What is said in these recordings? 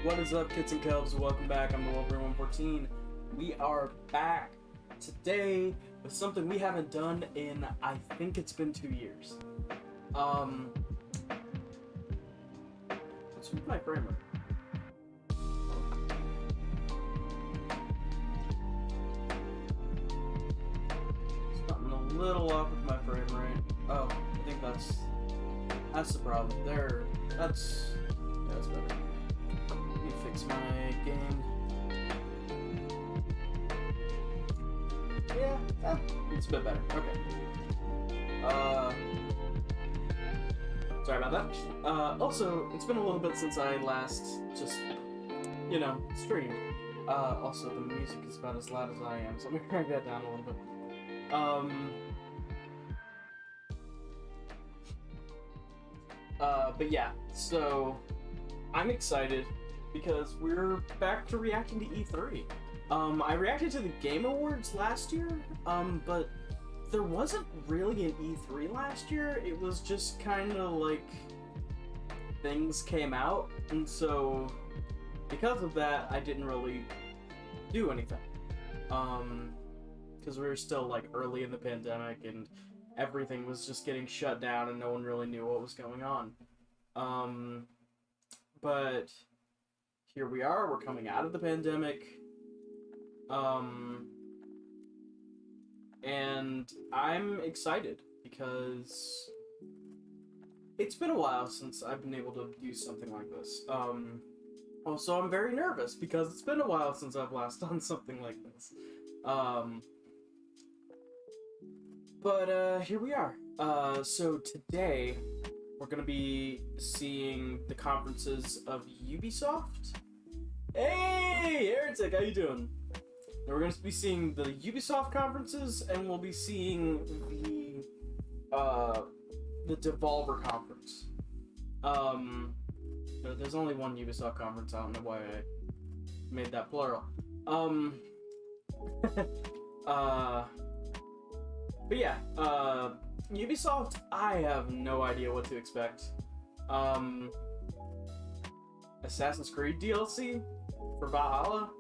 What is up, kids and kelps? Welcome back. I'm the Wolvy114. We are back today with something we haven't done in, I think it's been 2 years. What's with my frame rate? Something a little off with my frame rate. Oh, I think that's the problem. That's better. Let me fix my game. Yeah, it's a bit better. Okay. Sorry about that. Also, it's been a little bit since I last just, streamed. Also, the music is about as loud as I am, so let me crank that down a little bit. But yeah, so I'm excited because we're back to reacting to E3. I reacted to the Game Awards last year, but there wasn't really an E3 last year. It was just kind of like things came out, and so because of that, I didn't really do anything. Because we were still like early in the pandemic, and everything was just getting shut down, and no one really knew what was going on. But here we are, we're coming out of the pandemic, and I'm excited because it's been a while since I've been able to do something like this. Also, I'm very nervous because it's been a while since I've last done something like this. But here we are. So today, we're gonna be seeing the conferences of Ubisoft. Hey, Heretic, how you doing? And we're gonna be seeing the Ubisoft conferences, and we'll be seeing the Devolver conference. There's only one Ubisoft conference. I don't know why I made that plural. But yeah, Ubisoft, I have no idea what to expect. Assassin's Creed DLC for Valhalla.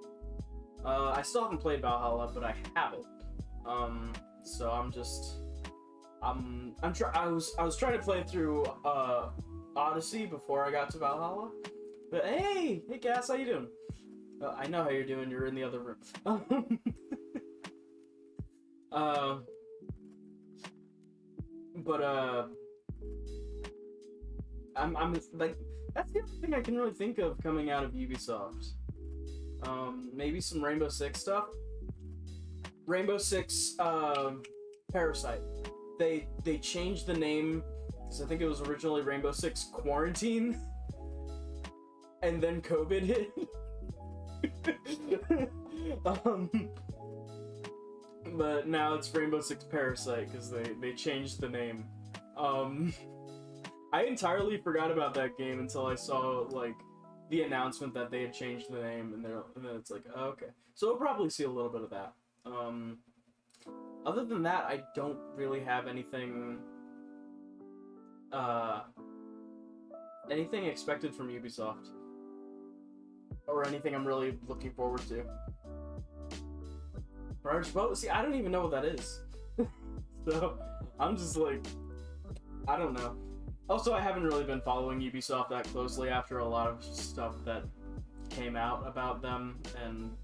I still haven't played Valhalla, but I have it. So I was trying to play through Odyssey before I got to Valhalla. But hey, Cass, how you doing? I know how you're doing. You're in the other room. I'm like, that's the only thing I can really think of coming out of Ubisoft. Maybe some Rainbow Six stuff. Rainbow Six, Parasite. They changed the name, because I think it was originally Rainbow Six Quarantine, and then COVID hit. But now it's Rainbow Six Parasite, because they changed the name. I entirely forgot about that game until I saw, like, the announcement that they had changed the name, and then it's like, oh, okay. So we'll probably see a little bit of that. Other than that, I don't really have anything expected from Ubisoft. Or anything I'm really looking forward to. See, I don't even know what that is. So, I'm just like, I don't know. Also, I haven't really been following Ubisoft that closely after a lot of stuff that came out about them and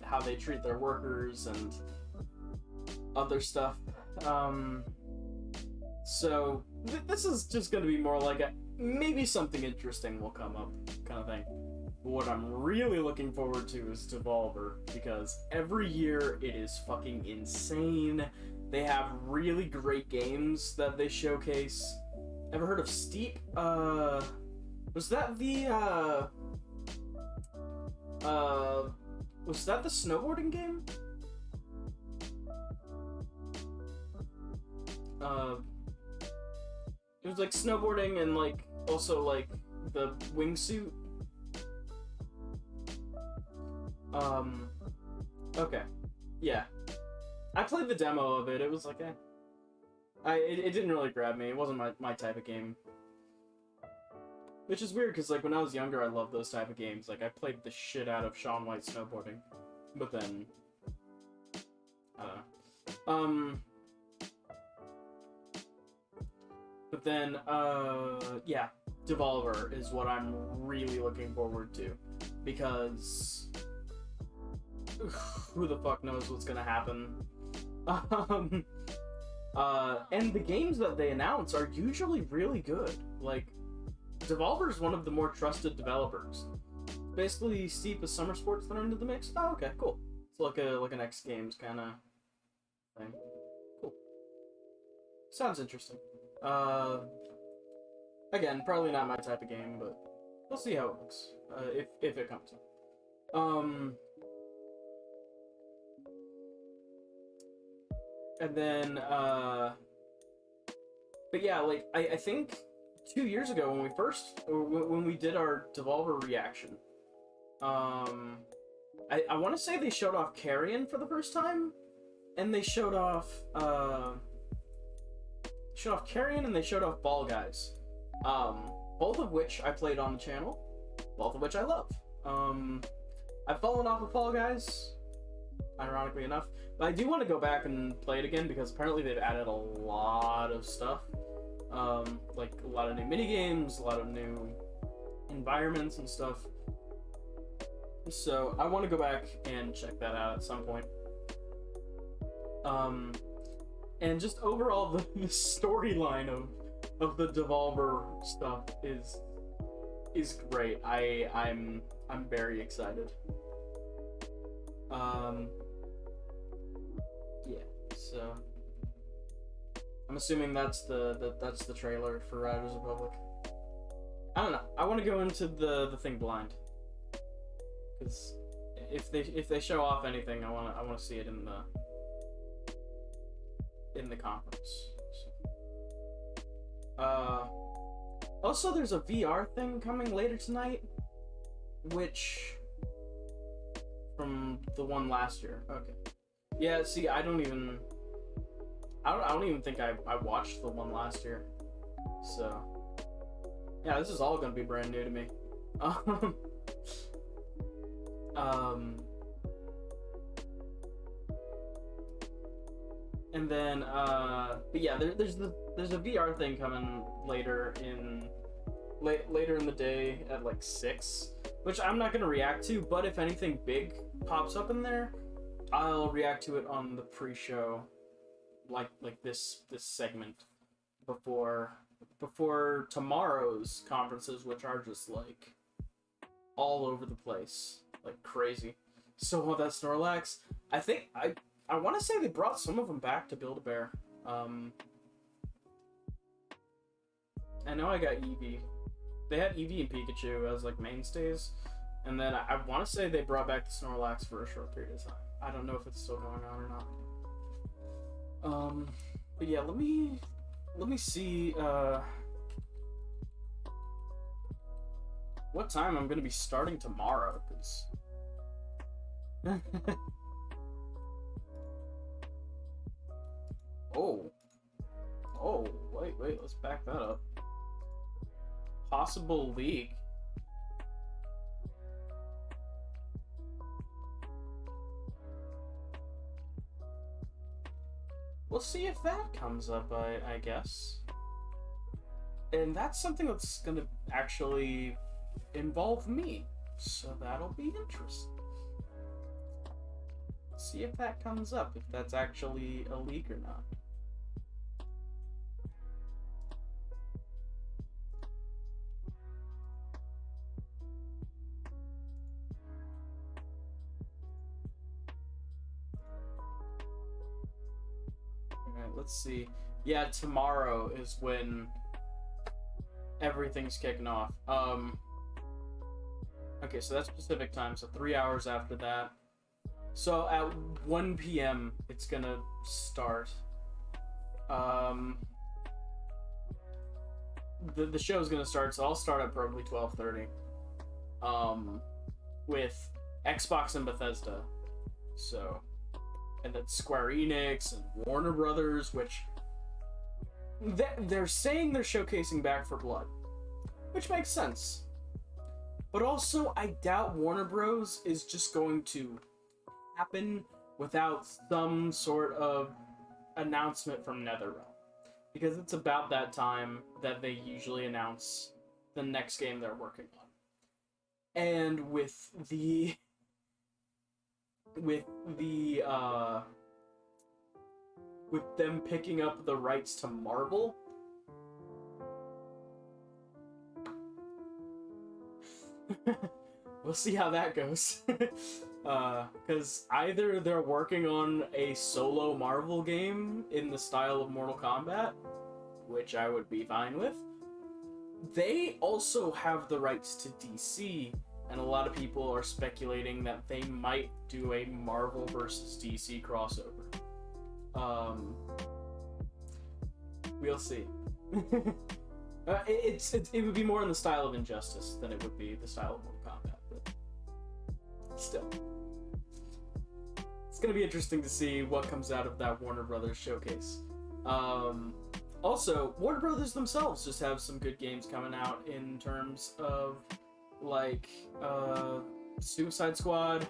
how they treat their workers and other stuff. So this is just going to be more like maybe something interesting will come up kind of thing. But what I'm really looking forward to is Devolver, because every year it is fucking insane. They have really great games that they showcase. Ever heard of Steep? Was that the snowboarding game? It was like snowboarding and like also like the wingsuit. Okay. Yeah. I played the demo of it. It was like, it didn't really grab me. It wasn't my type of game. Which is weird, because, like, when I was younger, I loved those type of games. Like, I played the shit out of Shaun White snowboarding. But then... I don't know. But then, yeah. Devolver is what I'm really looking forward to. Because... who the fuck knows what's gonna happen. And the games that they announce are usually really good. Like, Devolver is one of the more trusted developers. Basically, Steep a Summer Sports thrown into the mix. Oh, okay, cool. It's like an X Games kind of thing. Cool. Sounds interesting. Again, probably not my type of game, but we'll see how it looks. If it comes up. And then, but yeah, like, I think 2 years ago when we did our Devolver reaction, I want to say they showed off Carrion for the first time, and they showed off Carrion and they showed off Ball Guys, both of which I played on the channel, both of which I love. I've fallen off of Fall Guys, ironically enough, but I do want to go back and play it again because apparently they've added a lot of stuff. Like a lot of new minigames, a lot of new environments and stuff. So I want to go back and check that out at some point. And just overall, the storyline of the Devolver stuff is great. I'm very excited. Yeah. So. I'm assuming that's the trailer for Riders Republic. I don't know. I want to go into the thing blind, because if they show off anything, I want to see it in the conference. So. Also, there's a VR thing coming later tonight, which from the one last year. Okay. Yeah. See, I don't even think I watched the one last year. So, yeah, this is all gonna be brand new to me. And then, but yeah, there's a VR thing coming later in the day at like 6, which I'm not gonna react to. But if anything big pops up in there, I'll react to it on the pre-show. Like this segment before tomorrow's conferences, which are just like all over the place, like crazy. So that Snorlax, I think I want to say they brought some of them back to Build-A-Bear. I know I got Eevee. They had Eevee and Pikachu as like mainstays, and then I want to say they brought back the Snorlax for a short period of time. I don't know if it's still going on or not. But yeah, let me see, what time I'm gonna be starting tomorrow, cause... Oh, wait, let's back that up. Possible leak. We'll see if that comes up, I guess. And that's something that's gonna actually involve me, so that'll be interesting. See if that comes up, if that's actually a leak or not. Let's see. Yeah, tomorrow is when everything's kicking off. Okay, so that's Pacific time, so 3 hours after that. So at 1 p.m. it's gonna start. The show's gonna start, so I'll start at probably 12:30. With Xbox and Bethesda. So, and then Square Enix and Warner Brothers, which they're saying they're showcasing Back 4 Blood. which makes sense. But also, I doubt Warner Bros. Is just going to happen without some sort of announcement from NetherRealm. Because it's about that time that they usually announce the next game they're working on. And with them picking up the rights to Marvel, we'll see how that goes. Because either they're working on a solo Marvel game in the style of Mortal Kombat, which I would be fine with. They also have the rights to DC, and a lot of people are speculating that they might do a Marvel versus DC crossover. We'll see. It would be more in the style of Injustice than it would be the style of Mortal Kombat, but still. It's gonna be interesting to see what comes out of that Warner Brothers showcase. Also, Warner Brothers themselves just have some good games coming out in terms of, like, Suicide Squad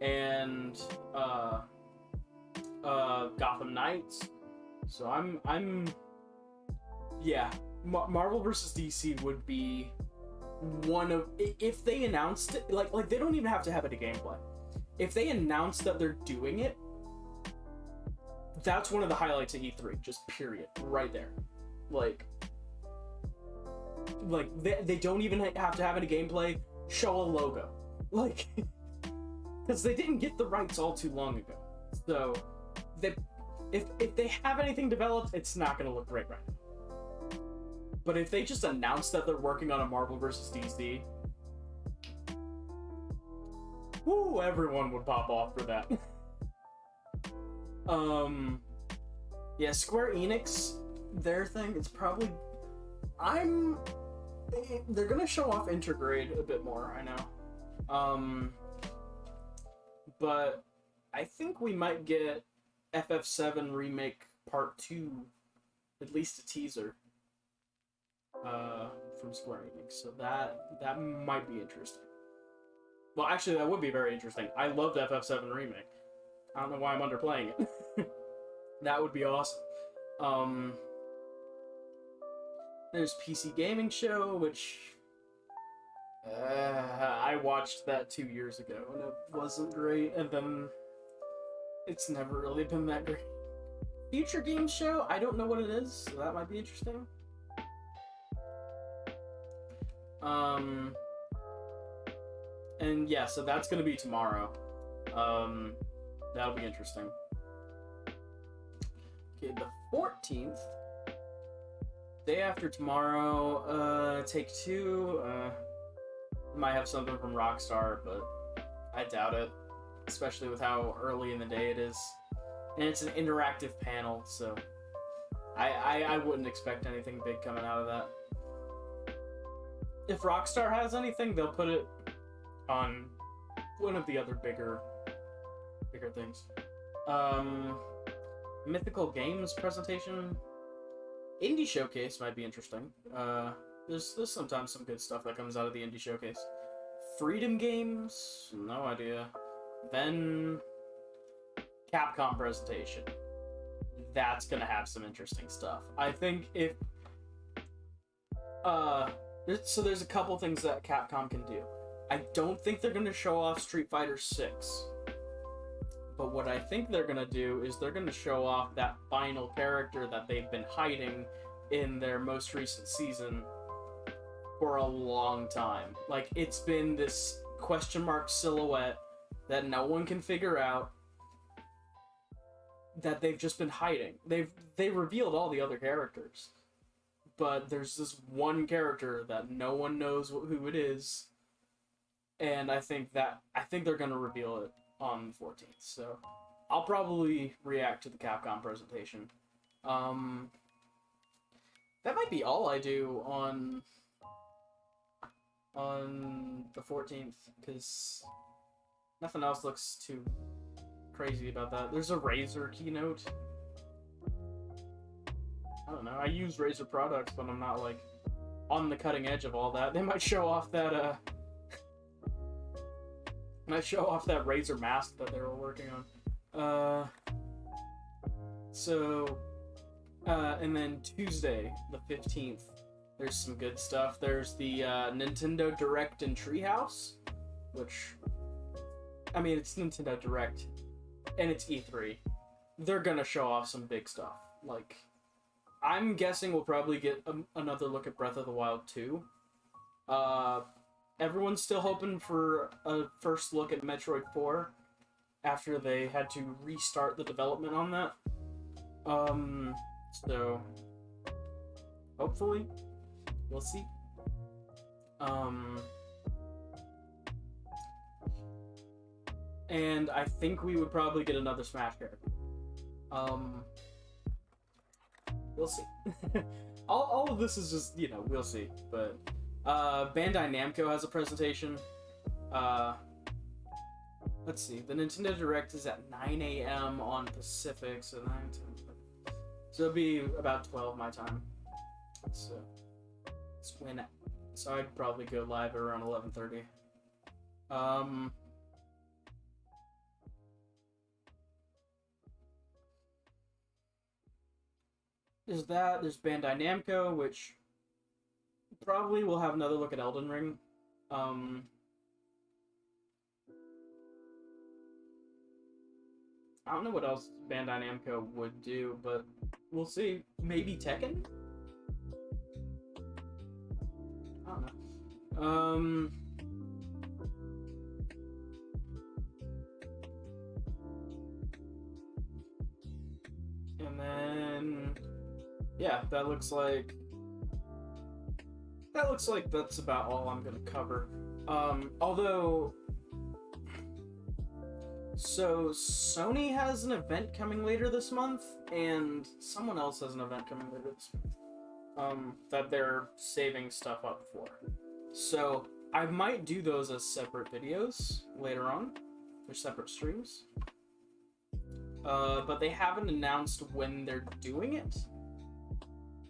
and Gotham Knights. So yeah, Marvel vs. DC would be one of, if they announced it, like they don't even have to have it a gameplay. If they announce that they're doing it, that's one of the highlights of E3, just period, right there. Like they don't even have to have it a gameplay, show a logo. Like, because they didn't get the rights all too long ago. So, if they have anything developed, it's not going to look great right now. But if they just announce that they're working on a Marvel vs. DC, whoo, everyone would pop off for that. Yeah, Square Enix, their thing, it's probably, they're gonna show off Intergrade a bit more, I know. But I think we might get FF7 Remake Part 2, at least a teaser, from Square Enix, so that might be interesting. Well, actually, that would be very interesting. I loved FF7 Remake. I don't know why I'm underplaying it. That would be awesome. There's PC Gaming Show, which I watched that 2 years ago, and it wasn't great, and then it's never really been that great. Future Games Show, I don't know what it is, so that might be interesting. And yeah, so that's gonna be tomorrow. That'll be interesting. Okay, the 14th, day after tomorrow, Take-Two, might have something from Rockstar, but I doubt it, especially with how early in the day it is. And it's an interactive panel, so I wouldn't expect anything big coming out of that. If Rockstar has anything, they'll put it on one of the other bigger things. Mythical Games presentation. Indie Showcase might be interesting. There's sometimes some good stuff that comes out of the Indie Showcase. Freedom Games? No idea. Then Capcom presentation. That's gonna have some interesting stuff. I think if so there's a couple things that Capcom can do. I don't think they're gonna show off Street Fighter 6. But what I think they're gonna do is they're gonna show off that final character that they've been hiding in their most recent season for a long time. Like, it's been this question mark silhouette that no one can figure out, that they've just been hiding. They revealed all the other characters, but there's this one character that no one knows who it is, and I think they're gonna reveal it on the 14th. So I'll probably react to the Capcom presentation. That might be all I do on the 14th, because nothing else looks too crazy about that. There's a Razer keynote. I don't know. I use Razer products, but I'm not like on the cutting edge of all that. They might show off that Razer mask that they were working on. And then Tuesday, the 15th, there's some good stuff. There's the Nintendo Direct in Treehouse, which, I mean, it's Nintendo Direct, and it's E3. They're gonna show off some big stuff. Like, I'm guessing we'll probably get another look at Breath of the Wild 2. Everyone's still hoping for a first look at Metroid 4 after they had to restart the development on that. So hopefully we'll see. And I think we would probably get another Smash character. We'll see. all of this is just, we'll see. But Bandai Namco has a presentation. Let's see. The Nintendo Direct is at 9 a.m. on Pacific, so 9, 10, so it'll be about 12 my time. So I'd probably go live around 11:30. There's that. There's Bandai Namco, which probably will have another look at Elden Ring. I don't know what else Bandai Namco would do, but we'll see. Maybe Tekken? I don't know. And then, yeah, that looks like that's about all I'm gonna cover. Although, so Sony has an event coming later this month, and someone else has an event coming later this month, that they're saving stuff up for. So I might do those as separate videos later on, or separate streams. But they haven't announced when they're doing it.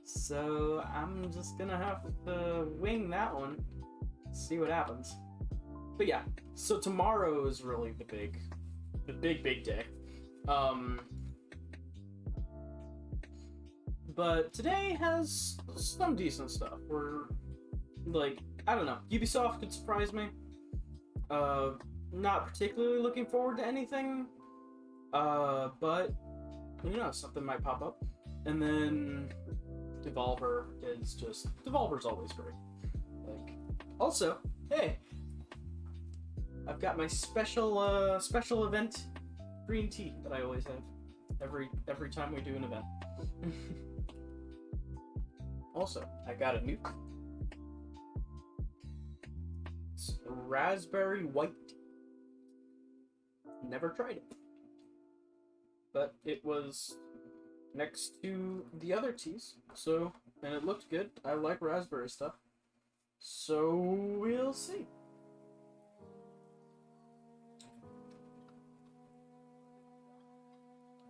So I'm just gonna have to wing that one, see what happens. But yeah, so tomorrow is really the big day. But today has some decent stuff. We're like, I don't know, Ubisoft could surprise me. Not particularly looking forward to anything. But something might pop up. And then Devolver's always great. Like, also, hey, I've got my special event green tea that I always have every time we do an event. Also, I got a new raspberry white. Never tried it, but it was next to the other teas, and it looked good. I like raspberry stuff, so we'll see.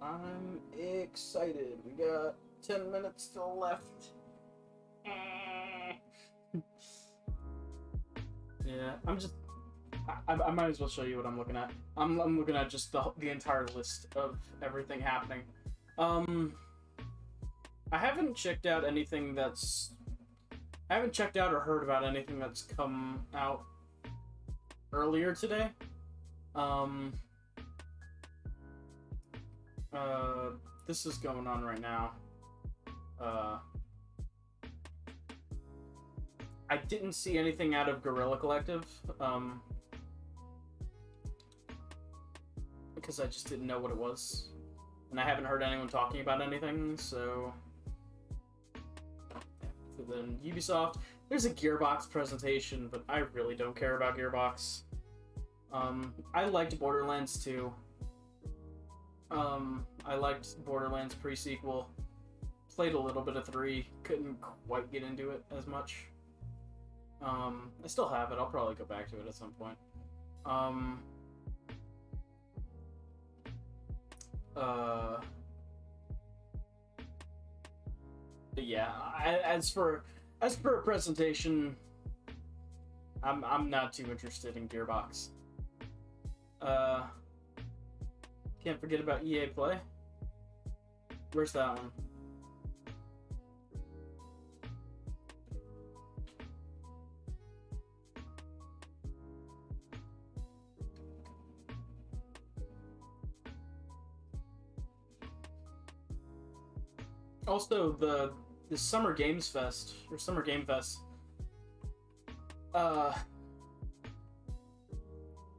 I'm excited. We got 10 minutes still left. Yeah, I might as well show you what I'm looking at. I'm looking at just the entire list of everything happening. I haven't checked out anything I haven't checked out or heard about anything that's come out earlier today. This is going on right now. I didn't see anything out of Guerrilla Collective, because I just didn't know what it was. And I haven't heard anyone talking about anything, so then Ubisoft, there's a Gearbox presentation, but I really don't care about Gearbox. I liked Borderlands 2. I liked Borderlands pre-sequel. Played a little bit of 3, couldn't quite get into it as much. I still have it, I'll probably go back to it at some point. But yeah, as for As for a presentation, I'm not too interested in Gearbox. Can't forget about EA Play. Where's that one? Also, the Summer Games Fest, or Summer Game Fest, uh,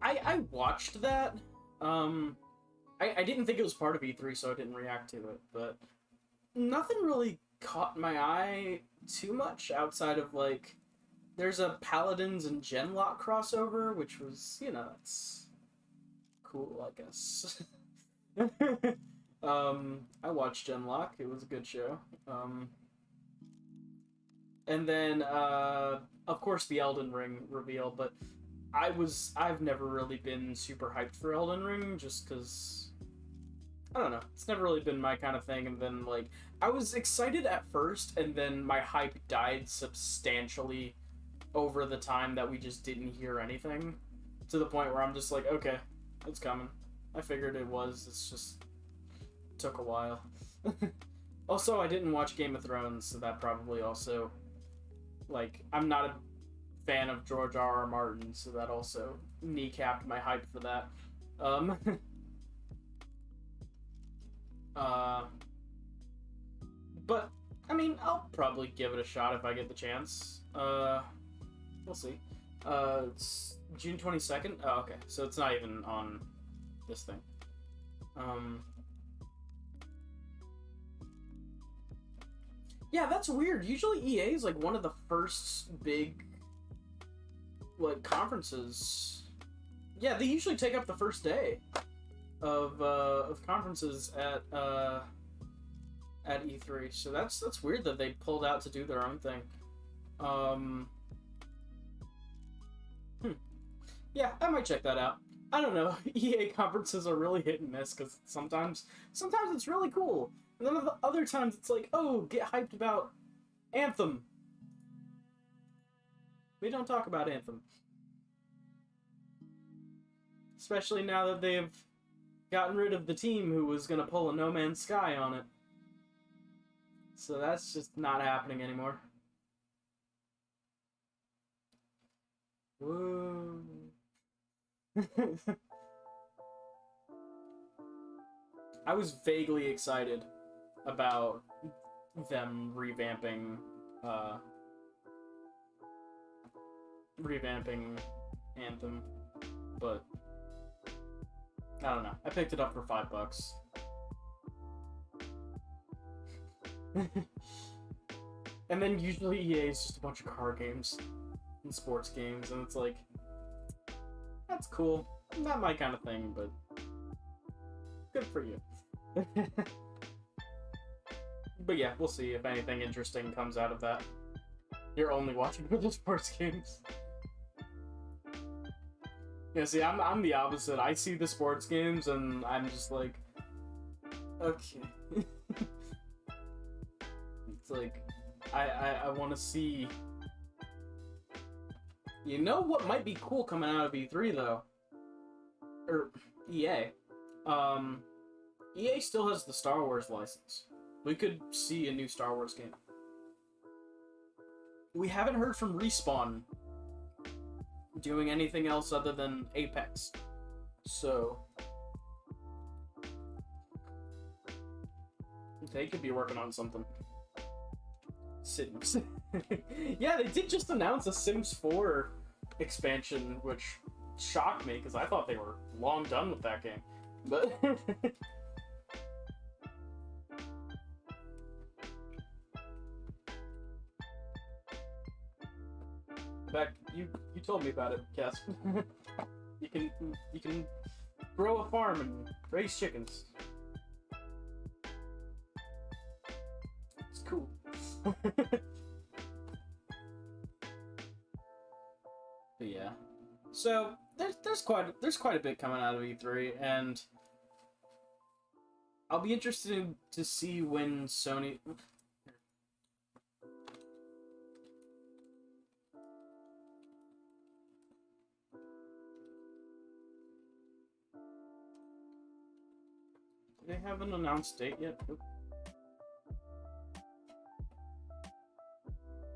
I watched that. I didn't think it was part of E3, so I didn't react to it, but nothing really caught my eye too much outside of, like, there's a Paladins and Genlock crossover, which was, you know, it's cool, I guess. I watched Genlock. It was a good show. And then, of course, the Elden Ring reveal, but I've never really been super hyped for Elden Ring, just because, I don't know, it's never really been my kind of thing, and then, like, I was excited at first, and then my hype died substantially over the time that we just didn't hear anything, to the point where I'm just like, okay, it's coming. I figured it was, it's just took a while. Also, I didn't watch Game of Thrones, so that probably also, like, I'm not a fan of George R.R. Martin, so that also kneecapped my hype for that. But, I mean, I'll probably give it a shot if I get the chance. We'll see. It's June 22nd? Oh, okay, so it's not even on this thing. Yeah, that's weird. Usually EA is, like, one of the first big, like, conferences. Yeah, they usually take up the first day of conferences at E3. So that's weird that they pulled out to do their own thing. Yeah, I might check that out. I don't know. EA conferences are really hit and miss, because sometimes it's really cool, and then other times it's like, oh, get hyped about Anthem. We don't talk about Anthem, especially now that they've gotten rid of the team who was gonna pull a No Man's Sky on it. So that's just not happening anymore. Whoa. I was vaguely excited about them revamping Anthem, but I don't know. I picked it up for $5. And then usually EA is just a bunch of car games and sports games, and it's like, that's cool. Not my kind of thing, but good for you. But yeah, we'll see if anything interesting comes out of that. You're only watching for the sports games. Yeah, see, I'm the opposite. I see the sports games and I'm just like, okay. It's like, I want to see. You know what might be cool coming out of E3 though? Or EA. EA still has the Star Wars license. We could see a new Star Wars game. We haven't heard from Respawn doing anything else other than Apex. So they could be working on something. Sims. Yeah, they did just announce a Sims 4 expansion, which shocked me because I thought they were long done with that game. But back, you told me about it, Cass. you can grow a farm and raise chickens. It's cool. But yeah, so there's quite a bit coming out of E3, and I'll be interested to see when Sony. They haven't announced date yet.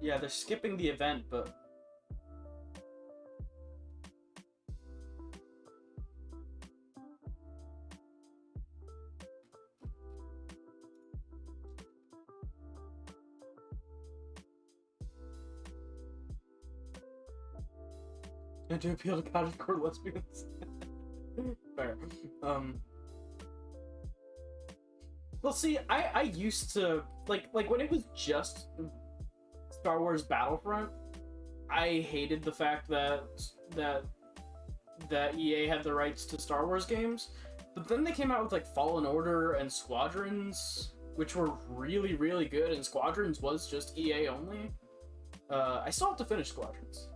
Yeah, they're skipping the event, but... I do appeal to cottagecore lesbians. Fair. Well, see, I used to... Like, when it was just Star Wars Battlefront, I hated the fact that EA had the rights to Star Wars games, but then they came out with like Fallen Order and Squadrons, which were really, really good, and Squadrons was just EA only. I still have to finish Squadrons.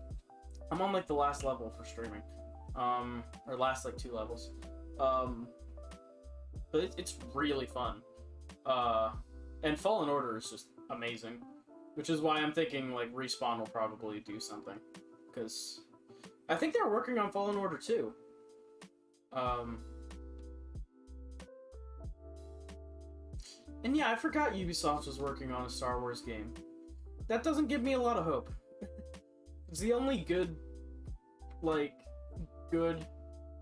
I'm on like the last level for streaming, or last like 2 levels, but it's really fun. And Fallen Order is just amazing. Which is why I'm thinking, like, Respawn will probably do something. Because I think they're working on Fallen Order 2. And yeah, I forgot Ubisoft was working on a Star Wars game. That doesn't give me a lot of hope. It's the only good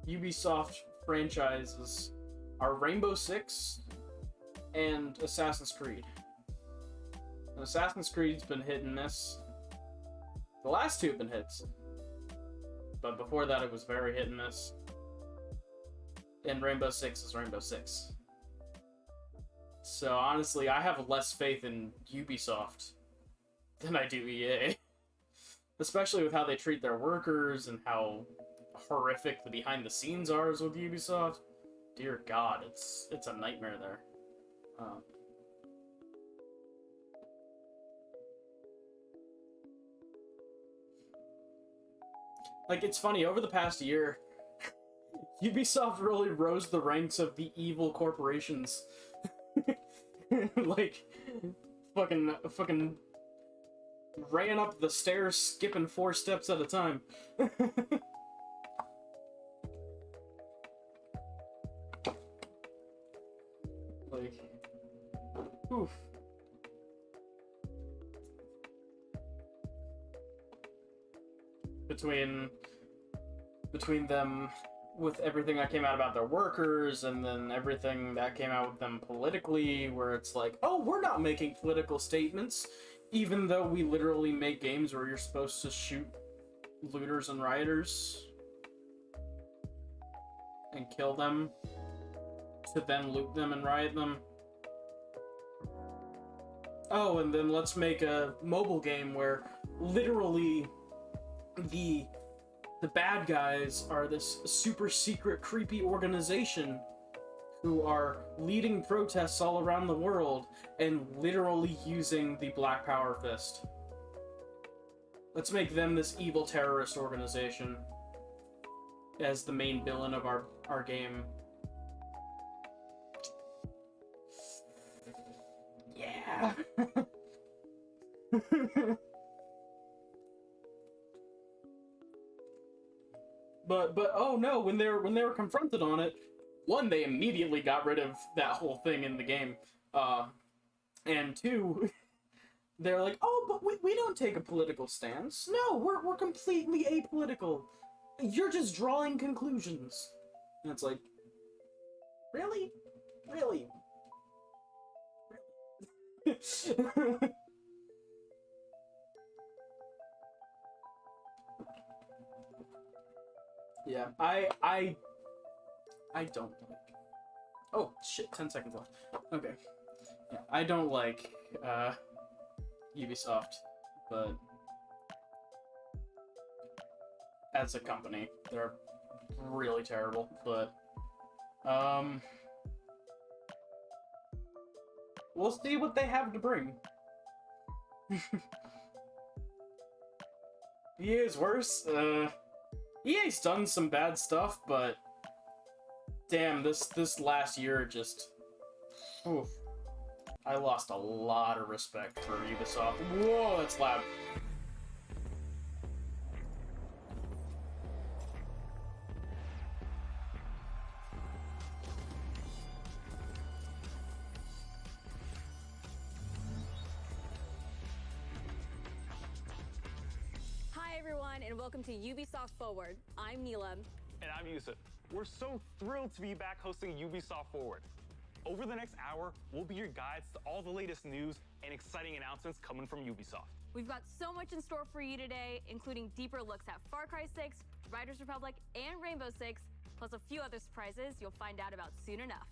Ubisoft franchises are Rainbow Six and Assassin's Creed. And Assassin's Creed's been hit and miss. The last 2 have been hits. But before that, it was very hit and miss. And Rainbow Six is Rainbow Six. So honestly, I have less faith in Ubisoft than I do EA. Especially with how they treat their workers and how horrific the behind-the-scenes are with Ubisoft. Dear God, it's a nightmare there. Like, it's funny, over the past year, Ubisoft really rose the ranks of the evil corporations. Like, fucking ran up the stairs skipping 4 steps at a time. Like, oof. Between them with everything that came out about their workers and then everything that came out with them politically, where it's like, oh, we're not making political statements, even though we literally make games where you're supposed to shoot looters and rioters and kill them to then loot them and riot them. Oh, and then let's make a mobile game where literally the bad guys are this super secret creepy organization who are leading protests all around the world and literally using the Black Power fist. Let's make them this evil terrorist organization as the main villain of our game. Yeah. But oh no, when they were confronted on it, one, they immediately got rid of that whole thing in the game, and 2, they're like, oh, but we don't take a political stance. No, we're completely apolitical. You're just drawing conclusions. And it's like, really? Really? Yeah, I don't like... Oh, shit, 10 seconds left. Okay. Yeah, I don't like, Ubisoft, but as a company, they're really terrible, but, we'll see what they have to bring. EA is worse, EA's done some bad stuff, but damn, this last year just... Oof. I lost a lot of respect for Ubisoft. Whoa, that's loud. Hi everyone, and welcome to Ubisoft Forward. I'm Neela. And I'm Yusuf. We're so thrilled to be back hosting Ubisoft Forward. Over the next hour, we'll be your guides to all the latest news and exciting announcements coming from Ubisoft. We've got so much in store for you today, including deeper looks at Far Cry 6, Riders Republic, and Rainbow Six, plus a few other surprises you'll find out about soon enough.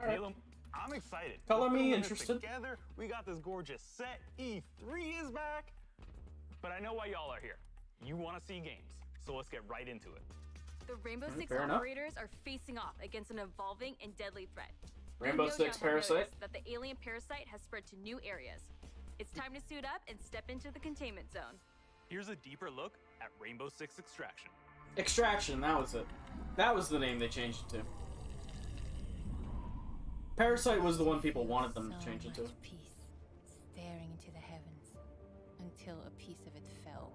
Caleb, I'm excited. Color me We're filming this interested. Together, we got this gorgeous set. E3 is back. But I know why y'all are here. You want to see games, so let's get right into it. The Rainbow Six fair enough. operators are facing off against an evolving and deadly threat. Rainbow You no Six doubt have Parasite. noticed that the alien parasite has spread to new areas. It's time to suit up and step into the containment zone. Here's a deeper look at Rainbow Six Extraction. Extraction, that was it. That was the name they changed it to. Parasite was the one people wanted them to change it to. Peace, staring into the heavens, until a piece of it fell.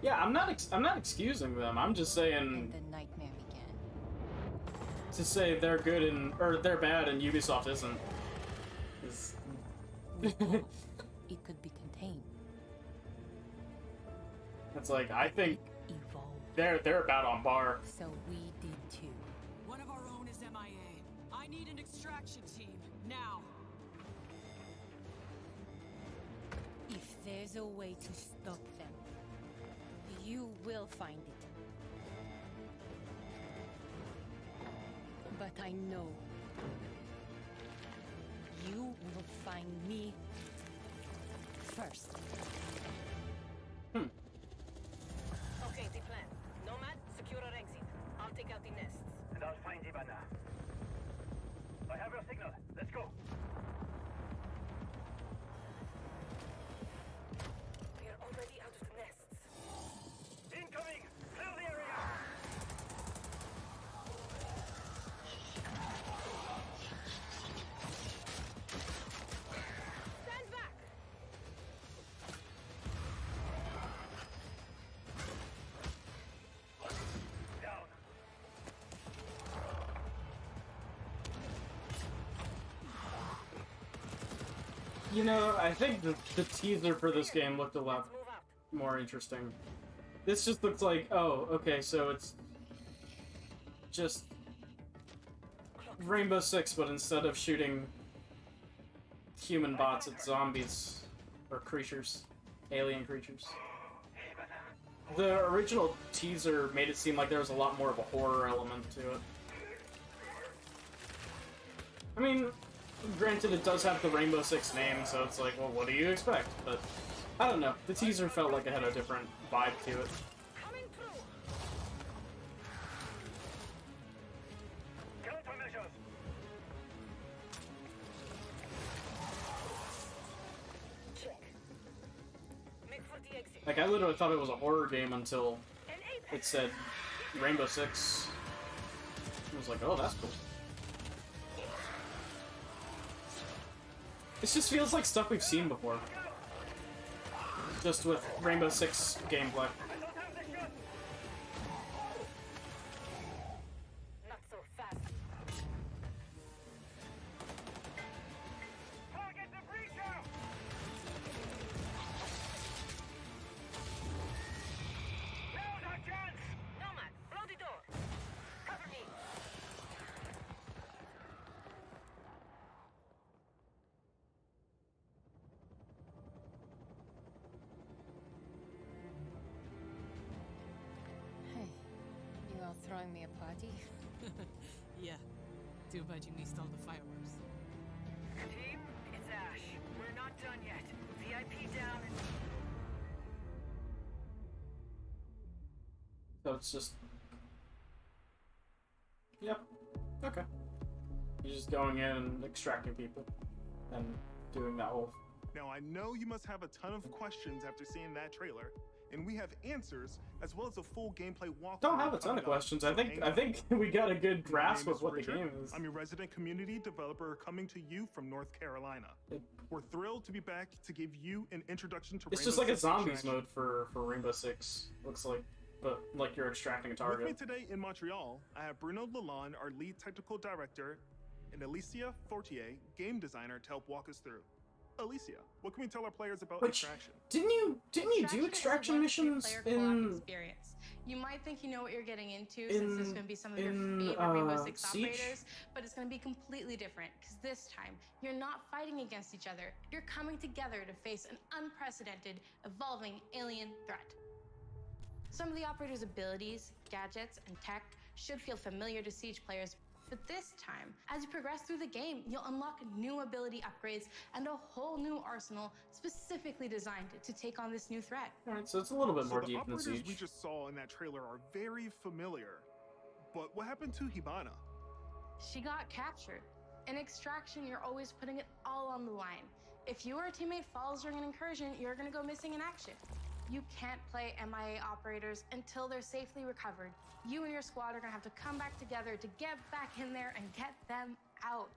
Yeah, I'm not excusing them. I'm just And saying the nightmare began. to say they're good and or they're bad and Ubisoft isn't. Is It could be contained, it's like I think evolved. they're about on par. So we did too. One of our own is MIA. I need an extraction team, now. If there's a way to stop them, you will find it. But I know you will find me first. Okay, the plan. Nomad, secure our exit. I'll take out the nests. And I'll find Ivana. I have your signal. Let's go. We are already out of the nests. Incoming! Clear the area! Stand back! Down. You know, I think the teaser for this game looked a lot Move out. more interesting. This just looks like, oh, okay, so it's just Rainbow Six, but instead of shooting human bots, it's zombies or creatures, alien creatures. The original teaser made it seem like there was a lot more of a horror element to it. I mean, granted, it does have the Rainbow Six name, so it's like, well, what do you expect? But I don't know. The teaser felt like it had a different vibe to it. Coming through! Countermeasures! Check. Make for the exit. Like, I literally thought it was a horror game until An apex! it said Rainbow Six. I was like, oh, that's cool. This just feels like stuff we've seen before. Just with Rainbow Six gameplay. I don't have the shot! Not so fast. Target the breacher! Now's our chance! Nomad, blow the door. Cover me. Hey, you all throwing me a party? Yeah. Too bad you missed all the fireworks. Team, it's Ash. We're not done yet. VIP down and... So it's just... Yep. Okay. You're just going in and extracting people. And doing that whole... Now, I know you must have a ton of questions after seeing that trailer, and we have answers as well as a full gameplay walkthrough. Don't have a ton of questions. I think we got a good grasp of what the game is. I'm your resident community developer coming to you from North Carolina. We're thrilled to be back to give you an introduction to It's Rainbow just like a Six zombies Extraction. mode for Rainbow Six. Looks like, but like you're extracting a With me target. today in Montreal, I have Bruno Lalonde, our lead technical director, and Alicia Fortier, game designer, to help walk us through. Alicia, what can we tell our players about Which, Extraction? didn't you do extraction missions in experience? You might think you know what you're getting into in- since there's going to be some of your in, favorite Rainbow Six Siege? operators, but it's going to be completely different because this time you're not fighting against each other. You're coming together to face an unprecedented, evolving alien threat. Some of the operator's abilities, gadgets, and tech should feel familiar to Siege players. But this time, as you progress through the game, you'll unlock new ability upgrades and a whole new arsenal specifically designed to take on this new threat. Alright, so it's a little bit more the deep than operators Siege. we just saw in that trailer are very familiar. But what happened to Hibana? She got captured. In Extraction, you're always putting it all on the line. If you or a teammate falls during an incursion, you're gonna go missing in action. You can't play MIA operators until they're safely recovered. You and your squad are gonna have to come back together to get back in there and get them out.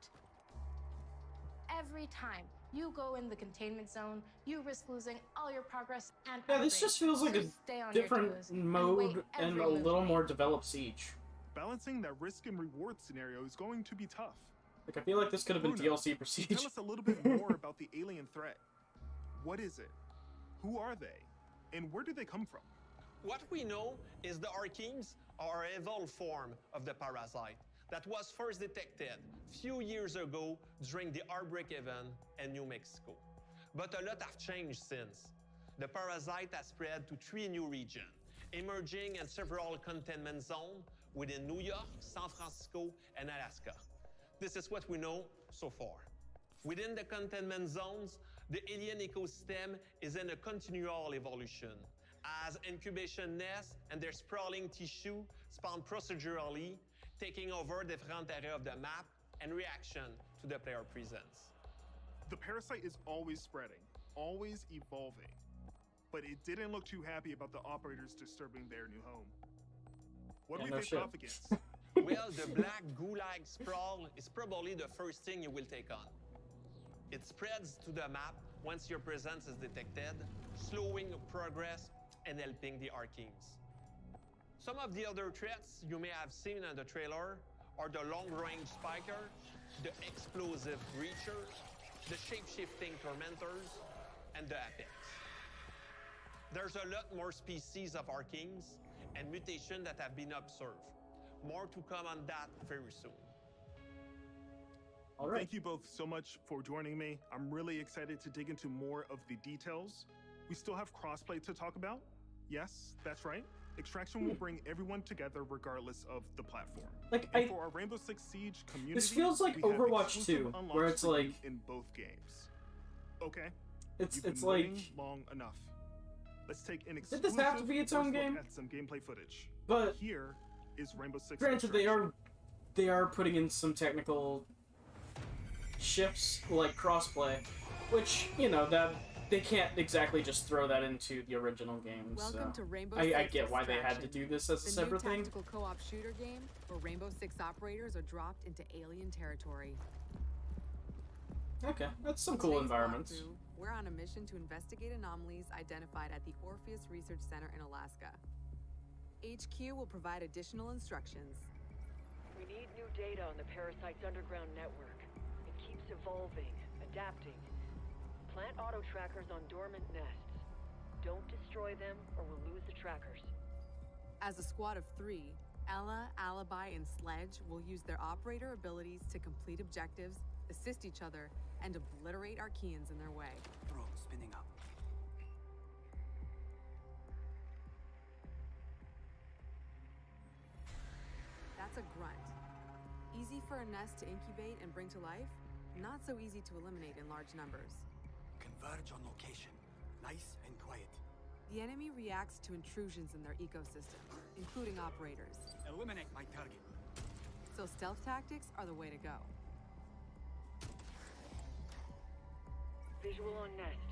Every time you go in the containment zone, you risk losing all your progress and Yeah, this upgrades. just feels like So a stay on your different toes and mode wait and every a move little you more make. developed Siege. Balancing that risk and reward scenario is going to be tough. Like, I feel like this could have been Bruno, DLC for Siege. Tell us a little bit more about the alien threat. What is it? Who are they? And where do they come from? What we know is the Archeans are an evolved form of the parasite that was first detected few years ago during the outbreak event in New Mexico. But a lot have changed since. The parasite has spread to 3 new regions, emerging in several containment zones within New York, San Francisco, and Alaska. This is what we know so far. Within the containment zones, the alien ecosystem is in a continual evolution, as incubation nests and their sprawling tissue spawn procedurally, taking over different areas of the map in reaction to the player presence. The parasite is always spreading, always evolving. But it didn't look too happy about the operators disturbing their new home. What do we face off against? Well, the black goo-like sprawl is probably the first thing you will take on. It spreads to the map once your presence is detected, slowing progress and helping the Archeans. Some of the other threats you may have seen in the trailer are the long-range spiker, the explosive breacher, the shape-shifting tormentors, and the apex. There's a lot more species of Archeans and mutations that have been observed. More to come on that very soon. All right. Thank you both so much for joining me. I'm really excited to dig into more of the details. We still have crossplay to talk about. Yes, that's right. Extraction will bring everyone together regardless of the platform. Like, And for our Rainbow Six Siege community, this feels like we have Overwatch exclusive 2, unlocks where it's for you like in both games. Okay. it's You've been like waiting long enough. Let's take an Did exclusive this have to be its own first look game? at some gameplay footage. But Here is Rainbow Six. granted Extraction. they are putting in some technical shifts like crossplay, which, you know, that they can't exactly just throw that into the original game. Welcome so to Rainbow I Six get why they had to Extraction, do this as a the separate new thing. tactical co-op shooter game where Rainbow Six operators are dropped into alien territory. Okay, that's some In cool today's environments. walkthrough, we're on a mission to investigate anomalies identified at the Orpheus Research Center in Alaska. HQ will provide additional instructions. We need new data on the parasite's underground network. It keeps evolving, adapting. Plant auto trackers on dormant nests. Don't destroy them or we'll lose the trackers. As a squad of 3, Ella, Alibi, and Sledge will use their operator abilities to complete objectives, assist each other, and obliterate Archeans in their way. Drone spinning up. That's a grunt. Easy for a nest to incubate and bring to life, not so easy to eliminate in large numbers. Converge on location. Nice and quiet. The enemy reacts to intrusions in their ecosystem, including operators. Eliminate my target. So stealth tactics are the way to go. Visual on nest.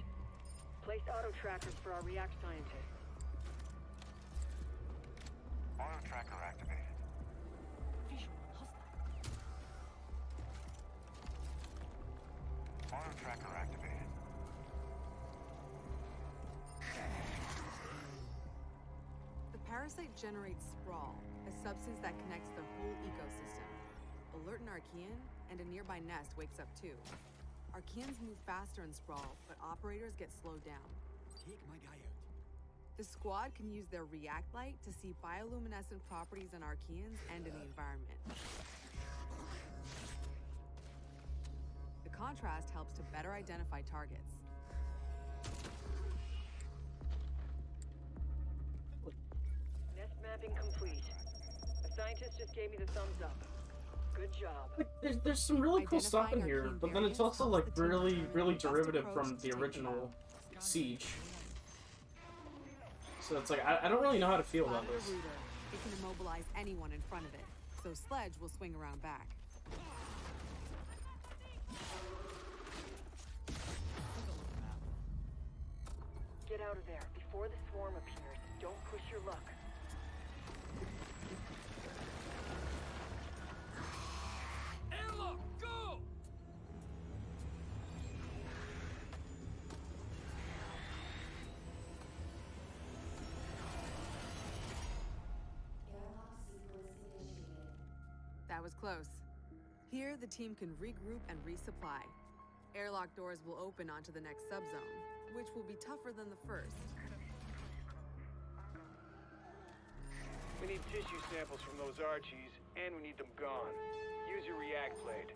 Place auto trackers for our React scientists. Auto tracker activated. Visual hostile. Auto tracker activated. The parasite generates sprawl, a substance that connects their whole ecosystem. Alert an Archean, and a nearby nest wakes up too. Archeans move faster in Sprawl, but operators get slowed down. Take my guy out. The squad can use their React Light to see bioluminescent properties on Archeans and in the environment. The contrast helps to better identify targets. Nest mapping complete. A scientist just gave me the thumbs up. Good job. Like, there's some really cool stuff in here, but then it's also like really derivative from the original Siege. So it's like I don't really know how to feel about this. It can immobilize anyone in front of it, so Sledge will swing around back. Get out of there before the swarm appears. Don't push your luck. Airlock, go! That was close. Here, the team can regroup and resupply. Airlock doors will open onto the next subzone, which will be tougher than the first. We need tissue samples from those Archies, and we need them gone. Use your React blade.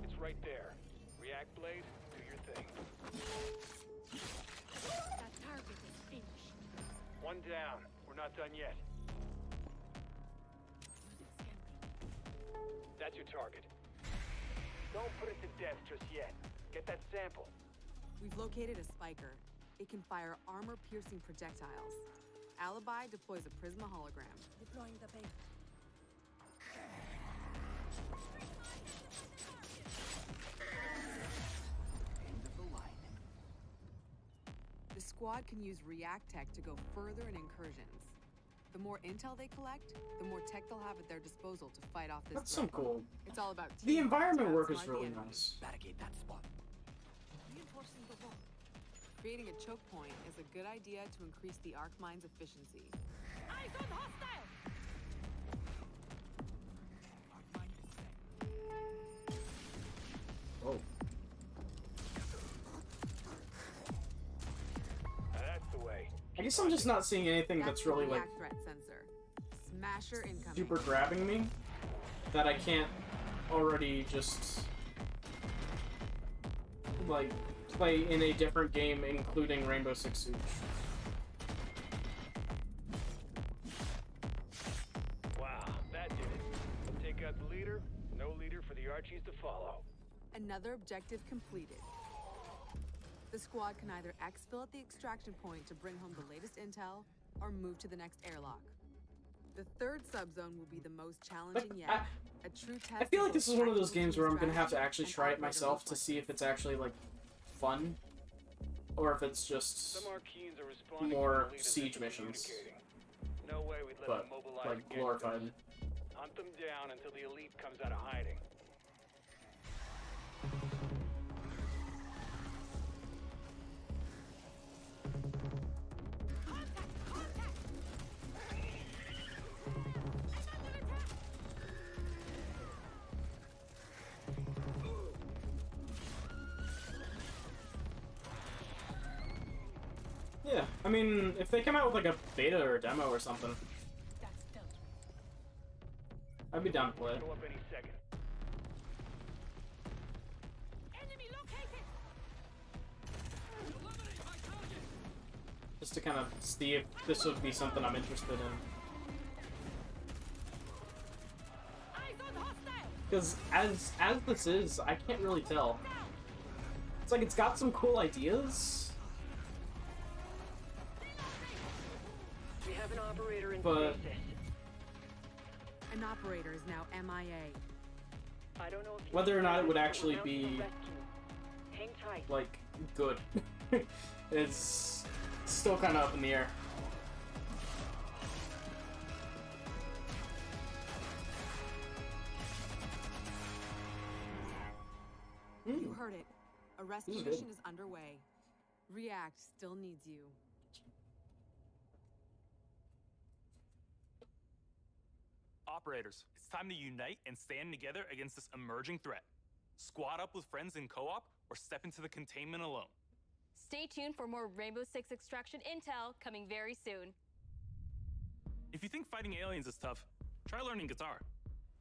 It's right there. React blade, do your thing. That target is finished. One down. We're not done yet. That's your target. Don't put it to death just yet. Get that sample. We've located a spiker. It can fire armor-piercing projectiles. Alibi deploys a Prisma hologram. Deploying the bait. End of the line. The squad can use React tech to go further in incursions. The more intel they collect, the more tech they'll have at their disposal to fight off this That's so threat. cool. It's all about The teamwork environment to work is outsmart the really enemy. nice. Barricade that spot. Reinforcing the wall. Creating a choke point is a good idea to increase the arc mine's efficiency. Eyes on hostile! Arcmine is set. Oh. That's the way. I guess I'm just not seeing anything that's really the like React threat sensor. Smasher incoming. super grabbing me that I can't already just like play in a different game, including Rainbow Six Siege. Wow, that did it. Take out the leader. No leader for the Archies to follow. Another objective completed. The squad can either exfil at the extraction point to bring home the latest intel, or move to the next airlock. The third subzone will be the most challenging yet. A true test. I feel like this is one of those games where I'm gonna have to actually try it myself to see if it's actually like fun, or if it's just Some Archeans are responding more to the leaders siege and missions, communicating. No way we'd let but them mobilize like against glorified. us. Hunt them down until the elite comes out of hiding. Yeah, I mean, if they come out with like a beta or a demo or something, That's dealt with. I'd be down to play it. Show up any second. Enemy located! Eliminate my target! Just to kind of see if this would be something I'm interested in. Eyes on hostile! Because as this is, I can't really tell. It's like it's got some cool ideas, We have an operator in but stasis. An operator is now MIA. I don't know if you whether or not it would but we're actually mounting a be rescue. Hang tight. like good is still kind of up in the air. You heard it. A rescue This is mission good. is underway. React still needs you. Operators, it's time to unite and stand together against this emerging threat. Squad up with friends in co-op or step into the containment alone. Stay tuned for more Rainbow Six Extraction intel coming very soon. If you think fighting aliens is tough, try learning guitar.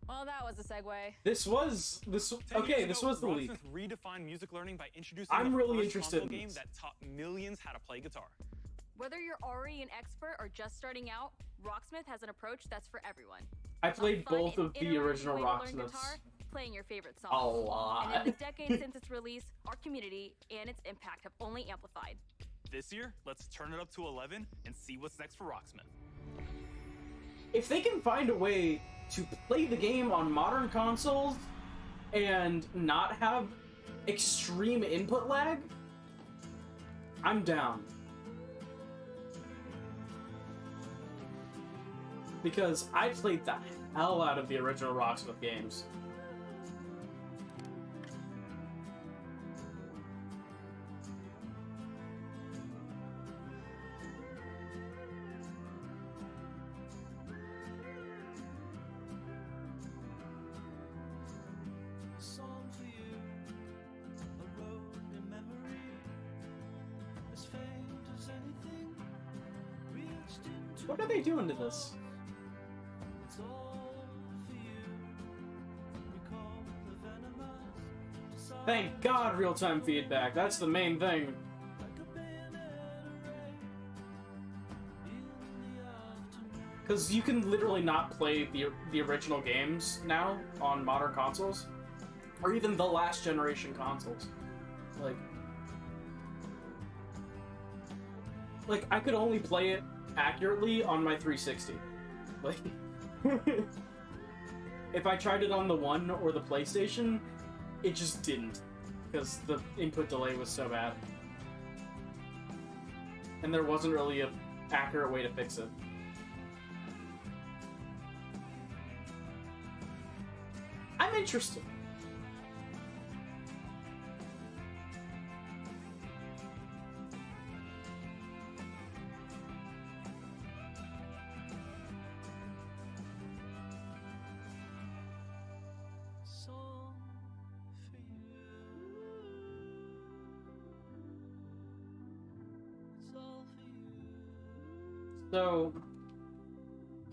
Well, that was a segue. This was this. 10 Okay, years this ago, was the leak. Rocksmith redefined music learning by introducing I'm the really first interested console in game this. that taught millions how to play guitar. Whether you're already an expert or just starting out, Rocksmith has an approach that's for everyone. I played A fun both and of the interactive original way to learn Rocksmiths. guitar, playing your favorite songs. A lot. And in the decade since its release, our community and its impact have only amplified. This year, let's turn it up to 11 and see what's next for Rocksmith. If they can find a way to play the game on modern consoles and not have extreme input lag, I'm down. Because I played the hell out of the original Rocksmith games. What are they doing to this? Thank God, real-time feedback. That's the main thing. Because you can literally not play the original games now on modern consoles, or even the last generation consoles. Like I could only play it accurately on my 360. Like, if I tried it on the One or the PlayStation, it just didn't, because the input delay was so bad. And there wasn't really an accurate way to fix it. I'm interested. So,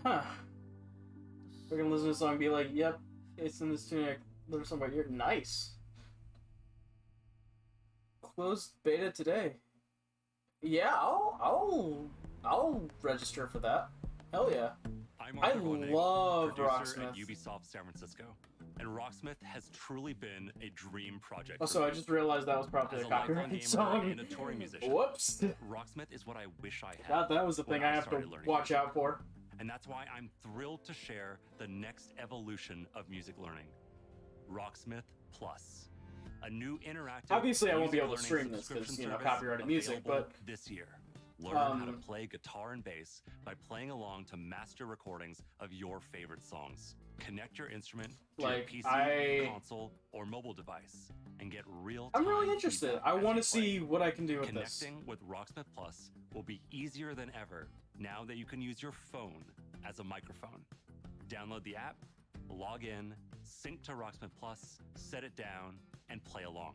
we're gonna listen to the song and be like, yep, it's in this tune, there's somebody here. Nice. Closed beta today. Yeah, I'll register for that. Hell yeah. I love producer at Rocksmith. Ubisoft San Francisco, and Rocksmith has truly been a dream project. Also, I just realized that was probably As a a lifelong copyrighted gamer song. and a touring musician, Whoops. Rocksmith is what I wish I had. God, that was the when thing I have to started learning watch out for. And that's why I'm thrilled to share the next evolution of music learning, Rocksmith Plus, a new interactive. Obviously, I won't be able to music stream learning this because, subscription you know, service copyrighted music, available but this year. Learn how to um, play guitar and bass by playing along to master recordings of your favorite songs. Connect your instrument to Like, your PC, console, or mobile device and get real-time I'm really interested. feedback I as want you to play. see what I can do with this. Connecting with Rocksmith Plus will be easier than ever now that you can use your phone as a microphone. Download the app, log in, sync to Rocksmith Plus, set it down, and play along.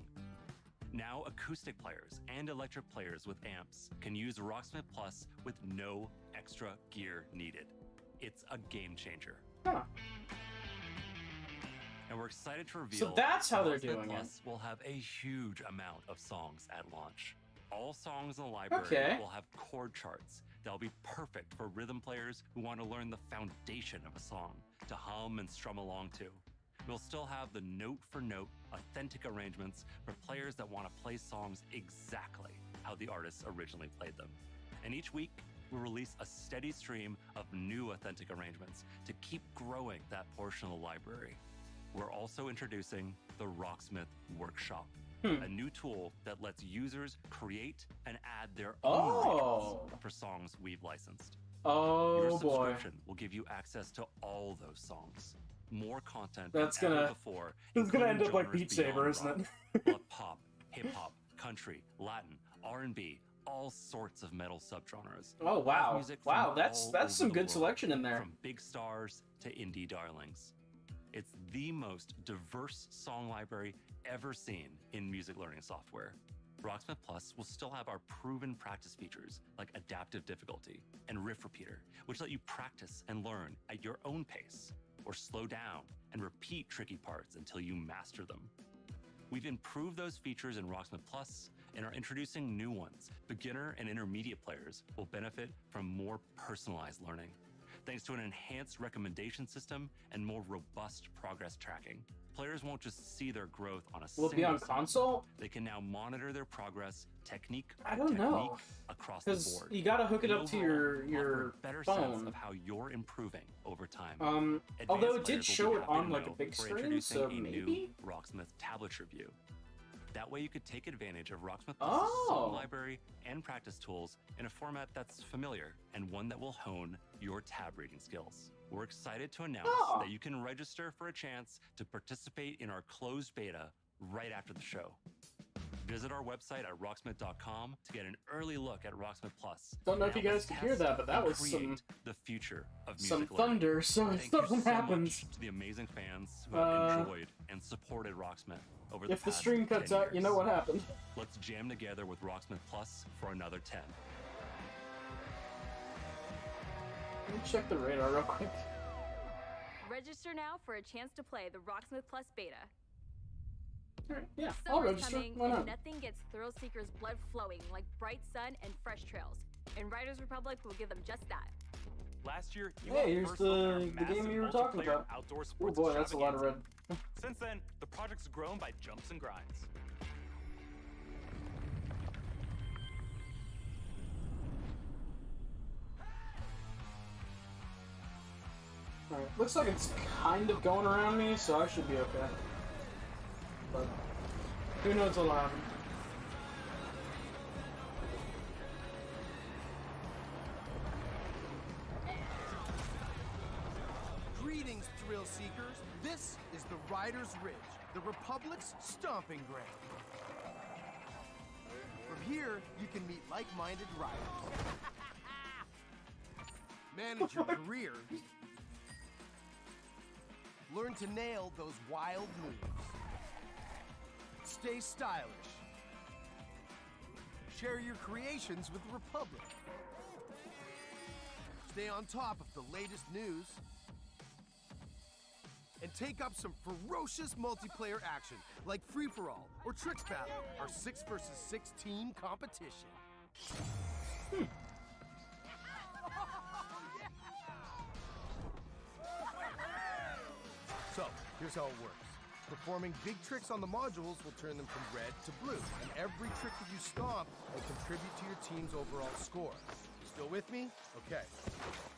Now, acoustic players and electric players with amps can use Rocksmith Plus with no extra gear needed. It's a game changer. Huh. And we're excited to reveal So that's how they're Rocksmith doing it. Plus will have a huge amount of songs at launch. All songs in the library Okay. will have chord charts that'll be perfect for rhythm players who want to learn the foundation of a song to hum and strum along to. We'll still have the note-for-note, authentic arrangements for players that want to play songs exactly how the artists originally played them. And each week, we'll release a steady stream of new authentic arrangements to keep growing that portion of the library. We're also introducing the Rocksmith Workshop, a new tool that lets users create and add their own arrangements for songs we've licensed. Oh, Your boy. subscription will give you access to all those songs. more content That's than ever gonna before. it's gonna end up like genres Beat Saber, beyond isn't it? rock. We'll have pop, hip hop, country, Latin, R&B, all sorts of metal subgenres. Oh Live wow, music from wow, that's all over some the good world, selection in there. from big stars to indie darlings. It's the most diverse song library ever seen in music learning software. Rocksmith Plus will still have our proven practice features like adaptive difficulty and riff repeater, which let you practice and learn at your own pace, or slow down and repeat tricky parts until you master them. We've improved those features in Rocksmith Plus and are introducing new ones. Beginner and intermediate players will benefit from more personalized learning, thanks to an enhanced recommendation system and more robust progress tracking. Players won't just see their growth on a Will it be on single console? They can now monitor their progress technique I don't know, across the because board. you gotta hook it up to Overall, your offer a better sense phone. of how you're improving over time. Although it Advanced did players will show be it happy on to like a know big we're screen, introducing so a maybe. new Rocksmith tablet review. That way you could take advantage of Rocksmith Oh. song library and practice tools in a format that's familiar and one that will hone your tab reading skills. We're excited to announce Oh. that you can register for a chance to participate in our closed beta right after the show. Visit our website at rocksmith.com to get an early look at Rocksmith Plus. Don't know if Now you guys let's could hear test that, but that and was some create the future of some music learning. thunder, so if Thank you something so happens. much to the amazing fans who have enjoyed and supported Rocksmith over the If the past stream cuts 10 out, you know years. what happened. Let's jam together with Rocksmith Plus for another 10. Let me check the radar real quick. Register now for a chance to play the Rocksmith Plus beta. Alright, yeah, I'll Summer's register. coming, Why and not? nothing gets thrill seekers' blood flowing like bright sun and fresh trails. And Riders Republic will give them just that. Last year, you Hey, got here's first look at our the game massive you were talking multiplayer about. outdoor Oh sports boy, that's a lot of red. extravaganza. Since then, the project's grown by jumps and grinds. Alright, looks like it's kind of going around me, so I should be okay. But who knows what'll happen. Greetings, thrill seekers. This is the Riders Ridge, the Republic's stomping ground. From here, you can meet like-minded riders, manage your career, learn to nail those wild moves, stay stylish, share your creations with the Republic, stay on top of the latest news, and take up some ferocious multiplayer action like Free-for-All or Tricks Battle, our 6 versus 6 team competition. So, here's how it works. Performing big tricks on the modules will turn them from red to blue, and every trick that you stomp will contribute to your team's overall score. Still with me? Okay.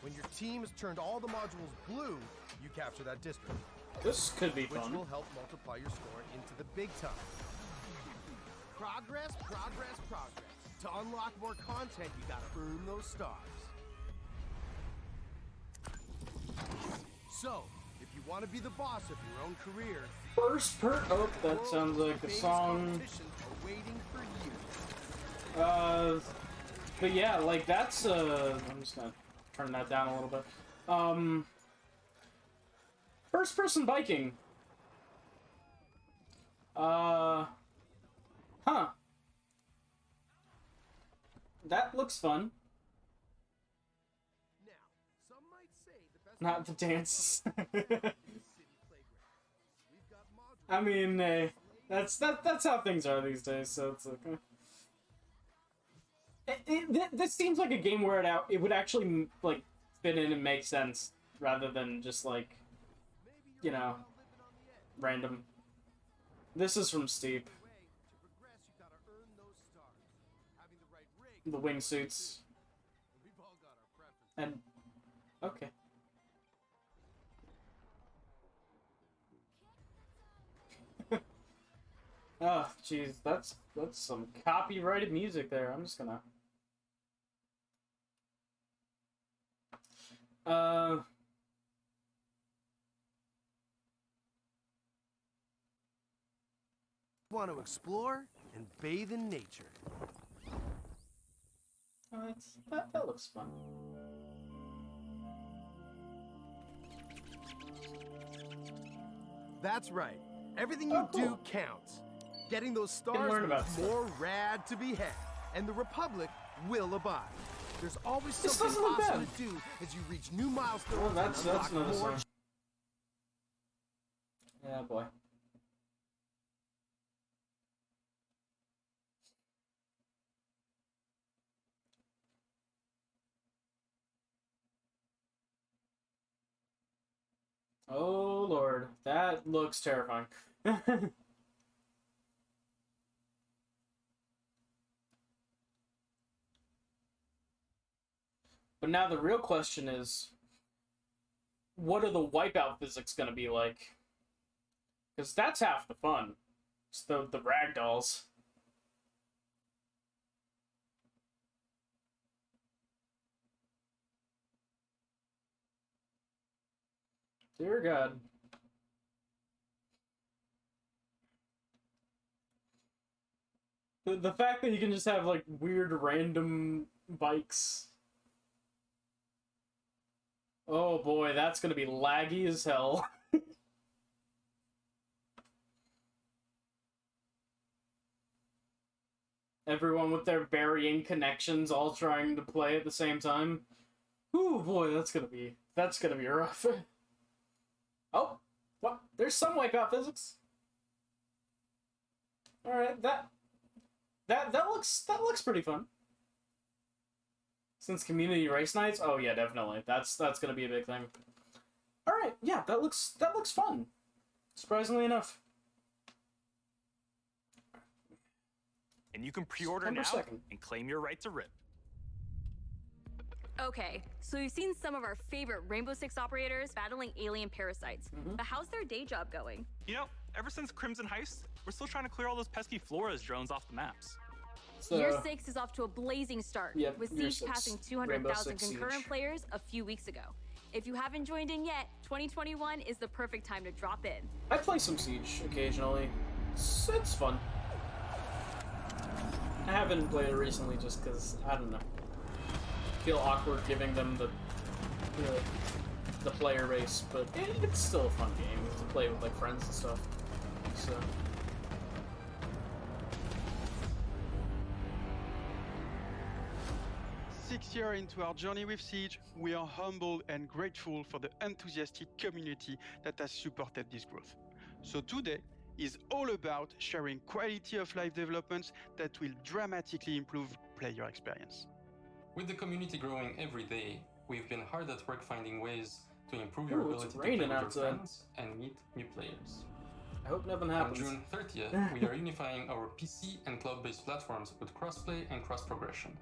When your team has turned all the modules blue, you capture that district. This could be which fun. will help multiply your score into the big time. Progress, progress, progress. To unlock more content, you gotta earn those stars. So, if you want to be the boss of your own career, First oh, that sounds like a song. competitions are waiting for you. But yeah, like that's I'm just gonna turn that down a little bit. First person biking. Huh. That looks fun. Now, some might say the best Not the dance. city playground. We've got modules. I mean, that's how things are these days. So it's like. This seems like a game where it would actually like fit in and make sense rather than just like, you know, random. This is from Steep. To progress, you gotta earn those stars. Having the right rig. The wingsuits. We've all got our preferences. And okay. Oh, jeez, that's some copyrighted music there. I'm just gonna. want to explore and bathe in nature. That looks fun. That's right. Everything you do counts. Getting those stars learn about is more rad to be had, and the Republic will abide. There's always This something doesn't look awesome bad. to do as you reach new milestones. Well, that's and unlock another more. sign. Yeah, boy. Oh Lord, that looks terrifying. But now the real question is, what are the wipeout physics gonna be like? Because that's half the fun. It's the ragdolls. Dear God. The fact that you can just have, like, weird random bikes. Oh boy, that's gonna be laggy as hell. Everyone with their varying connections all trying to play at the same time. Ooh boy, that's gonna be rough. Oh, what? There's some wipeout physics. All right, that looks pretty fun. Since community race nights, oh yeah, definitely. That's gonna be a big thing. All right, yeah, that looks fun. Surprisingly enough. And you can pre-order now and claim your right to rip. Okay, so we've seen some of our favorite Rainbow Six operators battling alien parasites. But how's their day job going? You know, ever since Crimson Heist, we're still trying to clear all those pesky Flores drones off the maps. Year 6 is off to a blazing start, Yep, with Year Siege 6. passing Rainbow 200,000 Six concurrent Siege. players a few weeks ago. If you haven't joined in yet, 2021 is the perfect time to drop in. I play some Siege occasionally. It's fun. I haven't played it recently just because, I don't know. I feel awkward giving them the player base, but it's still a fun game to play with like friends and stuff. So. 6 years into our journey with Siege, we are humbled and grateful for the enthusiastic community that has supported this growth. So today is all about sharing quality of life developments that will dramatically improve player experience. With the community growing every day, we've been hard at work finding ways to improve Ooh, your it's ability to play raining with your outside. friends and meet new players. I hope nothing On happens. June 30th, we are unifying our PC and cloud-based platforms with crossplay and cross-progression.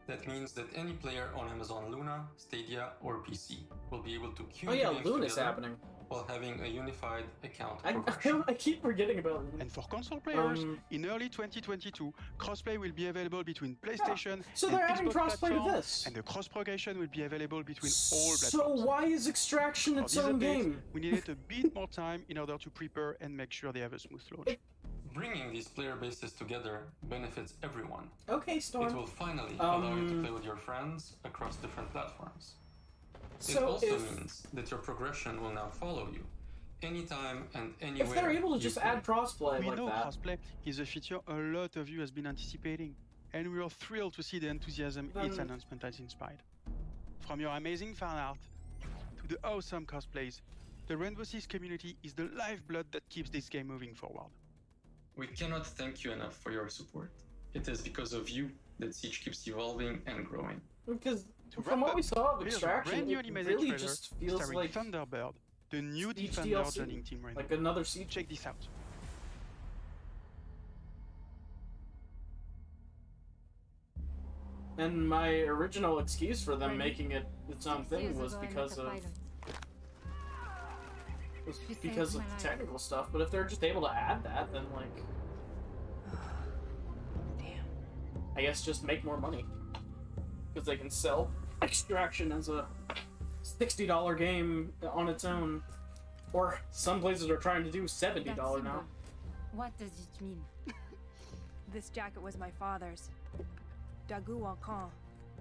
That means that any player on Amazon Luna, Stadia, or PC will be able to queue Oh yeah, games Luna's together happening. while having a unified account I progression. keep forgetting about Luna. And for console players, in early 2022, crossplay will be available between PlayStation So and they're adding Xbox crossplay to platform, this. and the cross-progression will be available between all So platforms. why is Extraction For its these own updates, game? we needed a bit more time in order to prepare and make sure they have a smooth launch. Bringing these player bases together benefits everyone. Okay, Storm. It will finally allow you to play with your friends across different platforms. So it also if- means that your progression will now follow you, anytime and anywhere. If they're able to you just play. add crossplay We like know that. crossplay is a feature a lot of you has been anticipating, and we are thrilled to see the enthusiasm its Then- announcement has inspired. From your amazing fan art to the awesome cosplays, the Rainbow Six community is the lifeblood that keeps this game moving forward. We cannot thank you enough for your support. It is because of you that Siege keeps evolving and growing. Because To from wrap what up, we saw of here's a Extraction, brand new it animated really trailer just feels starring like Thunderbird, the new Siege Defender DLC, joining Team Rainbow. like another Siege. Check this out. And my original excuse for them making it its own thing was because of the technical stuff. But if they're just able to add that, then like, I guess just make more money because they can sell Extraction as a $60 game on its own, or some places are trying to do $70 now. What does it mean? This jacket was my father's. Dagu Wankan,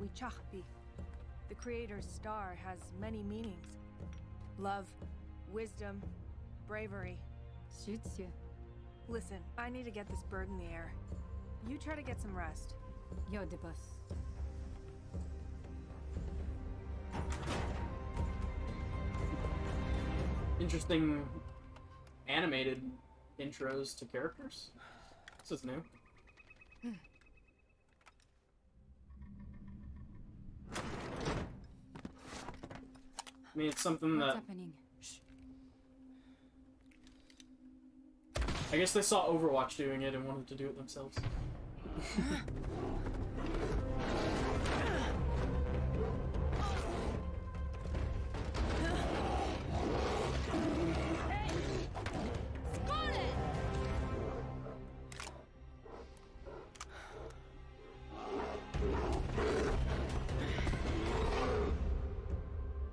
Wichahpi. The creator's star has many meanings. Love, wisdom, bravery. Suits you. Listen, I need to get this bird in the air. You try to get some rest. You're the boss. Interesting animated intros to characters. This is new. I mean, it's something What's that... happening? I guess they saw Overwatch doing it and wanted to do it themselves.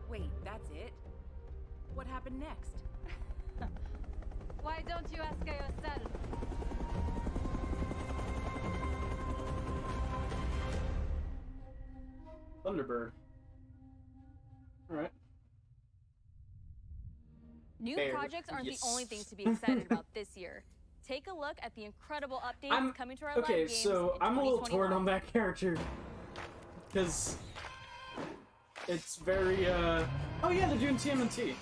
Wait, that's it? What happened next? Why don't you ask her yourself? Thunderbird. Alright. New Fair. projects aren't Yes. the only things to be excited about this year. Take a look at the incredible updates coming to our live Okay, games so in I'm a little torn 2021. on that character. Because it's very, oh yeah, they're doing TMNT.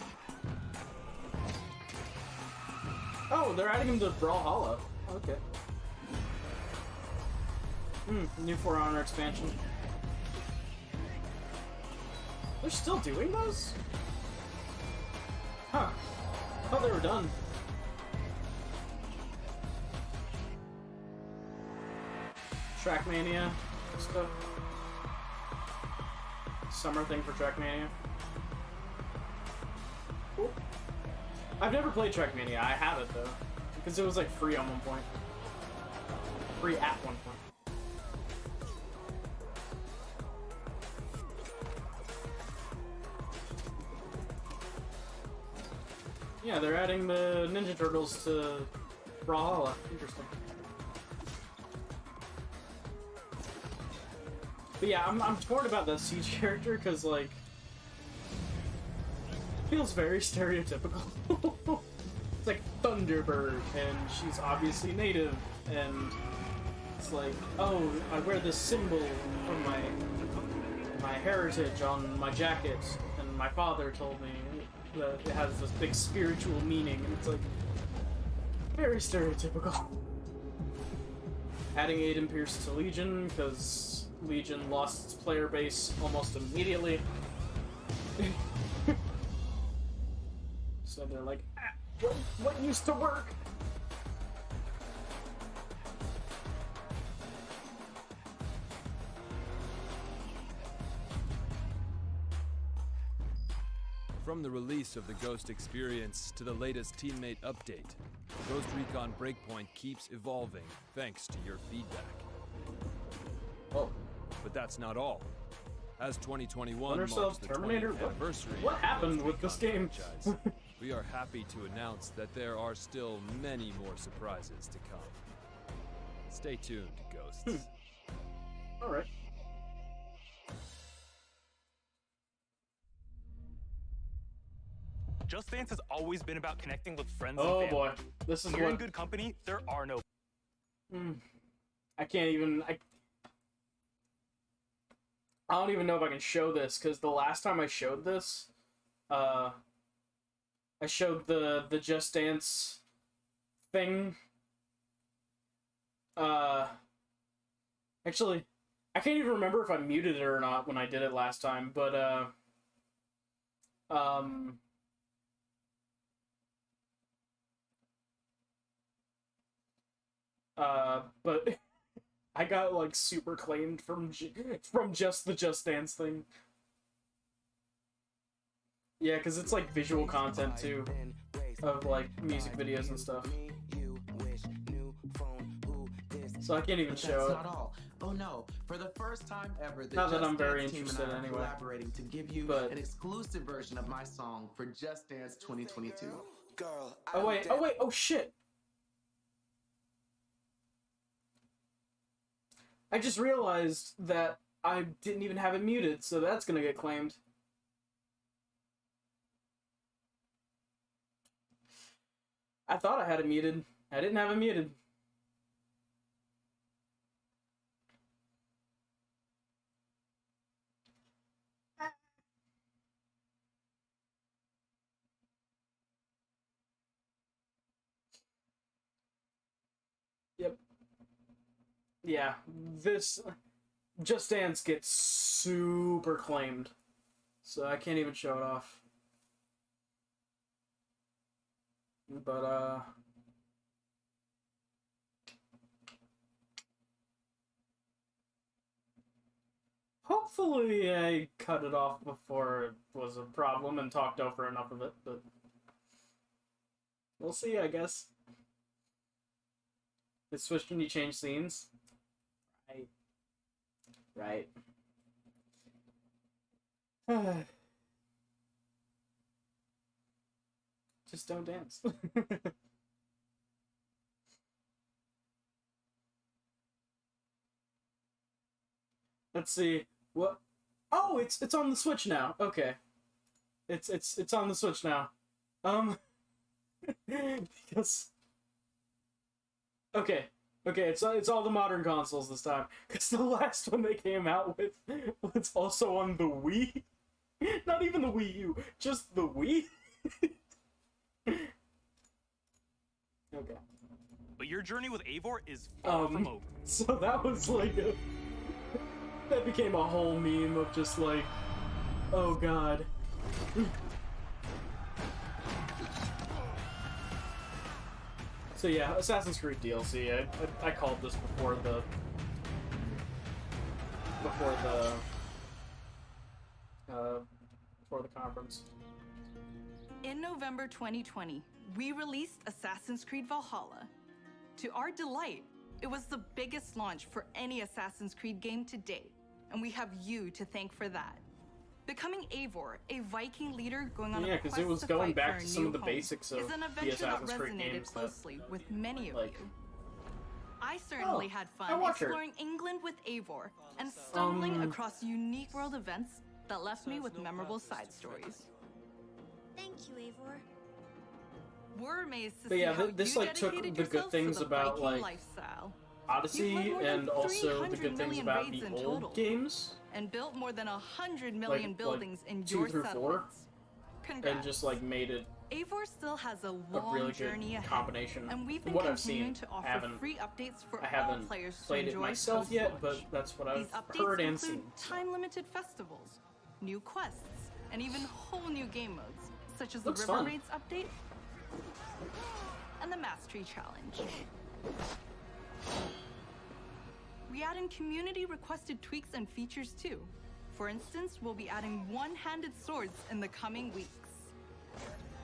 Oh, they're adding him to Brawlhalla. Okay. New For Honor expansion. They're still doing those? Huh. I thought they were done. Trackmania stuff. Summer thing for Trackmania. Cool. I've never played Trackmania. I have it though, because it was like free on one point. Free at one point. Yeah, they're adding the Ninja Turtles to Brawlhalla. Interesting. But yeah, I'm torn about the Siege character because, like, feels very stereotypical. It's like Thunderbird, and she's obviously native, and it's like, oh, I wear this symbol from my heritage on my jacket, and my father told me that it has this big spiritual meaning, and it's like very stereotypical. Adding Aiden Pierce to Legion because Legion lost its player base almost immediately. So they're like, what used to work? From the release of the Ghost experience to the latest teammate update, Ghost Recon Breakpoint keeps evolving thanks to your feedback. Oh, but that's not all. As 2021 marks the Terminator? 20th anniversary What of happened Ghost with this Recon game? franchise, we are happy to announce that there are still many more surprises to come. Stay tuned, Ghosts. Alright. Just Dance has always been about connecting with friends Oh and family. boy, this is When you're in what... good company, there are no... I can't even... I don't even know if I can show this, because the last time I showed this, I showed the Just Dance thing. Actually, I can't even remember if I muted it or not when I did it last time, but, but I got, like, super claimed from just the Just Dance thing. Yeah, because it's, like, visual content, too, of, like, music videos and stuff. So I can't even show it. Not all. Oh no, for the first time ever, the Not that Just I'm very Dance team and I interested are anyway. collaborating to give you But- an exclusive version of my song for Just Dance 2022. Oh wait, oh shit! I just realized that I didn't even have it muted, so that's gonna get claimed. I thought I had it muted. I didn't have it muted. Yep. Yeah, this Just Dance gets super claimed, so I can't even show it off. But hopefully I cut it off before it was a problem and talked over enough of it, but we'll see, I guess. It switched when you change scenes. Right. Just don't dance. Let's see. What? Oh, it's on the Switch now. Okay. It's on the Switch now. Because okay, it's all the modern consoles this time. Because the last one they came out with was also on the Wii. Not even the Wii U, just the Wii. Okay. But your journey with Eivor is far from over. So that was like that became a whole meme of just like, oh god. So yeah, Assassin's Creed DLC. I called this before the conference. In November 2020, we released Assassin's Creed Valhalla. To our delight, it was the biggest launch for any Assassin's Creed game to date, and we have you to thank for that. Becoming Eivor, a Viking leader going on a quest because it was to going fight back for to a some new of the home, basics of is an the adventure that Assassin's Creed resonated games closely with many of like, you. I certainly had fun exploring England with Eivor and stumbling across unique world events that left me with memorable side stories. Thank you, Eivor. We're amazed to But see yeah, how this you like took dedicated the good yourself to things the about Viking like lifestyle. Odyssey You've led more than and also the 300 good things million about raids the in old total, games, and built more than 100 million buildings in 2 your through 4, settlements. Congrats. and just like made it Eivor still has a a long really journey good ahead, combination. and we've been From what I've continuing seen, to offer free updates for I all haven't players to played it enjoy myself yet, post-launch. but that's what These I've updates heard and include seen. time-limited festivals, new quests, and even whole new game modes, such as Looks the River fun. Raids update and the Mastery Challenge. We add in community-requested tweaks and features too. For instance, we'll be adding one-handed swords in the coming weeks.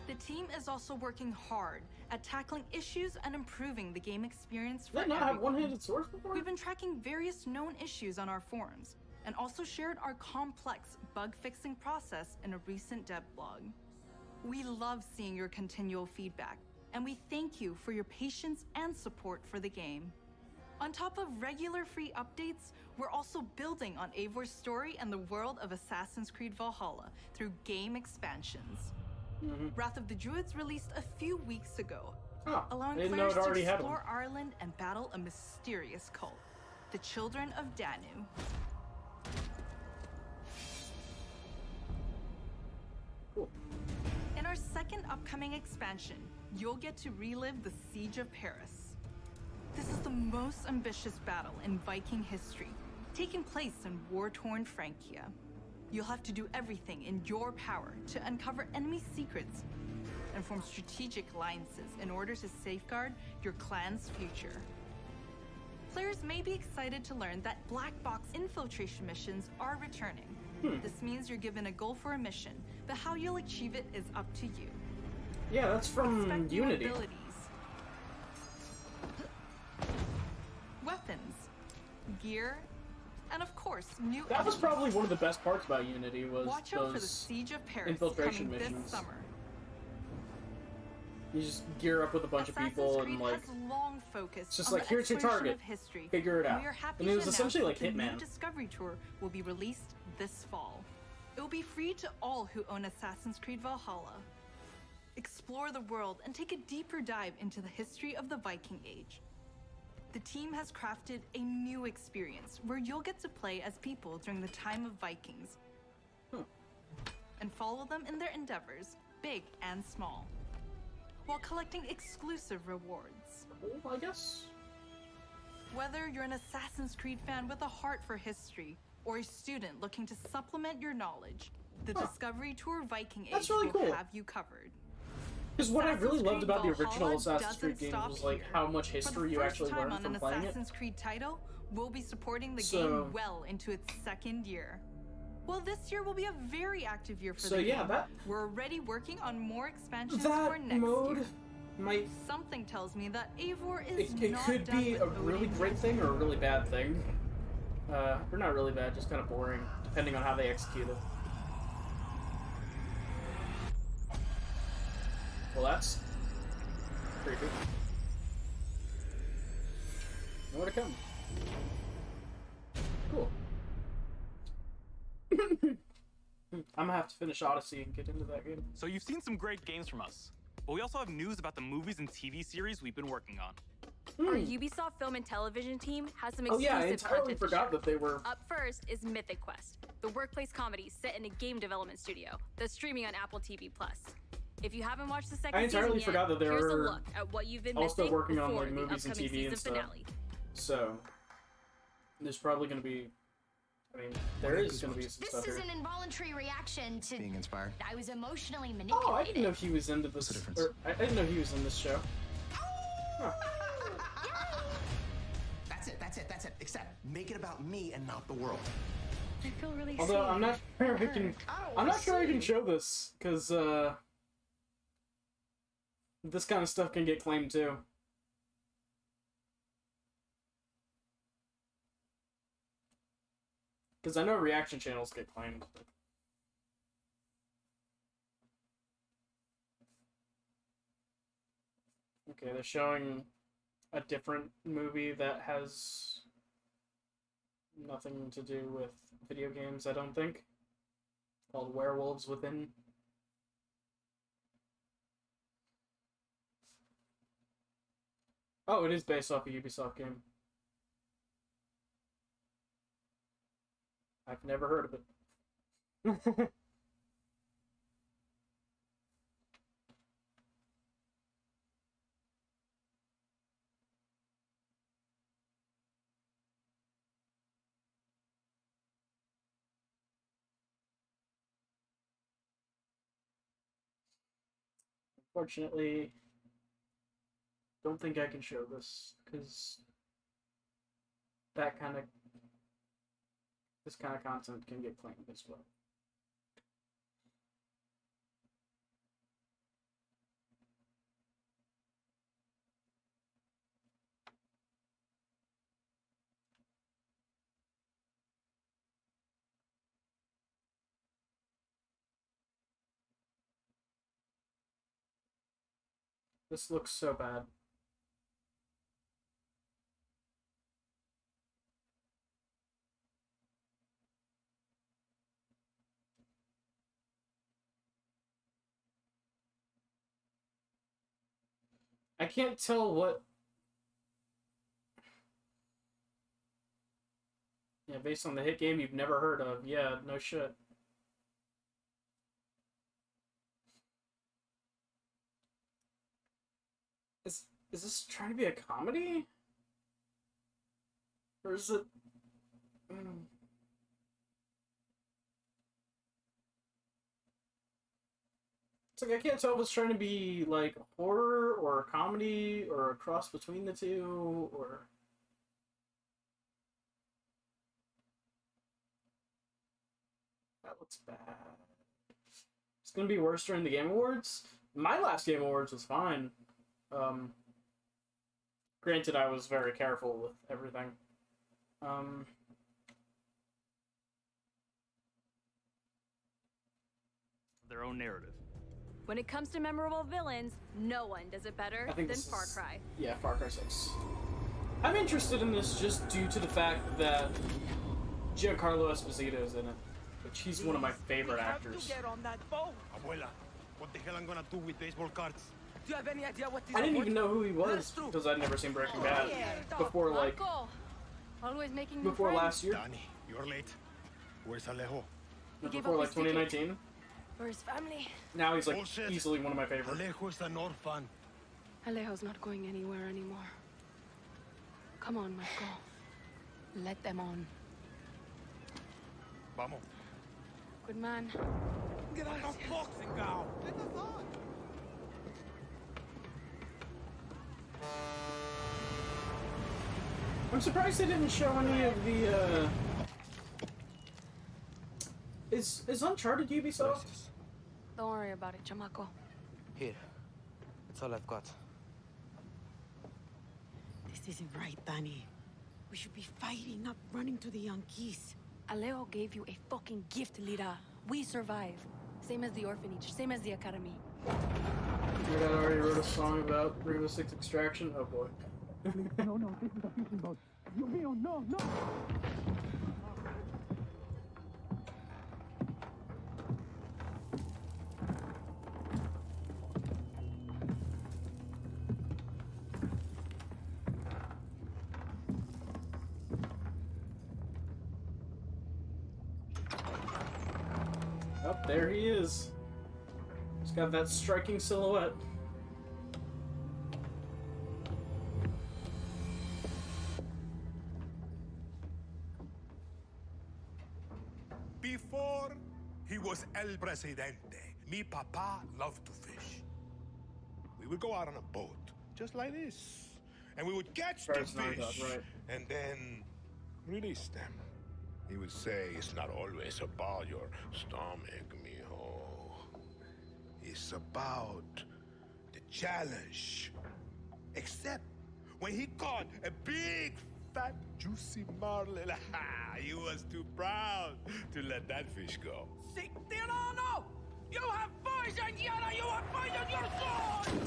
The team is also working hard at tackling issues and improving the game experience for Did they not have everyone. one-handed swords before? We've been tracking various known issues on our forums and also shared our complex bug-fixing process in a recent dev blog. We love seeing your continual feedback, and we thank you for your patience and support for the game. On top of regular free updates, we're also building on Eivor's story and the world of Assassin's Creed Valhalla through game expansions. Wrath of the Druids released a few weeks ago, allowing didn't know players it already to had one. explore Ireland and battle a mysterious cult, the Children of Danu. In our second upcoming expansion, you'll get to relive the Siege of Paris. This is the most ambitious battle in Viking history, taking place in war-torn Francia. You'll have to do everything in your power to uncover enemy secrets and form strategic alliances in order to safeguard your clan's future. Players may be excited to learn that black box infiltration missions are returning. This means you're given a goal for a mission, but how you'll achieve it is up to you. Yeah, that's from Expect new Unity. abilities, weapons, gear, and of course, new That was enemies. probably one of the best parts about Unity was Watch out for the those Siege of Paris infiltration coming missions. this summer. You just gear up with a bunch of people and like has long focused it's just on like, the here's your exploration target. of history. Figure it And out. we are happy And it to was announce essentially that like the Hitman. new Discovery Tour will be released this fall. It will be free to all who own Assassin's Creed Valhalla. Explore the world and take a deeper dive into the history of the Viking Age. The team has crafted a new experience where you'll get to play as people during the time of Vikings and follow them in their endeavors, big and small, while collecting exclusive rewards. Well, I guess. Whether you're an Assassin's Creed fan with a heart for history or a student looking to supplement your knowledge, the Discovery Tour Viking Age really will cool. have you covered. Because what I really loved about the original Valhalla Assassin's Creed doesn't games stop was like here. how much For the history you first actually time learned on from an playing it. Assassin's Creed title, we'll be supporting the So- game well into its second year. Well, this year will be a very active year for So the yeah, game. that- We're already working on more expansions That for next mode year. might Something tells me that Eivor is it not could done be with a really Odin great yet. thing or a really bad thing. Or not really bad, just kind of boring, depending on how they execute it. Well, that's creepy. More to come. Cool. I'm gonna have to finish Odyssey and get into that game. So you've seen some great games from us, but we also have news about the movies and TV series we've been working on. Our Ubisoft Film and Television team has some Oh exclusive yeah, I entirely content to forgot share. that they were. Up first is Mythic Quest, the workplace comedy set in a game development studio that's streaming on Apple TV+. If you haven't watched the second I entirely season forgot yet, that they here's a were look at what you've been also missing working on before like the movies and upcoming TV and season stuff. finale. So there's probably gonna be. I mean, there is gonna be some This stuff is here. an involuntary reaction to being inspired. I was emotionally Oh, manipulated. I didn't know he was into this. Or, I didn't know he was in this show. Huh. That's it. Except make it about me and not the world. I feel really Although seen. I'm not sure I can. I'm not sure I can show this because this kind of stuff can get claimed too. Because I know reaction channels get claimed. Okay, they're showing a different movie that has nothing to do with video games, I don't think. Called Werewolves Within. Oh, it is based off a Ubisoft game. I've never heard of it. Unfortunately, don't think I can show this because this kind of content can get claimed as well. This looks so bad. I can't tell what... Yeah, based on the hit game you've never heard of. Yeah, no shit. Is this trying to be a comedy? Or is it... It's like I can't tell if it's trying to be like horror or a comedy or a cross between the two or... That looks bad. It's gonna be worse during the Game Awards? My last Game Awards was fine. Granted, I was very careful with everything. Their own narrative. When it comes to memorable villains, no one does it better than Far Cry. Yeah, Far Cry 6. I'm interested in this just due to the fact that Giancarlo Esposito is in it, which he's one of my favorite actors. Get on that boat. Abuela, what the hell I'm gonna do with baseball cards? Do you have any idea what this I didn't even know who he was because I'd never seen Breaking Bad before, like, Always making before last year. Danny, you're late. Where's Alejo? Before, like, 2019. For his family. Now he's, like, easily one of my favorites. Alejo's an orphan. Alejo's not going anywhere anymore. Come on, Marco. Let them on. Vamos. Good man. Get out of boxing now. Let us on. I'm surprised they didn't show any of the, Is Uncharted Ubisoft? Don't worry about it, chamaco. Here. That's all I've got. This isn't right, Danny. We should be fighting, not running to the Yankees. Alejo gave you a fucking gift, Lira. We survive. Same as the orphanage, same as the academy. Your dad already wrote a song about Rainbow Six Extraction? Oh boy. No, this is a fishing boat. Dios mío, no. Oh, there he is. He's got that striking silhouette. Before he was El Presidente, mi papa loved to fish. We would go out on a boat, just like this, and we would catch the fish, and then release them. He would say, it's not always about your stomach, mijo. It's about the challenge. Except when he caught a big, fat, juicy marlin, he was too proud to let that fish go. Si, Tirano! You have poison, Yara! You have poisoned your sword!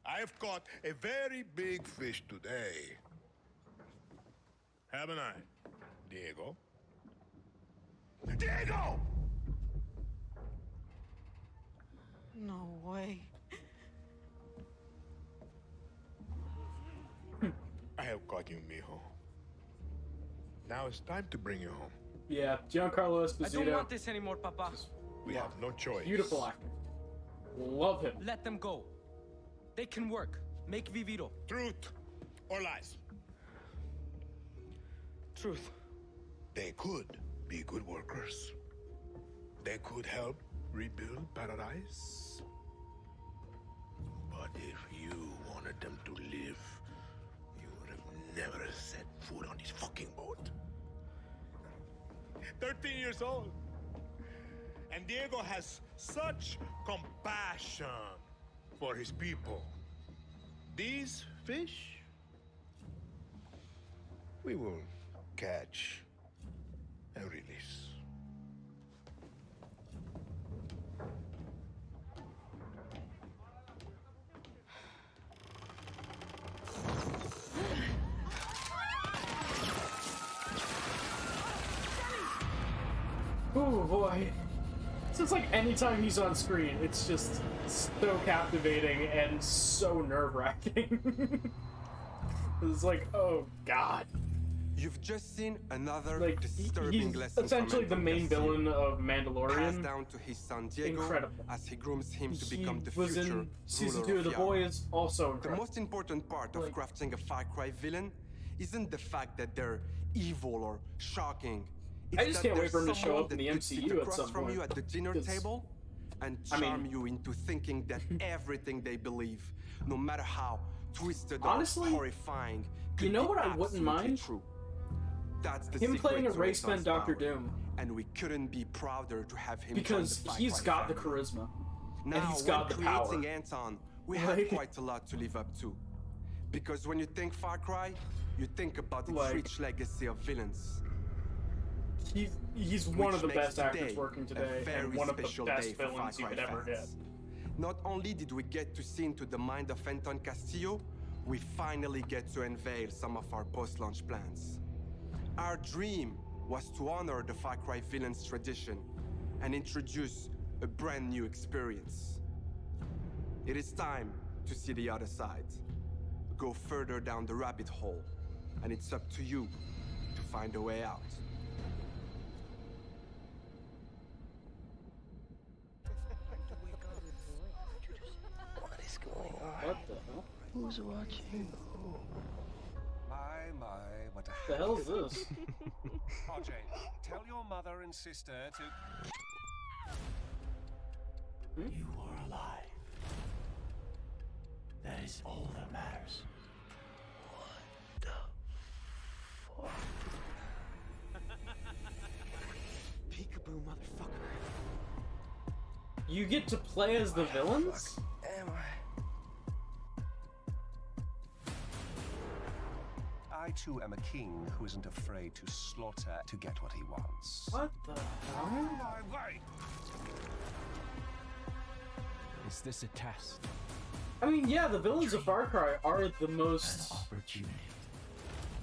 I have caught a very big fish today. Haven't I, Diego? Diego! No way. I have caught you, mijo. Now it's time to bring you home. Yeah, Giancarlo Esposito. I don't want this anymore, Papa. We have no choice. Beautiful actor. Love him. Let them go. They can work. Make Viviro. Truth or lies? Truth. They could be good workers. They could help rebuild paradise. But if you wanted them to live, you would have never set foot on this fucking boat. 13 years old. And Diego has such compassion for his people. These fish, we will catch and release. Oh boy. So it's like anytime he's on screen, it's just so captivating and so nerve-wracking. It's like, oh god. You've just seen another Like, disturbing he's lesson essentially from the main Garcia. villain of Passed Mandalorian. down to his son Diego Incredible. as he grooms him to He become the was future in season ruler 2 of The Yara. Boys, also The incredible. most important part of crafting a Far Cry villain isn't the fact that they're evil or shocking. It's I just that can't wait for him to there's show up in someone the that could sit MCU at across some from point. you at the dinner 'Cause, table and I mean- charm you into thinking that everything they believe, no matter how twisted Honestly, or horrifying, you know could what be I wouldn't absolutely mind? True. That's the Him secret playing a to race-bent Renaissance Dr. power, Doom. and we couldn't be prouder to have him Because join the Far he's Cry got the family. charisma. Now, And he's got the when power. creating Anton, we Like- had quite a lot to live up to. Because when you think Far Cry, you think about its Like- rich legacy of villains. He's one of the Which best makes actors today working a today, very and one of the special best day for villains you Far could Cry ever get. fans. Not only did we get to see into the mind of Anton Castillo, we finally get to unveil some of our post-launch plans. Our dream was to honor the Far Cry villain's tradition and introduce a brand new experience. It is time to see the other side. Go further down the rabbit hole, and it's up to you to find a way out. What is going on? What the hell? Who's watching? My, what a The hell is this? RJ, tell your mother and sister to... You are alive. That is all that matters. Peekaboo, motherfucker. You get to play as the villains? Am I? I too am a king who isn't afraid to slaughter to get what he wants. What the hell? My way! Is this a test? I mean, yeah, the villains of Far Cry are the most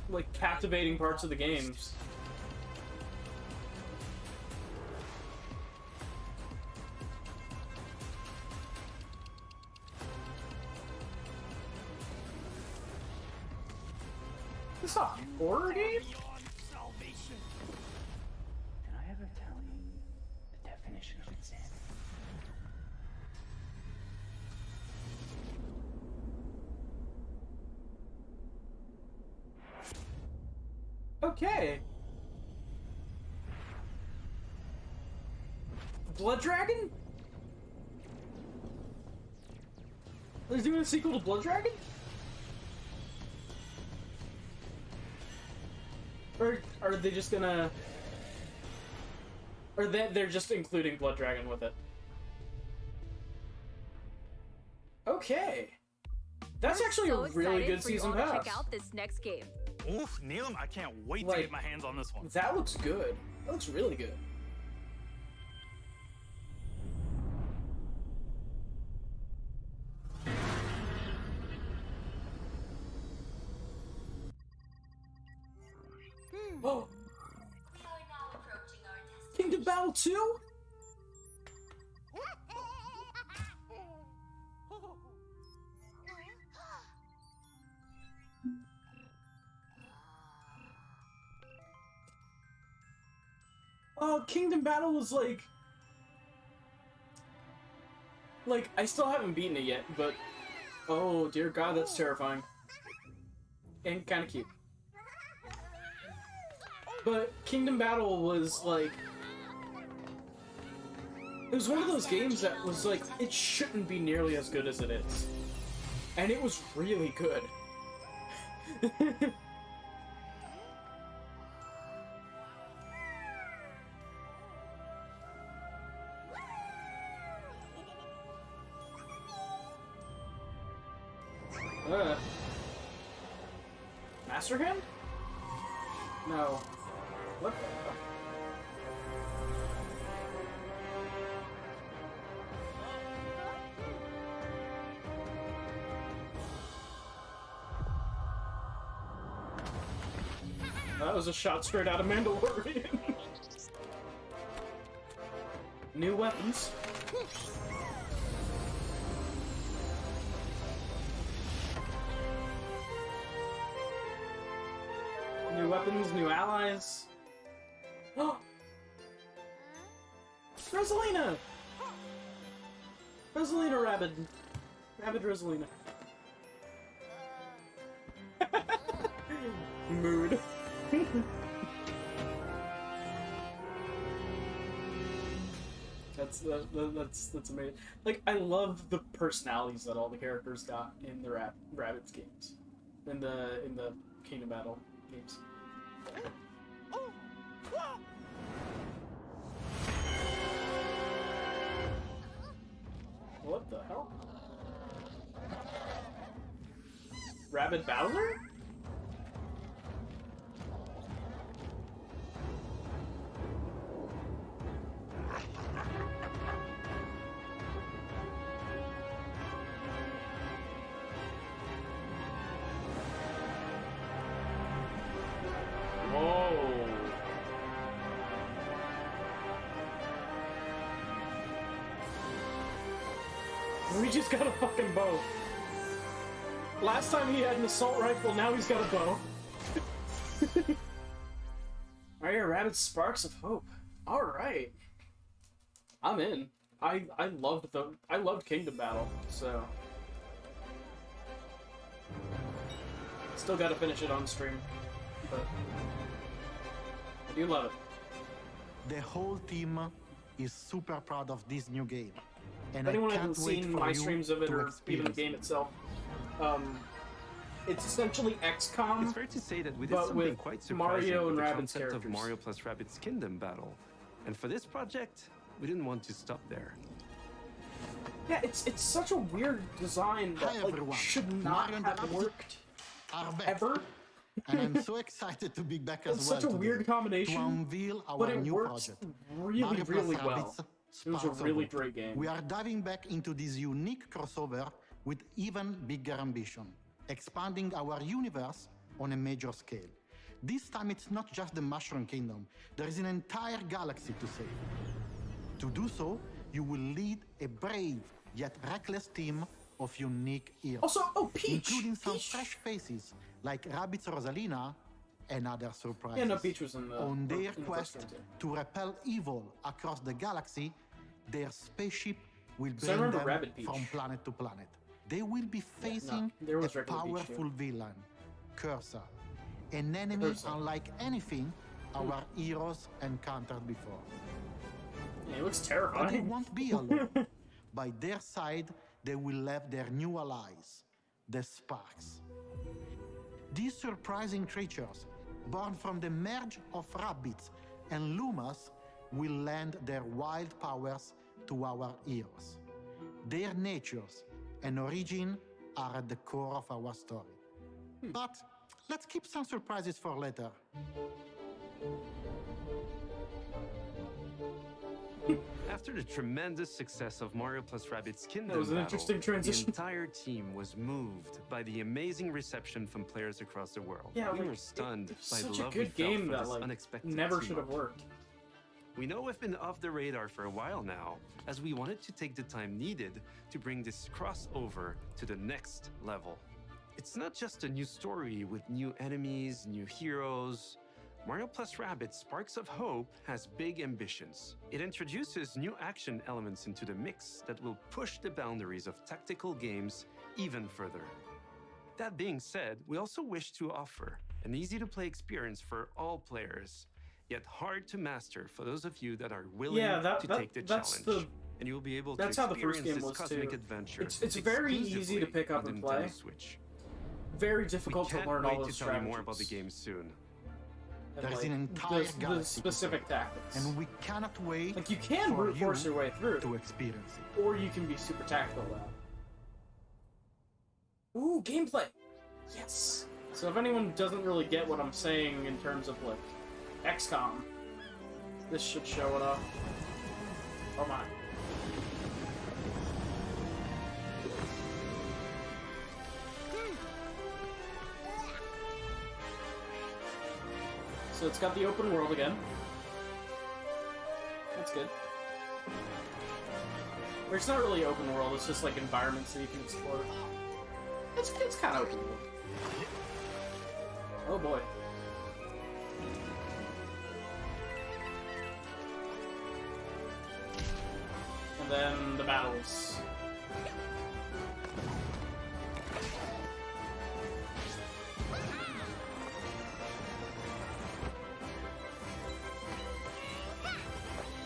like captivating parts of the games. Is this a horror game? Did I ever tell you the definition of insanity? Okay. Blood Dragon? They're doing a sequel to Blood Dragon? Or are they just gonna... Or they're just including Blood Dragon with it? Okay. That's actually a really good season pass. Check out this next game. Oof, Neelam, I can't wait Like, to get my hands on this one. That looks good. That looks really good. Oh! Kingdom Battle 2? Oh, Kingdom Battle was like, I still haven't beaten it yet, but oh dear God, that's terrifying. And kind of cute. But Kingdom Battle was like, it was one of those games that was like, it shouldn't be nearly as good as it is. And it was really good. Master Hand? No. What the hell? That was a shot straight out of Mandalorian. New weapons. New weapons, new allies. Oh! Rosalina! Rosalina Rabbit. Rabbit Rosalina. Mood. That's amazing. Like, I love the personalities that all the characters got in the Rabbids games, in the Kingdom Battle games. What the hell? Rabbid Bowser? just got a fucking bow. Last time he had an assault rifle, now he's got a bow. Alright, Rabbit Sparks of Hope. Alright. I'm in. I loved Kingdom Battle, so still gotta finish it on stream. But I do love it. The whole team is super proud of this new game. And if anyone I can't hasn't wait seen for my you streams of it to or even the experience game it. itself, it's essentially XCOM. It's fair to say that we did but something with quite surprising Mario and with the Rabbids concept characters. of Mario plus Rabbids Kingdom Battle. And for this project, we didn't want to stop there. Yeah, it's such a weird design that Hi, like, everyone. should not Mario and have Rabbids worked are back. ever. And I'm so excited to be back as It's well such a today weird combination, to unveil our but it new works project. really, Mario plus really well. Rabbids It was a Sparks of really Hope. great game. We are diving back into this unique crossover with even bigger ambition, expanding our universe on a major scale. This time it's not just the Mushroom Kingdom, there is an entire galaxy to save. To do so, you will lead a brave yet reckless team of unique heroes. Also, Peach! Including some fresh faces like Rabbids Rosalina and other surprises. Yeah, no, Peach was in the On their in the first quest game, too. to repel evil across the galaxy, their spaceship will So I bring remember them Rabbid Peach. from planet to planet. They will be facing there was a regular Peach, powerful too. villain, Cursor, an enemy Cursor. unlike anything our heroes encountered before. Yeah, it looks But they terrifying. won't be alone. By their side, they will have their new allies, the Sparks. These surprising creatures, born from the merge of rabbits and Lumas, will lend their wild powers to our heroes. Their natures and origin are at the core of our story. But let's keep some surprises for later. After the tremendous success of Mario plus Rabbids Kingdom That was an Battle, interesting transition. the entire team was moved by the amazing reception from players across the world. Yeah, we like, were stunned it was by such the a love we good felt game for that this like unexpected never team should have up. worked. We know we've been off the radar for a while now, as we wanted to take the time needed to bring this crossover to the next level. It's not just a new story with new enemies, new heroes. Mario plus Rabbids Sparks of Hope has big ambitions. It introduces new action elements into the mix that will push the boundaries of tactical games even further. That being said, we also wish to offer an easy-to-play experience for all players, yet hard to master for those of you that are willing to take the challenge. And you will be able to That's how the first experience game this was cosmic too. adventure. It's very easy to pick up on and the play. Nintendo Switch. Very difficult we to learn can't all wait those to tell you more strategies. about the game soon. And, There's like, an entire the galaxy to specific save. tactics. And we cannot wait Like you can for brute force you your way through, to experience it. or you can be super tactical about it. Ooh, gameplay! Yes! So if anyone doesn't really get what I'm saying in terms of, like, XCOM, this should show it off. Oh my. So it's got the open world again. That's good. Or it's not really open world, it's just like environments that you can explore. It's kind of open world. Oh boy. And then the battles.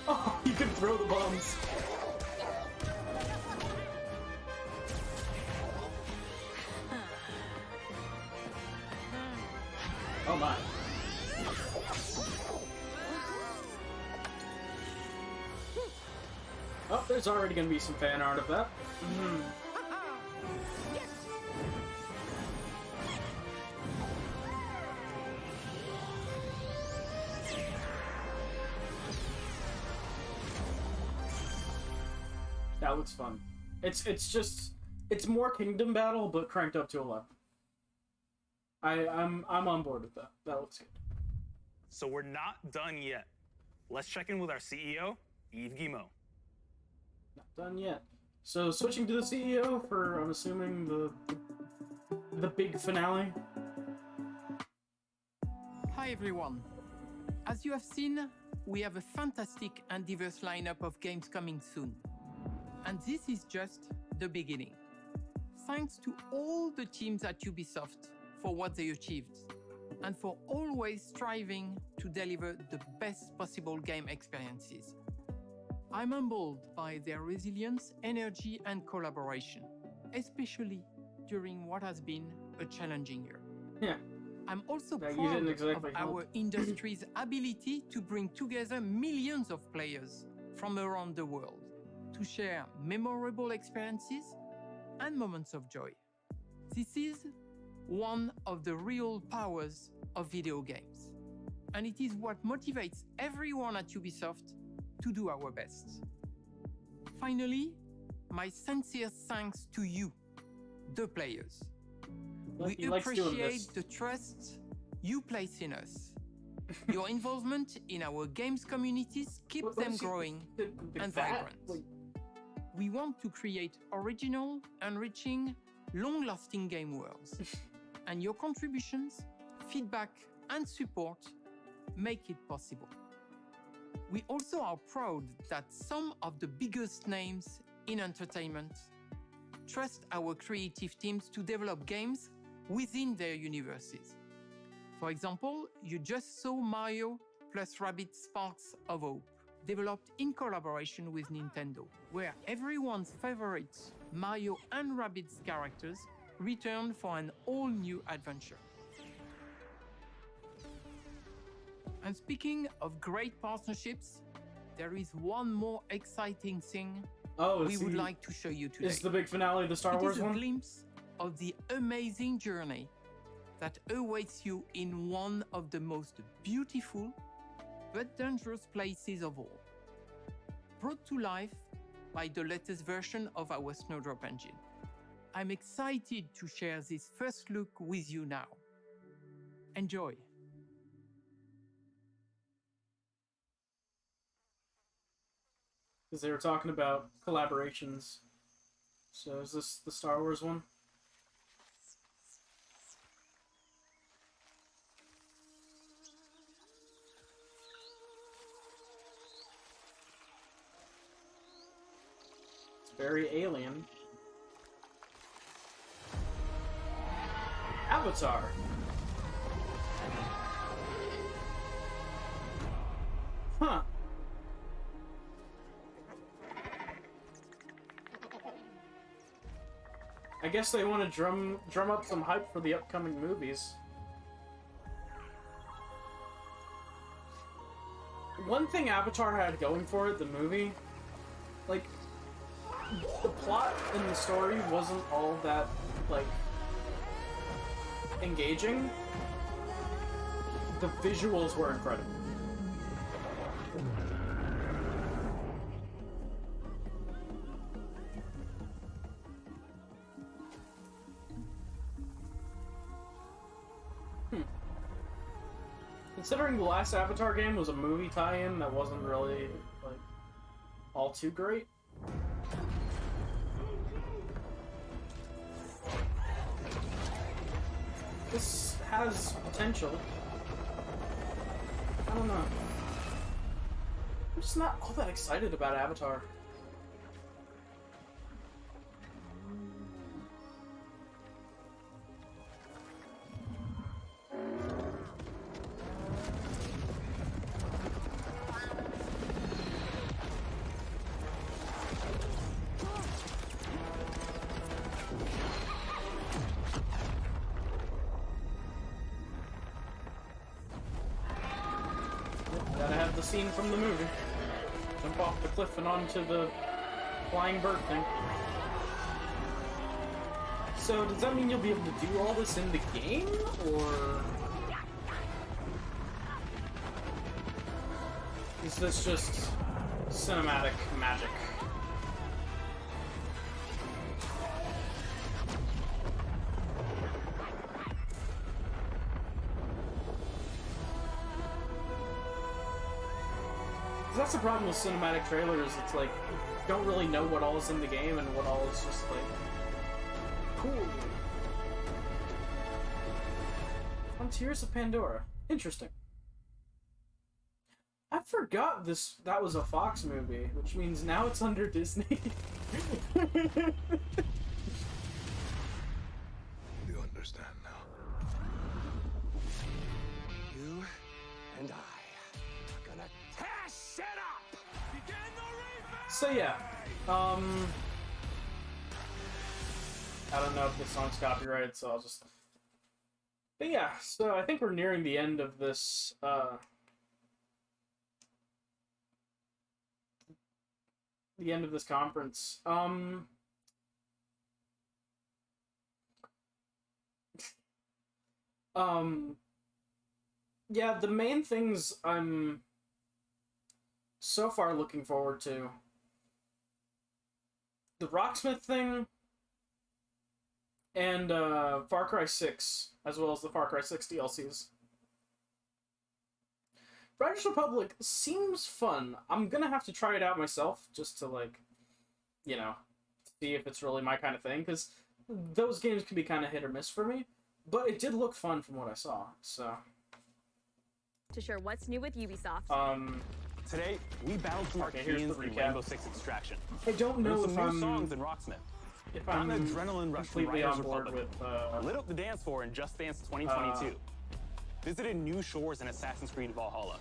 Oh, you can throw the bombs. Oh my. Oh, there's already gonna be some fan art of that. That looks fun. It's more Kingdom Battle, but cranked up to 11. I'm on board with that. That looks good. So we're not done yet. Let's check in with our CEO, Yves Guillemot. Not done yet. So switching to the CEO for, I'm assuming, the big finale. Hi everyone. As you have seen, we have a fantastic and diverse lineup of games coming soon. And this is just the beginning. Thanks to all the teams at Ubisoft for what they achieved, and for always striving to deliver the best possible game experiences. I'm humbled by their resilience, energy, and collaboration, especially during what has been a challenging year. Yeah. I'm also That you proud didn't exactly of help. our industry's ability to bring together millions of players from around the world to share memorable experiences and moments of joy. This is one of the real powers of video games, and it is what motivates everyone at Ubisoft to do our best. Finally, my sincere thanks to you, the players. We appreciate the trust you place in us. Your involvement in our games communities keeps them growing and vibrant. We want to create original, enriching, long-lasting game worlds. And your contributions, feedback, and support make it possible. We also are proud that some of the biggest names in entertainment trust our creative teams to develop games within their universes. For example, you just saw Mario plus Rabbids Sparks of Hope, developed in collaboration with Nintendo, where everyone's favorite Mario and Rabbids characters return for an all-new adventure. And speaking of great partnerships, there is one more exciting thing we would like to show you today. Is the big finale the Star Wars one? It is a glimpse of the amazing journey that awaits you in one of the most beautiful but dangerous places of all, brought to life by the latest version of our Snowdrop engine. I'm excited to share this first look with you now. Enjoy. Because they were talking about collaborations. So is this the Star Wars one? It's very alien. Avatar. Huh. I guess they want to drum up some hype for the upcoming movies. One thing Avatar had going for it, the movie, like, the plot and the story wasn't all that, like, engaging. The visuals were incredible. Considering the last Avatar game was a movie tie-in that wasn't really, like, all too great. This has potential. I don't know. I'm just not all that excited about Avatar. Gotta have the scene from the movie. Jump off the cliff and onto the flying bird thing. So, does that mean you'll be able to do all this in the game, or is this just cinematic magic? That's the problem with cinematic trailers. It's like, don't really know what all is in the game and what all is just like cool. Frontiers of Pandora. Interesting. I forgot that was a Fox movie, which means now it's under Disney. You understand now. You and I are gonna tear shit up! So yeah, I don't know if this song's copyrighted, so I'll just... But yeah, so I think we're nearing the end of this, conference. Yeah, the main things I'm so far looking forward to: the Rocksmith thing, and Far Cry 6, as well as the Far Cry 6 DLCs. Riders Republic seems fun. I'm gonna have to try it out myself, just to, like, you know, see if it's really my kind of thing, because those games can be kind of hit or miss for me, but it did look fun from what I saw, so... To share what's new with Ubisoft. Today, we battled some Arcanians in Rainbow Six Extraction. I don't know There's if some I'm... new songs in Rocksmith. If Got I'm an adrenaline rush from completely Riders on board Republic. with, Lit up the dance floor in Just Dance 2022. Visited new shores in Assassin's Creed Valhalla.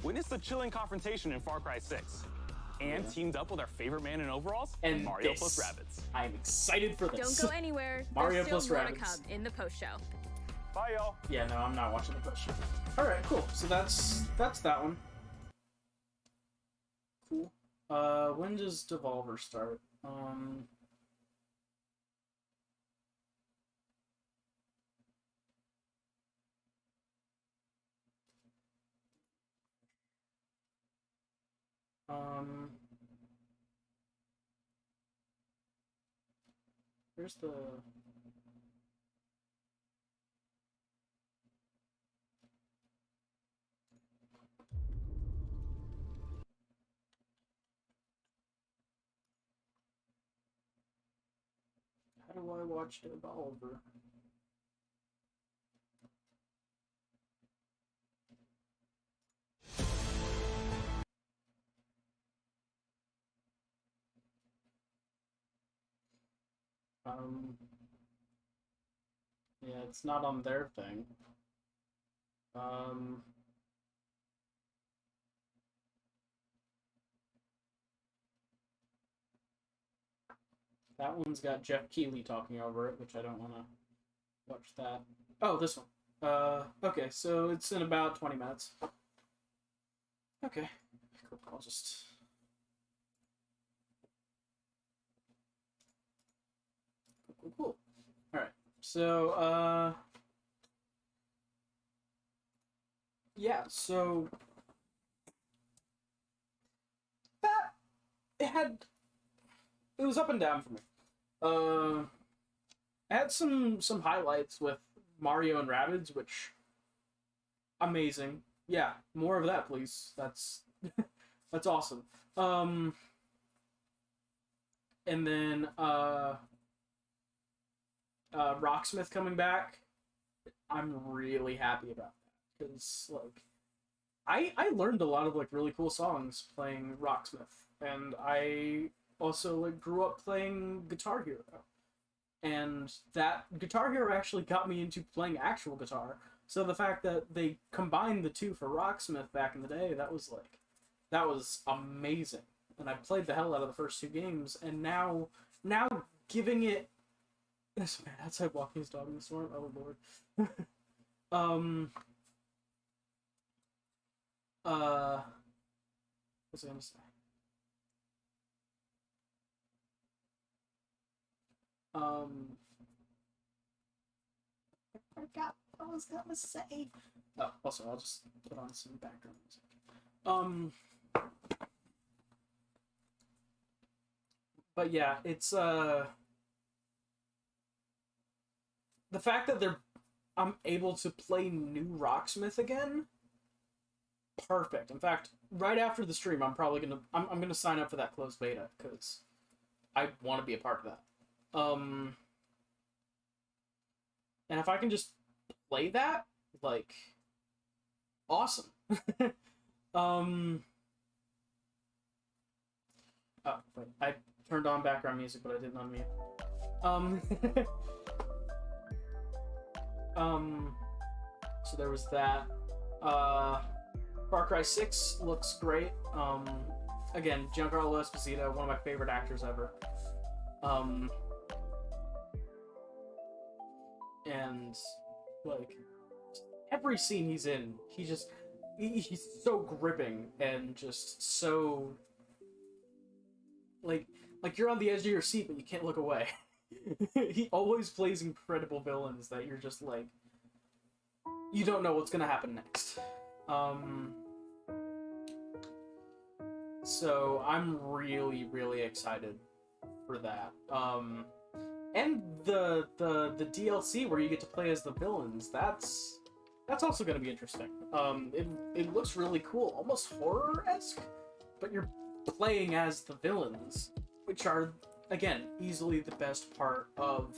Witnessed a chilling confrontation in Far Cry 6. And teamed up with our favorite man in overalls, and Mario this. plus Rabbids. I'm excited for this. Don't go anywhere. Mario There's still plus more to Rabbids. come in the post show. Bye, y'all. Yeah, no, I'm not watching the push. Alright, cool. So that's that one. Cool. When does Devolver start? Where's the... How do I watch Devolver? Yeah, it's not on their thing. That one's got Jeff Keighley talking over it, which I don't want to watch that. Oh, this one. Okay, so it's in about 20 minutes. Okay, cool. I'll just... Cool. Alright, so, yeah, so... It was up and down for me. I had some highlights with Mario and Rabbids, which... Amazing. Yeah, more of that, please. That's... that's awesome. And then, Rocksmith coming back, I'm really happy about that, because, like, I learned a lot of, like, really cool songs playing Rocksmith, and I also, like, grew up playing Guitar Hero, and that Guitar Hero actually got me into playing actual guitar, so the fact that they combined the two for Rocksmith back in the day, that was amazing, and I played the hell out of the first two games, and now giving it... This man outside walking his dog in the storm. Oh lord. What's I gonna say? I forgot what I was gonna say. Oh, also I'll just put on some background music. But yeah, it's the fact that I'm able to play new Rocksmith again perfect. In fact, right after the stream, I'm gonna sign up for that closed beta because I want to be a part of that. And if I can just play that, like, awesome. Oh, wait, I turned on background music, but I didn't unmute. So there was that. Far Cry 6 looks great. Again, Giancarlo Esposito, one of my favorite actors ever. And, like, every scene he's in, he's so gripping and just so, like you're on the edge of your seat, but you can't look away. He always plays incredible villains that you're just like, you don't know what's gonna happen next. So I'm really, really excited for that. And the DLC where you get to play as the villains, that's also gonna be interesting. It looks really cool, almost horror-esque, but you're playing as the villains, which are, again, easily the best part of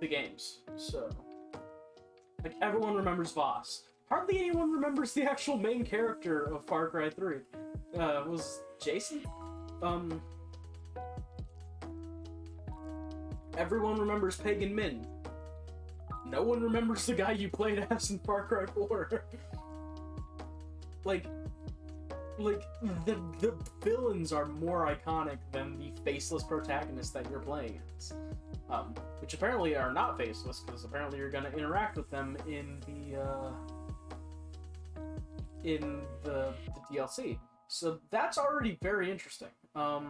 the games. So, like, everyone remembers Voss. Hardly anyone remembers the actual main character of Far Cry 3. Was Jason? Everyone remembers Pagan Min. No one remembers the guy you played as in Far Cry 4. like the villains are more iconic than the faceless protagonists that you're playing as. Which apparently are not faceless, because apparently you're gonna interact with them in the DLC. So that's already very interesting. So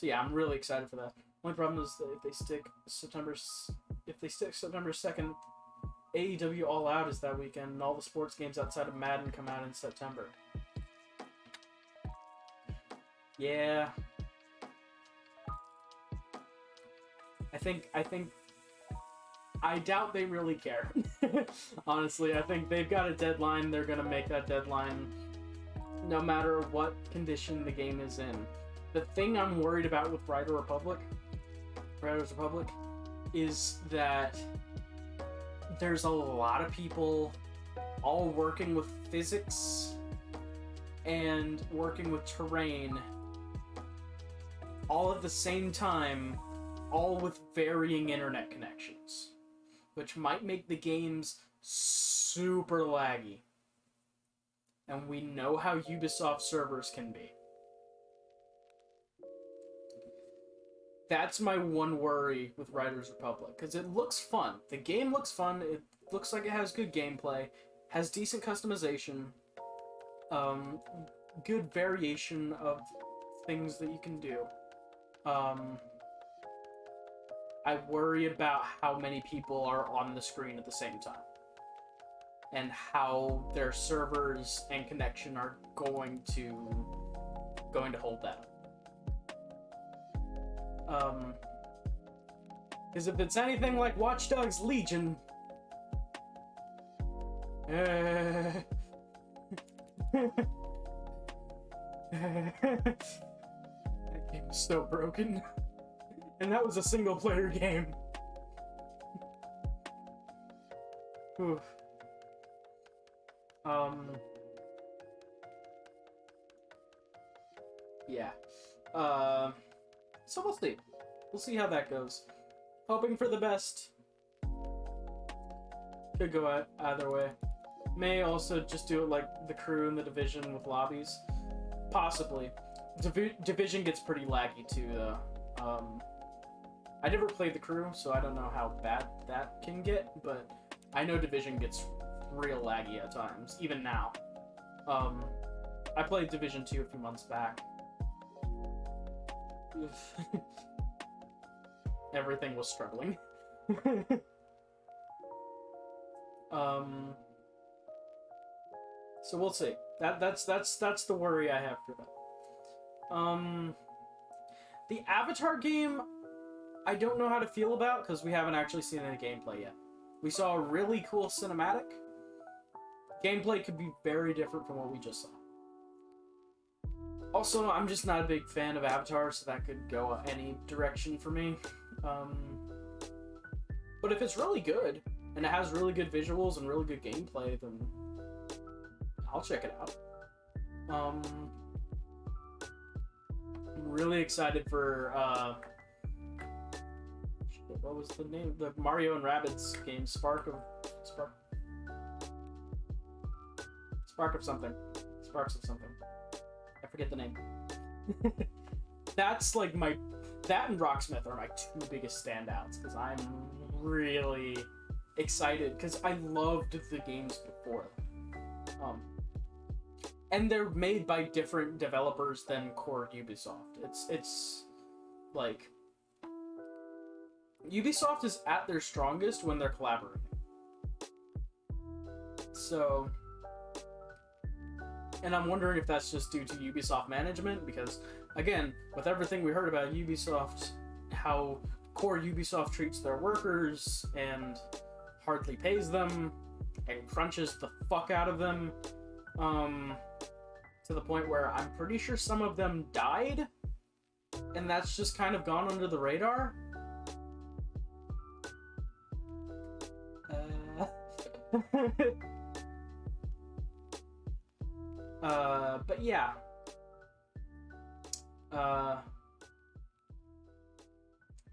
yeah, I'm really excited for that. Only problem is that if they stick September 2nd, AEW All Out is that weekend, and all the sports games outside of Madden come out in September. Yeah. I doubt they really care. Honestly, I think they've got a deadline. They're gonna make that deadline no matter what condition the game is in. The thing I'm worried about with Riders Republic, is that there's a lot of people all working with physics and working with terrain all at the same time, all with varying internet connections, which might make the games super laggy. And we know how Ubisoft servers can be. That's my one worry with Riders Republic, because it looks fun. The game looks fun, it looks like it has good gameplay, has decent customization, good variation of things that you can do. I worry about how many people are on the screen at the same time, and how their servers and connection are going to hold that. Because if it's anything like Watch Dogs Legion, that game is so broken. And that was a single player game. Oof. Yeah. So we'll see. We'll see how that goes. Hoping for the best. Could go either way. May also just do it like the Crew and the Division with lobbies. Possibly. Division gets pretty laggy too, though. I never played the Crew, so I don't know how bad that can get, but I know Division gets real laggy at times, even now. I played Division 2 a few months back. Everything was struggling. So we'll see. That's the worry I have for that. The Avatar game, I don't know how to feel about because we haven't actually seen any gameplay yet. We saw a really cool cinematic. Gameplay could be very different from what we just saw. Also, I'm just not a big fan of Avatar, so that could go any direction for me. But if it's really good, and it has really good visuals and really good gameplay, then I'll check it out. I'm really excited for, what was the name? The Mario and Rabbids game, Spark of something. Sparks of something. I forget the name. That's like that and Rocksmith are my two biggest standouts, because I'm really excited, because I loved the games before. And they're made by different developers than core Ubisoft. It's like Ubisoft is at their strongest when they're collaborating. So, and I'm wondering if that's just due to Ubisoft management, because again, with everything we heard about Ubisoft, how core Ubisoft treats their workers and hardly pays them and crunches the fuck out of them, to the point where I'm pretty sure some of them died, and that's just kind of gone under the radar. But yeah.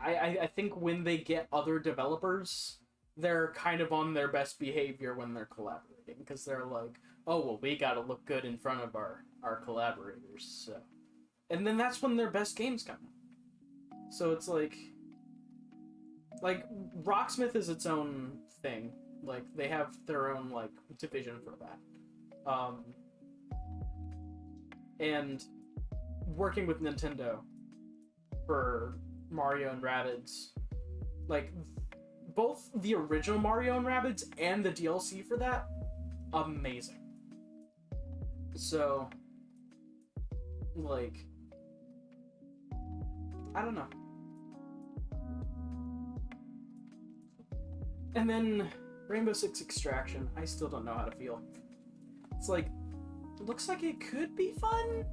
I think when they get other developers, they're kind of on their best behavior when they're collaborating, because they're like, oh, well, we gotta look good in front of our collaborators, so. And then that's when their best games come out. So it's like Rocksmith is its own thing. Like, they have their own, like, division for that. And working with Nintendo for Mario and Rabbids, like, both the original Mario and Rabbids and the DLC for that, amazing. So, like, I don't know. And then Rainbow Six Extraction, I still don't know how to feel. It's like, it looks like it could be fun,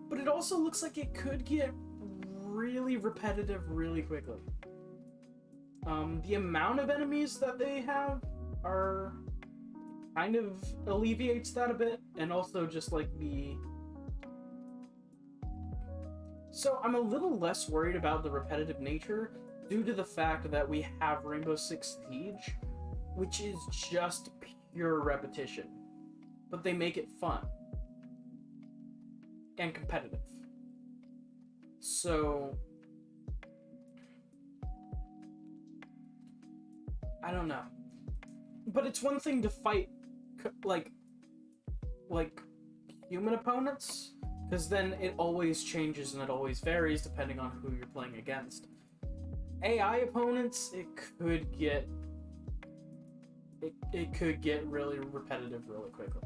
but it also looks like it could get really repetitive really quickly. The amount of enemies that they have are kind of alleviates that a bit, and also just like So I'm a little less worried about the repetitive nature due to the fact that we have Rainbow Six Siege, which is just pure repetition, but they make it fun and competitive. So I don't know, but it's one thing to fight like human opponents, because then it always changes and it always varies depending on who you're playing against. AI opponents, it could get really repetitive really quickly.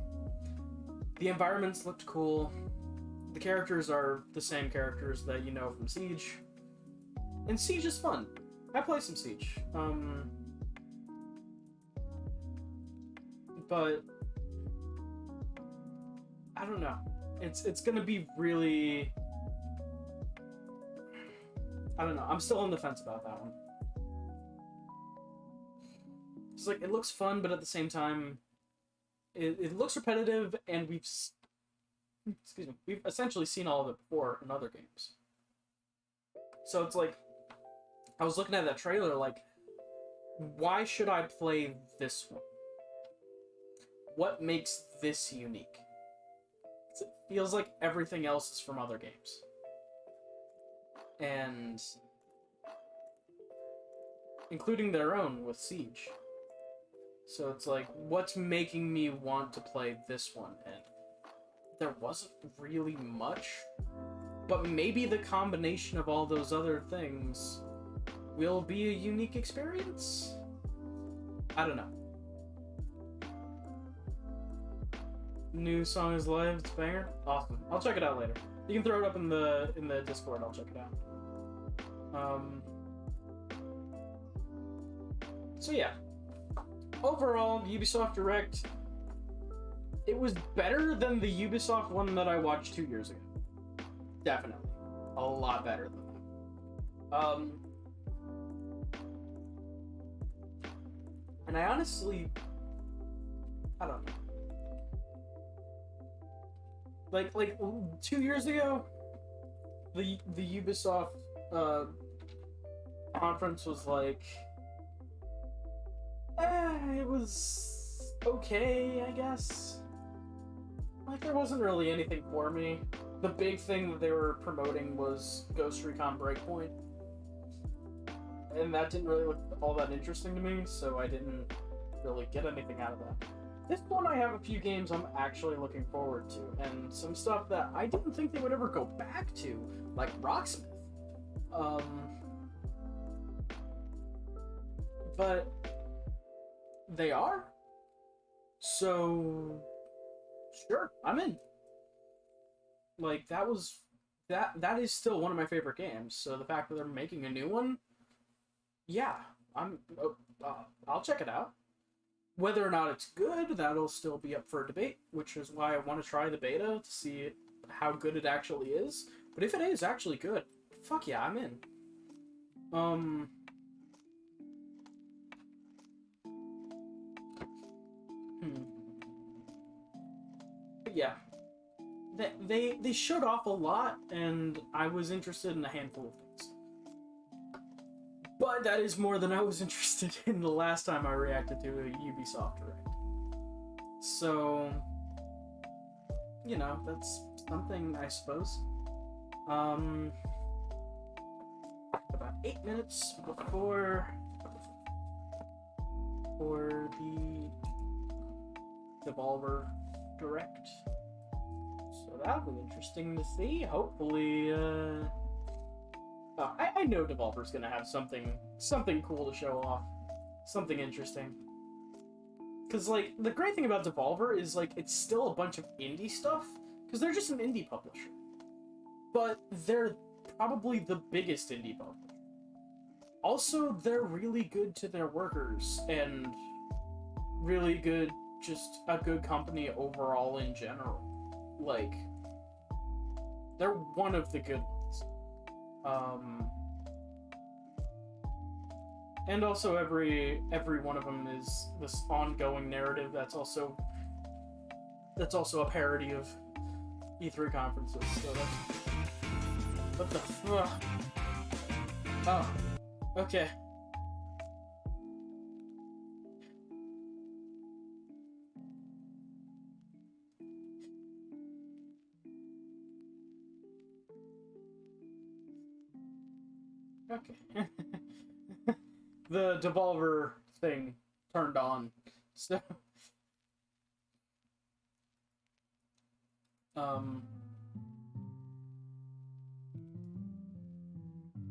The environments looked cool. The characters are the same characters that you know from Siege. And Siege is fun. I play some Siege. But I don't know. It's gonna be really, I don't know. I'm still on the fence about that one. It's like, it looks fun, but at the same time, it looks repetitive, and we've essentially seen all of it before in other games. So it's like, I was looking at that trailer like, why should I play this one? What makes this unique? It feels like everything else is from other games. And including their own with Siege. So it's like, what's making me want to play this one? And there wasn't really much, but maybe the combination of all those other things will be a unique experience? I don't know. New song is live, it's a banger. Awesome. I'll check it out later. You can throw it up in the Discord, I'll check it out. So yeah, overall, Ubisoft Direct, it was better than the Ubisoft one that I watched 2 years ago. Definitely. A lot better than that. And I honestly, I don't know. Like 2 years ago, the Ubisoft conference was like, it was okay, I guess. Like, there wasn't really anything for me. The big thing that they were promoting was Ghost Recon Breakpoint. And that didn't really look all that interesting to me, so I didn't really get anything out of that. This one I have a few games I'm actually looking forward to, and some stuff that I didn't think they would ever go back to, like Rocksmith. But they are. So sure, I'm in. Like, that is still one of my favorite games, so the fact that they're making a new one, yeah, I'll check it out. Whether or not it's good, that'll still be up for debate, which is why I want to try the beta to see how good it actually is. But if it is actually good, fuck yeah, I'm in. But yeah, they showed off a lot, and I was interested in a handful of things. But that is more than I was interested in the last time I reacted to a Ubisoft Direct. So, you know, that's something, I suppose. About 8 minutes before for the Devolver Direct. So that'll be interesting to see. Hopefully, I know Devolver's gonna have something cool to show off. Something interesting. Because, like, the great thing about Devolver is, like, it's still a bunch of indie stuff, because they're just an indie publisher. But they're probably the biggest indie publisher. Also, they're really good to their workers, and really good, just a good company overall in general. Like, they're one of the good ones. And also every one of them is this ongoing narrative that's also a parody of E3 conferences. So that's what the fuck. Oh, okay. Okay. The Devolver thing turned on. So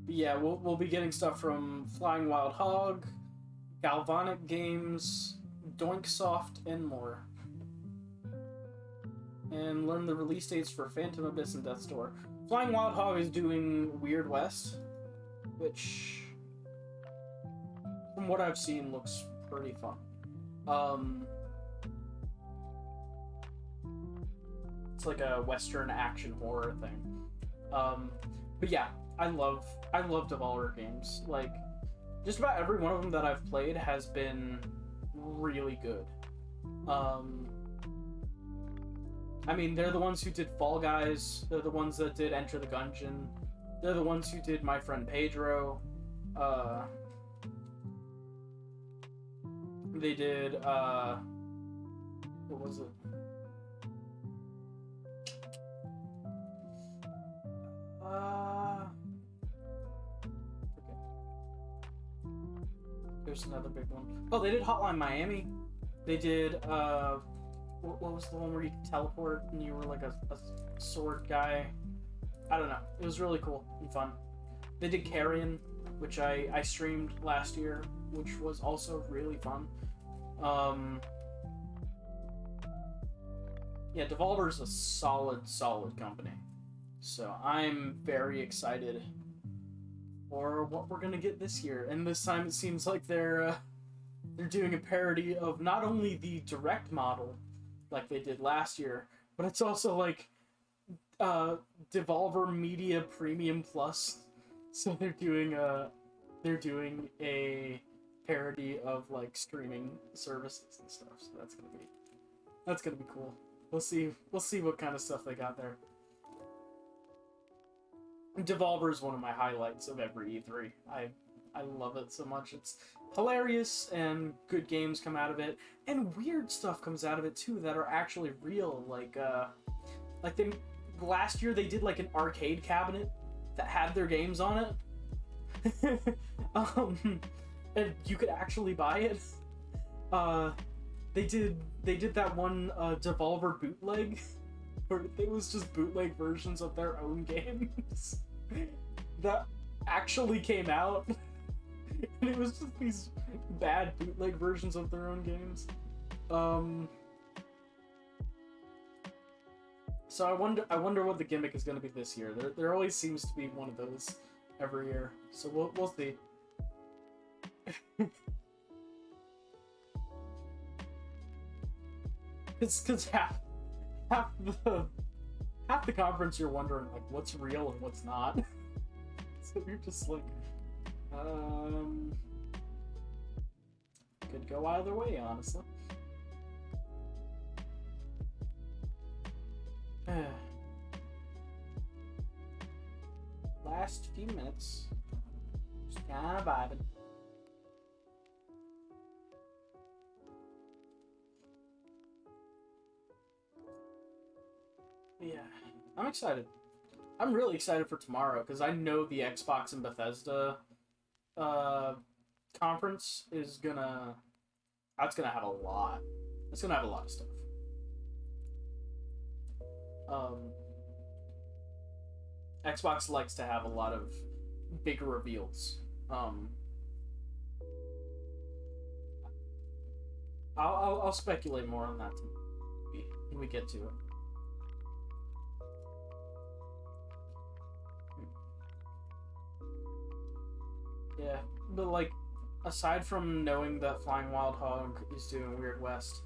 yeah, we'll be getting stuff from Flying Wild Hog, Galvanic Games, DoinkSoft, and more. And learn the release dates for Phantom Abyss and Death's Door. Flying Wild Hog is doing Weird West, which, from what I've seen, looks pretty fun. It's like a Western action horror thing. But yeah, I love Devolver games. Like, just about every one of them that I've played has been really good. I mean, they're the ones who did Fall Guys. They're the ones that did Enter the Gungeon. They're the ones who did My Friend Pedro. They did, what was it? There's another big one. Oh, they did Hotline Miami. They did, what was the one where you could teleport and you were like a sword guy? I don't know. It was really cool and fun. They did Carrion, which I streamed last year, which was also really fun. Yeah, Devolver's a solid company. So I'm very excited for what we're gonna get this year. And this time it seems like they're they're doing a parody of not only the direct model, like they did last year, but it's also like Devolver Media Premium Plus. So they're doing a parody of like streaming services and stuff. So that's gonna be cool. We'll see what kind of stuff they got there. Devolver is one of my highlights of every E3. I love it so much. It's hilarious, and good games come out of it, and weird stuff comes out of it too that are actually real. Like last year they did like an arcade cabinet that had their games on it, and you could actually buy it. They did that one Devolver bootleg, where it was just bootleg versions of their own games that actually came out. And it was just these bad bootleg versions of their own games. So I wonder what the gimmick is going to be this year. There always seems to be one of those every year. So we'll see. Because half the conference you're wondering like what's real and what's not. So you're just like, could go either way, honestly. Last few minutes, just kind of vibing. Yeah, I'm excited. I'm really excited for tomorrow because I know the Xbox and Bethesda conference is gonna have a lot. It's gonna have a lot of stuff. Xbox likes to have a lot of big reveals. I'll speculate more on that when we get to it. Yeah, but like, aside from knowing that Flying Wild Hog is doing Weird West,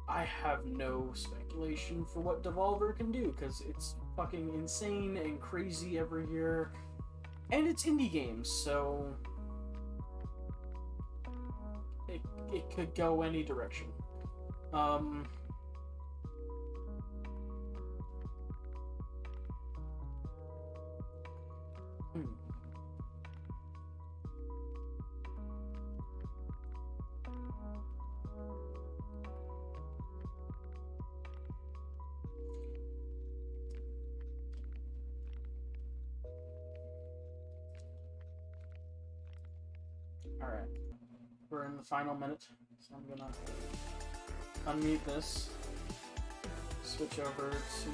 I have no speculation for what Devolver can do, because it's fucking insane and crazy every year, and it's indie games, so it could go any direction. Alright, we're in the final minute, so I'm gonna unmute this, switch over to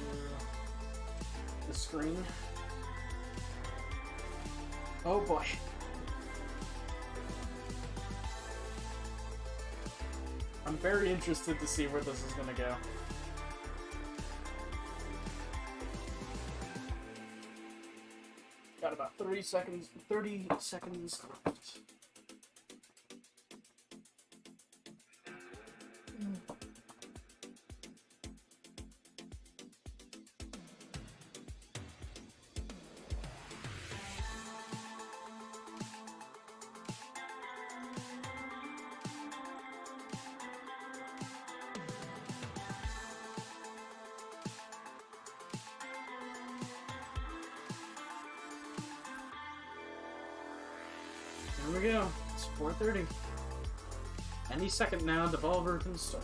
the screen. Oh boy. I'm very interested to see where this is gonna go. Got about 30 seconds left. Here we go. It's 4:30. Any second now, Devolver can start.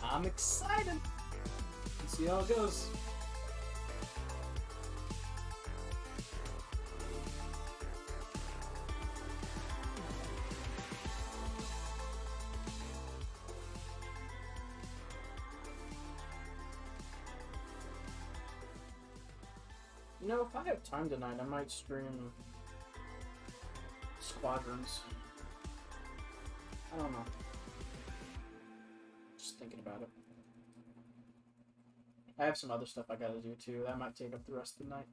I'm excited. Let's see how it goes. You know, if I have time tonight, I might stream Squadrons. I don't know. Just thinking about it. I have some other stuff I gotta do too. That might take up the rest of the night.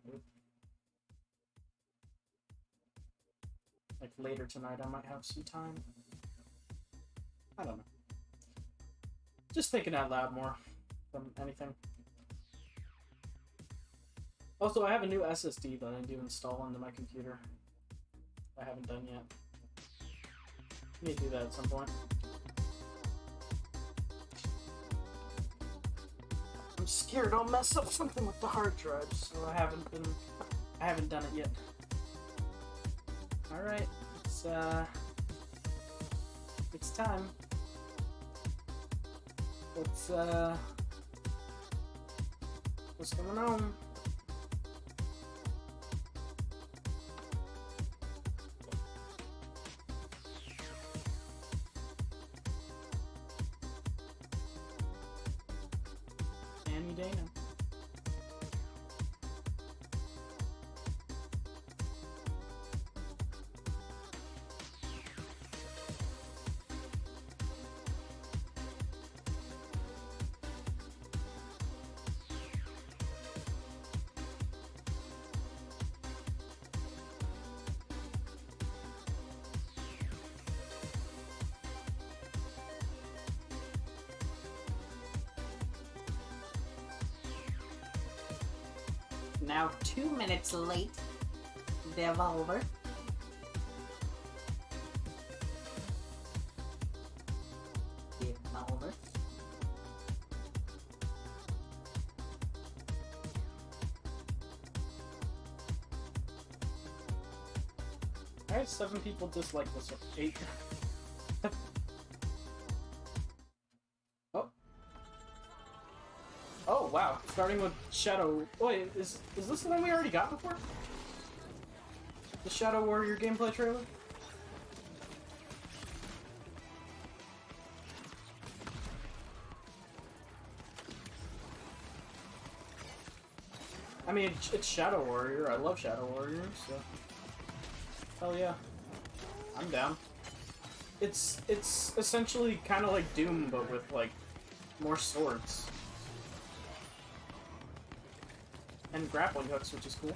Like later tonight, I might have some time. I don't know. Just thinking out loud more than anything. Also, I have a new SSD that I need to install into my computer. I haven't done yet. I need to do that at some point. I'm scared I'll mess up something with the hard drive, so I haven't done it yet. Alright, it's time. What's going on? Annie Dana. Now 2 minutes late. Devolver. Devolver. I had 7 people dislike this one. 8. Oh. Oh wow! Starting with Shadow. Wait, is this the one we already got before? The Shadow Warrior gameplay trailer? I mean, it's Shadow Warrior. I love Shadow Warrior, so hell yeah, I'm down. It's essentially kind of like Doom, but with like more swords and grappling hooks, which is cool.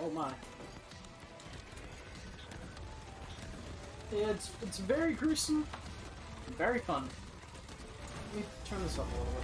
Oh my. Yeah, it's very gruesome, very fun. Let me turn this up a little bit.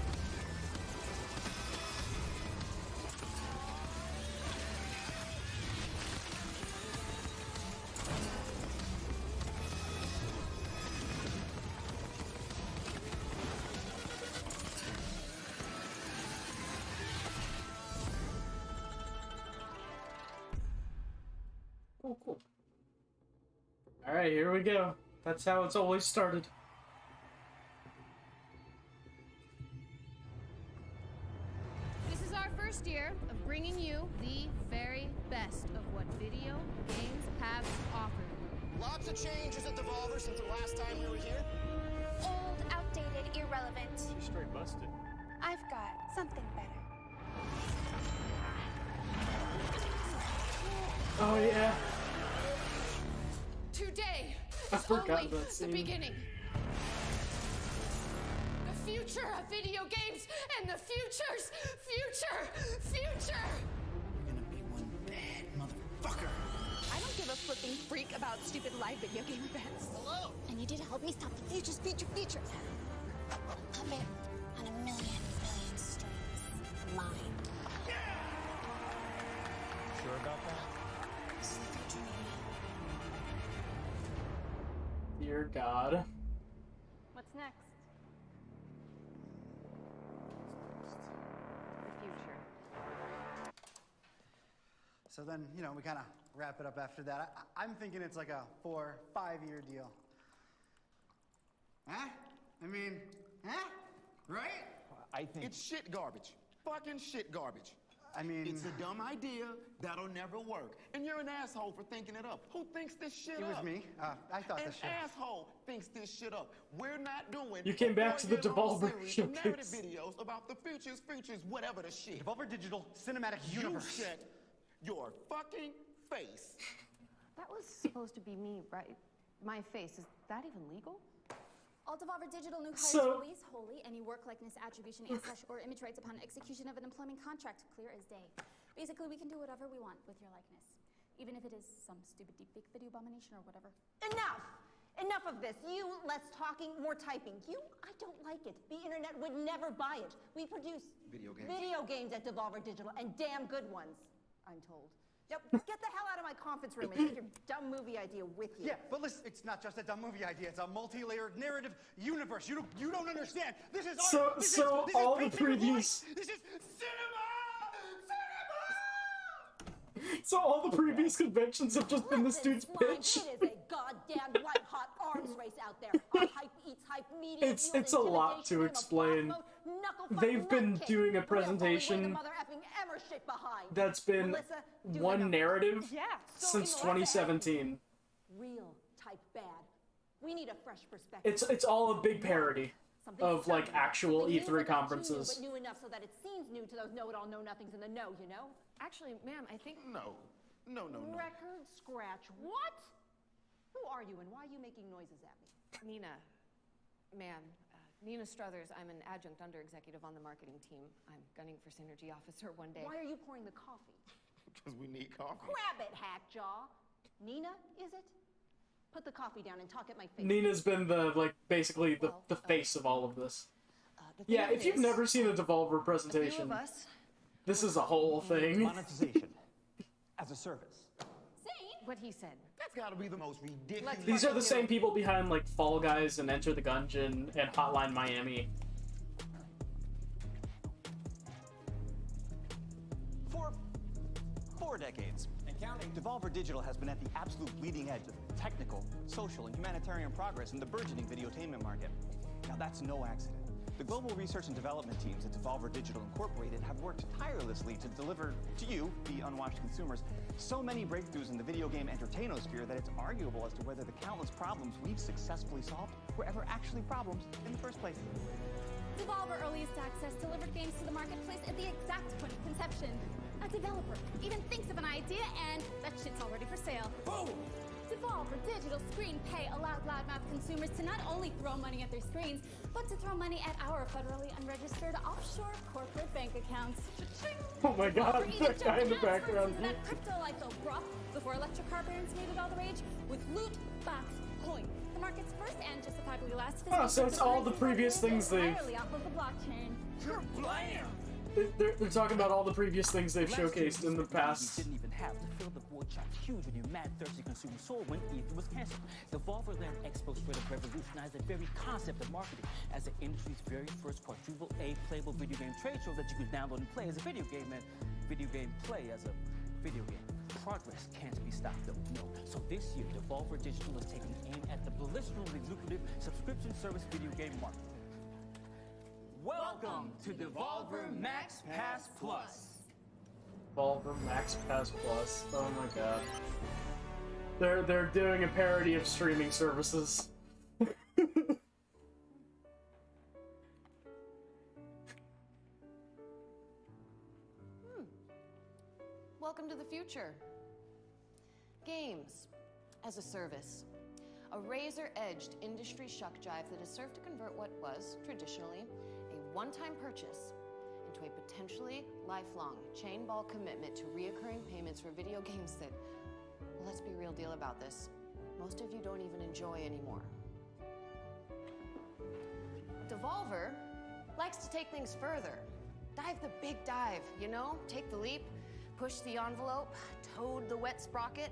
Oh, cool. Alright, here we go. That's how it's always started. This is our first year of bringing you the very best of what video games have to offer. Lots of changes at Devolver since the last time we were here. Old, outdated, irrelevant. You're straight busted. I've got something better. Oh yeah. Today I is forgot only that the scene. beginning. The future of video games and the future's future. You're gonna be one bad motherfucker. I don't give a flipping freak about stupid live video game events. Hello! I need you to help me stop the future's future. I'll bet on a million strings. Mine. Sure about that? This is the future, maybe. dear God. What's next? The future. So then, you know, we kind of wrap it up after that. I'm thinking it's like a 4-5-year deal. Huh? I mean, huh? Right? I think it's shit garbage. Fucking shit garbage. I mean, it's a dumb idea that'll never work. And you're an asshole for thinking it up. Who thinks this shit up? It was me. I thought this shit. An asshole thinks this shit up. We're not doing. You came back to the Devolver narrative showcase. videos about the futures, whatever the shit. Devolver Digital Cinematic Universe. You shut your fucking face. That was supposed to be me, right? My face. Is that even legal? All Devolver Digital new hires So- release wholly any work likeness attribution and / or image rights upon execution of an employment contract, clear as day. Basically, we can do whatever we want with your likeness, even if it is some stupid deepfake video abomination or whatever. Enough! Enough of this. You, less talking, more typing. I don't like it. The internet would never buy it. We produce video games at Devolver Digital, and damn good ones, I'm told. Yep, get the hell out of my conference room and take your dumb movie idea with you. Yeah, but listen, it's not just a dumb movie idea. It's a multi-layered narrative universe. You don't understand. This is art. This is all the painting with previews. light. This is cinema. So all the previous conventions have just been this dude's pitch. It is a goddamn white-hot arms race out there. A hype eats hype media. It's a lot to explain. They've been doing a presentation that's been one narrative since 2017. Real type bad. We need a fresh perspective. It's all a big parody of like actual E3 conferences. But new enough so that it seems new to those know-it-all know-nothings in the know, you know? Actually, ma'am, I think... No. Record scratch. What? Who are you and why are you making noises at me? Nina, ma'am, Nina Struthers. I'm an adjunct under executive on the marketing team. I'm gunning for synergy officer one day. Why are you pouring the coffee? Because we need coffee. Grab it, Hackjaw. Nina, is it? Put the coffee down and talk at my face. Nina's been basically the face of all of this. Yeah, if you've never seen a Devolver presentation, this is a whole thing. Monetization as a service. What he said. That's got to be the most ridiculous. These are the same people behind like Fall Guys and Enter the Gungeon and Hotline Miami. For 4 decades and counting, Devolver Digital has been at the absolute bleeding edge of technical, social, and humanitarian progress in the burgeoning videotainment market. Now that's no accident. The global research and development teams at Devolver Digital Incorporated have worked tirelessly to deliver to you, the unwashed consumers, so many breakthroughs in the video game entertainosphere that it's arguable as to whether the countless problems we've successfully solved were ever actually problems in the first place. Devolver Earliest Access delivered games to the marketplace at the exact point of conception. A developer even thinks of an idea and that shit's already for sale. Boom! Devolver Digital Screen Pay allowed loudmouth consumers to not only throw money at their screens, but to throw money at our federally unregistered offshore corporate bank accounts. Oh my god, that guy in the background. That crypto LIFO broth before electric car brands made it all the rage with Loot Box Coin, the market's first and justifiably last. Oh, so it's all the previous things they've... entirely off of the blockchain. Blam! They're talking about all the previous things they've showcased in the past. Didn't even have to fill the void chopped huge when your mad thirsty consumer soul when E3 was canceled. Devolver Land Expo straight up revolutionized the very concept of marketing as the industry's very first quadruple A playable video game trade show that you could download and play as a video game and video game play as a video game. Progress can't be stopped though, no. So this year, Devolver Digital is taking aim at the blisteringly lucrative subscription service video game market. Welcome to Devolver Max Pass Plus. Devolver Max Pass Plus. Oh my god. They're doing a parody of streaming services. Welcome to the future. Games as a service. A razor-edged industry shuck jive that has served to convert what was, traditionally, a one-time purchase into a potentially lifelong chain ball commitment to reoccurring payments for video games that, well, let's be real deal about this, most of you don't even enjoy anymore. Devolver likes to take things further. Dive the big dive, you know? Take the leap, push the envelope, toad the wet sprocket,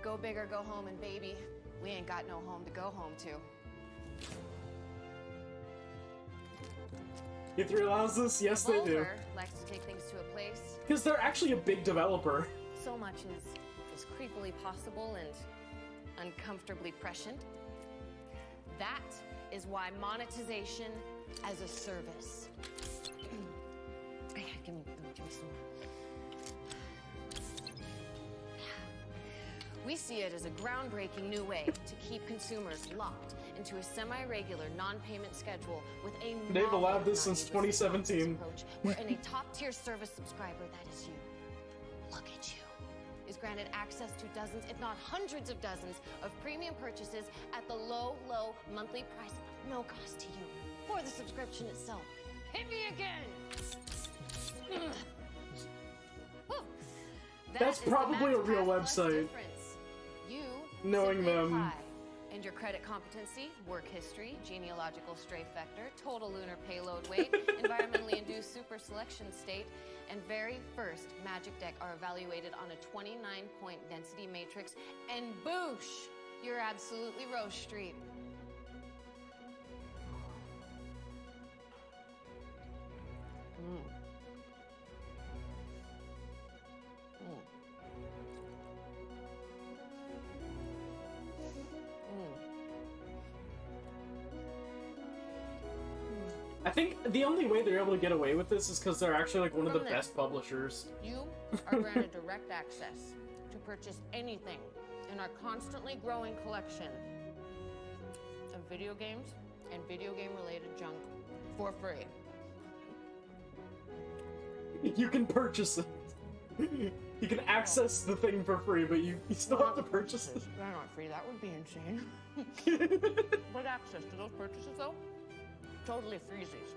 go big or go home, and baby, we ain't got no home to go home to. E3 allows this? Yes, they do. Devolver likes to take things to a place. Because they're actually a big developer. So much is creepily possible and uncomfortably prescient. That is why monetization as a service. Give me some more. We see it as a groundbreaking new way to keep consumers locked into a semi-regular non-payment schedule with a They've allowed this since 2017. approach, wherein a top-tier service subscriber, that is you, look at you, is granted access to dozens, if not hundreds of dozens, of premium purchases at the low, low monthly price of no cost to you for the subscription itself. Hit me again! That's probably a real website. You knowing simply them. apply, and your credit competency, work history, genealogical strafe vector, total lunar payload weight, environmentally induced super selection state, and very first magic deck are evaluated on a 29-point density matrix, and boosh, you're absolutely Rose Street. I think the only way they're able to get away with this is because they're actually like one of the From best publishers. You are granted direct access to purchase anything in our constantly growing collection of video games and video game related junk for free. You can purchase it. You can access the thing for free, but you still have to purchase it. They're not free, that would be insane. But access to those purchases though? Totally freezies.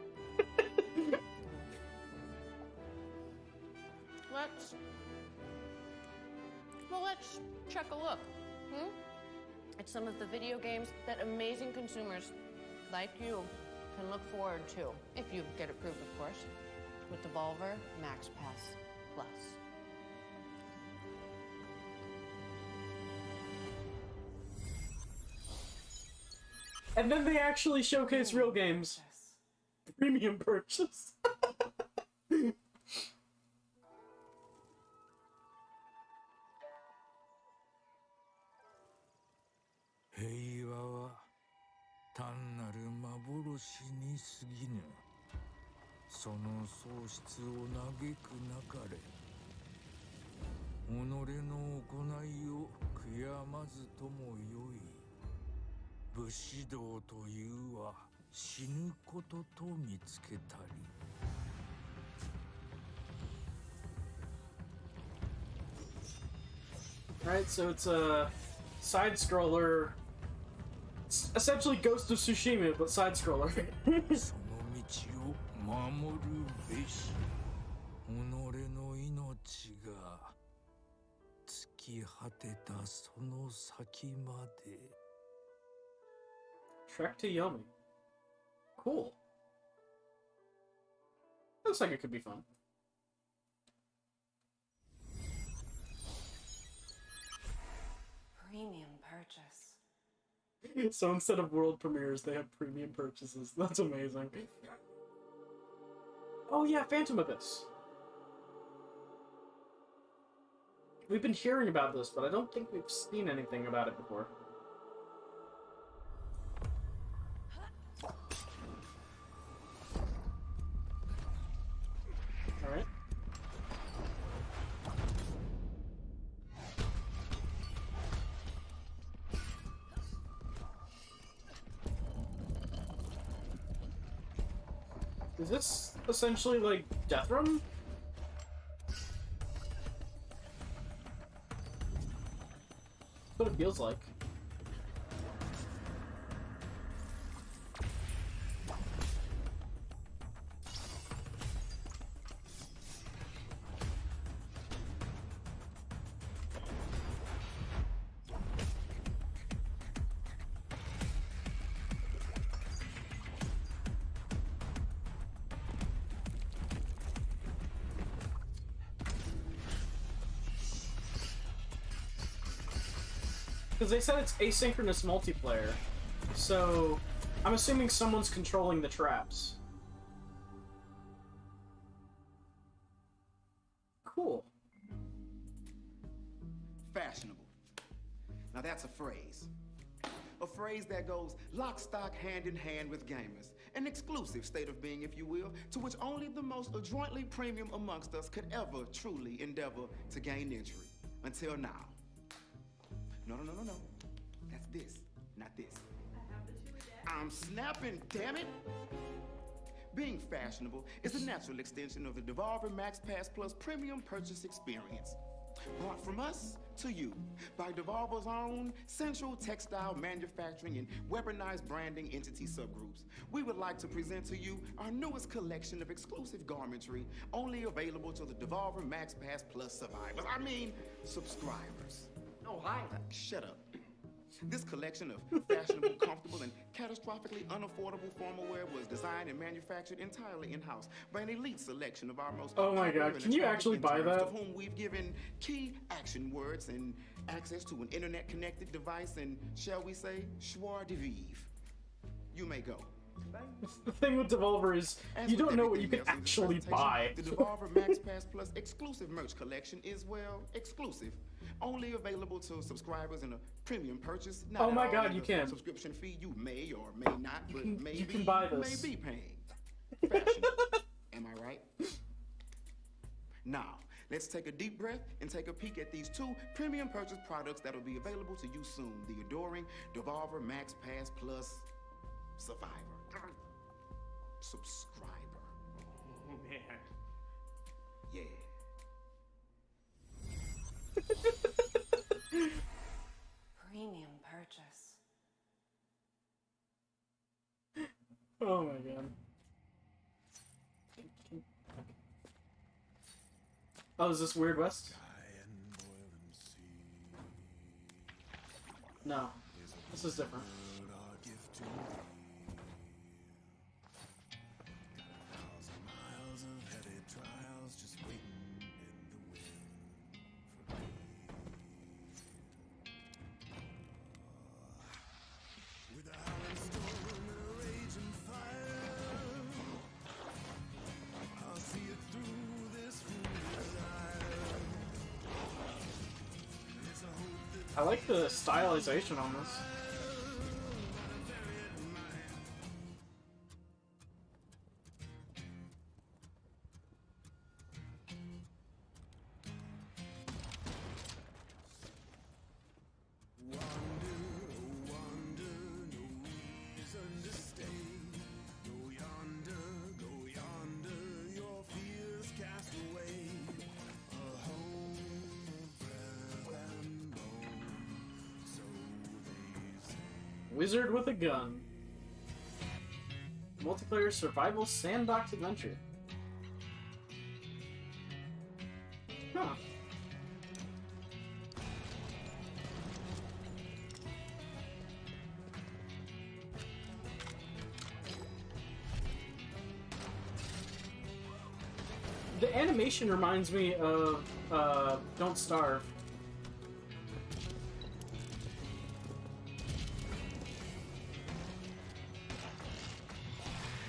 Let's check a look at some of the video games that amazing consumers like you can look forward to, if you get approved, of course, with Devolver Max Pass Plus. And then they actually showcase real games. Premium purchase. Right, so it's a side scroller. It's essentially Ghost of Tsushima, but side scroller. Trek to Yomi. Cool. Looks like it could be fun. Premium purchase. So instead of world premieres, they have premium purchases. That's amazing. Oh yeah, Phantom Abyss. We've been hearing about this, but I don't think we've seen anything about it before. Alright. Is this essentially like Deathrum? That's what it feels like. Because they said it's asynchronous multiplayer. So, I'm assuming someone's controlling the traps. Cool. Fashionable. Now that's a phrase. A phrase that goes lock, stock, hand in hand with gamers. An exclusive state of being, if you will, to which only the most adroitly premium amongst us could ever truly endeavor to gain entry. Until now. No. That's this, not this. I'm snapping, damn it! Being fashionable is a natural extension of the Devolver Max Pass Plus premium purchase experience. Brought from us to you by Devolver's own central textile manufacturing and weaponized branding entity subgroups. We would like to present to you our newest collection of exclusive garmentry, only available to the Devolver Max Pass Plus survivors. I mean, subscribers. Oh, hi. Shut up. This collection of fashionable, comfortable, and catastrophically unaffordable formal wear was designed and manufactured entirely in-house by an elite selection of our most Oh my god, can you actually buy that? To whom we've given key action words and access to an internet-connected device and, shall we say, joie de vivre. You may go. The thing with Devolver is, you don't know what you can actually buy. The Devolver Max Pass Plus exclusive merch collection is, well, exclusive. Only available to subscribers in a premium purchase. Not Oh my at all god, in you the can. Subscription fee you may or may not, but maybe you can buy this. may be paying. Fashion. Am I right? Now, let's take a deep breath and take a peek at these two premium purchase products that will be available to you soon. The adoring Devolver Max Pass Plus Survivor. Subscriber. Oh, man. Yeah. Premium purchase. Oh my god. Oh, is this Weird West? No. This is different. I like the stylization on this. Wizard with a gun. Multiplayer survival sandbox adventure. Huh. The animation reminds me of Don't Starve.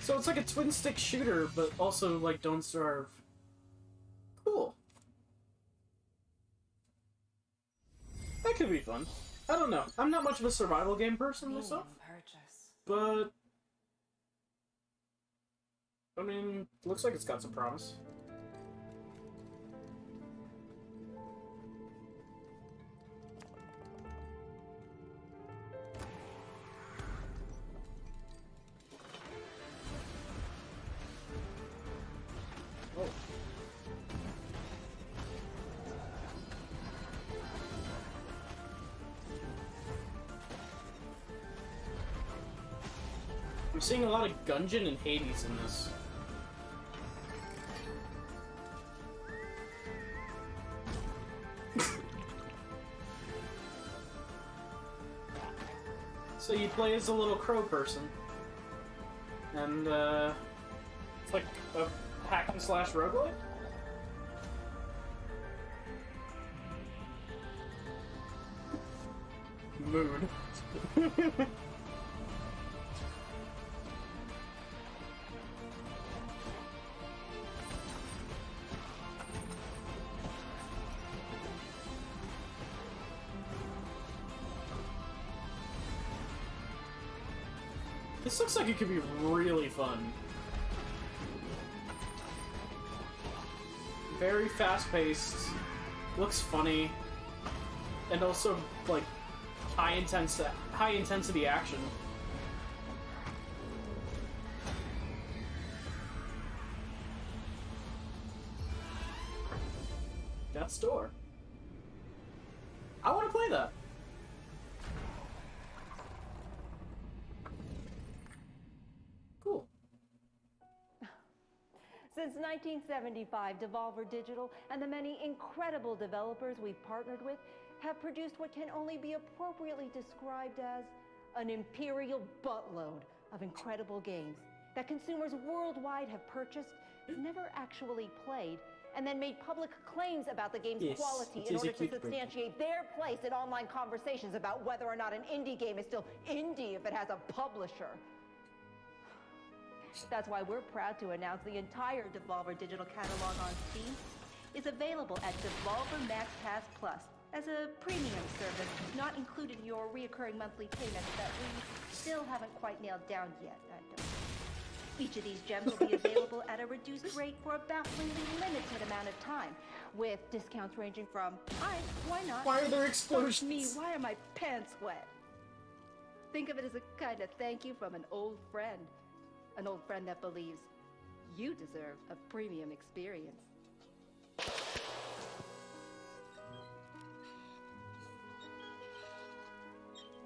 So it's like a twin stick shooter, but also like Don't Starve. Cool. That could be fun. I don't know. I'm not much of a survival game person myself. But I mean, looks like it's got some promise. I'm seeing a lot of Gungeon and Hades in this. So you play as a little crow person. And, it's like a hack and slash roguelike? mood. This looks like it could be really fun. Very fast-paced, looks funny, and also like high intensity action. Death's Door. I want to play that. Cool. Since 1975, Devolver Digital and the many incredible developers we've partnered with have produced what can only be appropriately described as an imperial buttload of incredible games that consumers worldwide have purchased, never actually played, and then made public claims about the game's quality in order to substantiate their place in online conversations about whether or not an indie game is still indie if it has a publisher. That's why we're proud to announce the entire Devolver Digital catalog on Steam is available at Devolver Max Pass Plus as a premium service not included in your reoccurring monthly payments that we still haven't quite nailed down yet, I don't. Each of these gems will be available at a reduced rate for a bafflingly limited amount of time, with discounts ranging from, why not? Why are there explosions? Me, why are my pants wet? Think of it as a kind of thank you from an old friend. An old friend that believes you deserve a premium experience.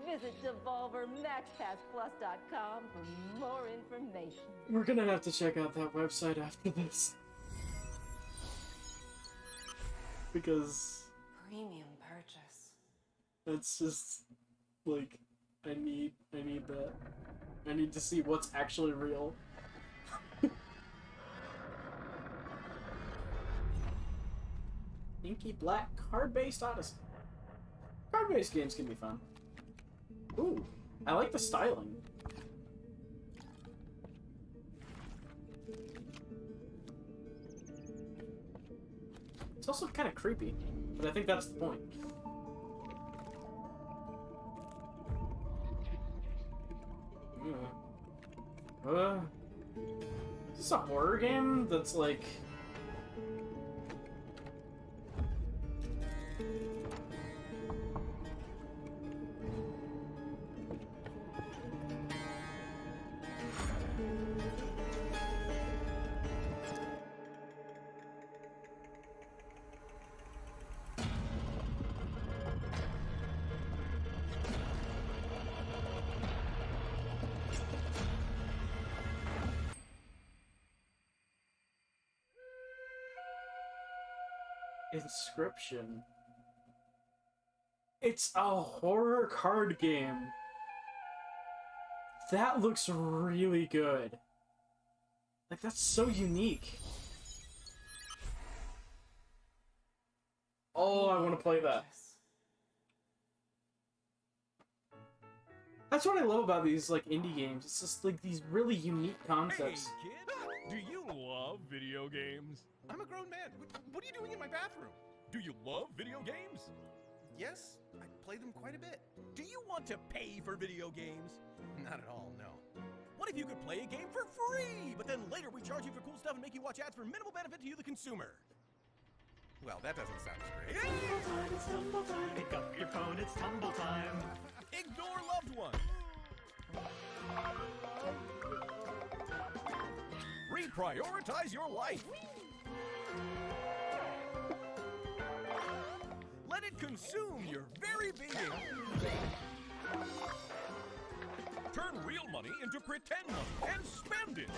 Visit DevolverMaxPassPlus.com for more information. We're gonna have to check out that website after this. Because... Premium purchase. It's just... like... I need that. I need to see what's actually real. Inky Black card-based Odyssey. Card-based games can be fun. Ooh, I like the styling. It's also kind of creepy, but I think that's the point. Is this a horror game that's like... Inscription. It's a horror card game. That looks really good. Like, that's so unique. Oh, I want to play that. That's what I love about these, like, indie games. It's just, like, these really unique concepts. Hey, kid! Do you love video games? I'm a grown man. What are you doing in my bathroom? Do you love video games? Yes, I play them quite a bit. Do you want to pay for video games? Not at all, no. What if you could play a game for free, but then later we charge you for cool stuff and make you watch ads for minimal benefit to you, the consumer? Well, that doesn't sound as great. It's tumble time. Pick up your phone, it's tumble time. Ignore loved ones. Reprioritize your life. Let it consume your very being. Turn real money into pretend money and spend it.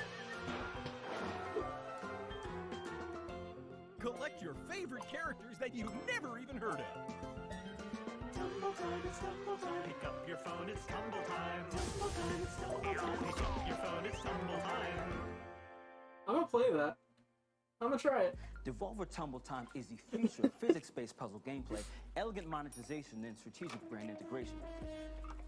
Collect your favorite characters that you've never even heard of. Tumble time, it's tumble time. Pick up your phone, it's tumble time. Tumble time, it's tumble time. Pick up your phone, it's tumble time. I'm gonna play that. I'm gonna try it. Devolver Tumble Time is the future of physics-based puzzle gameplay, elegant monetization, and strategic brand integration.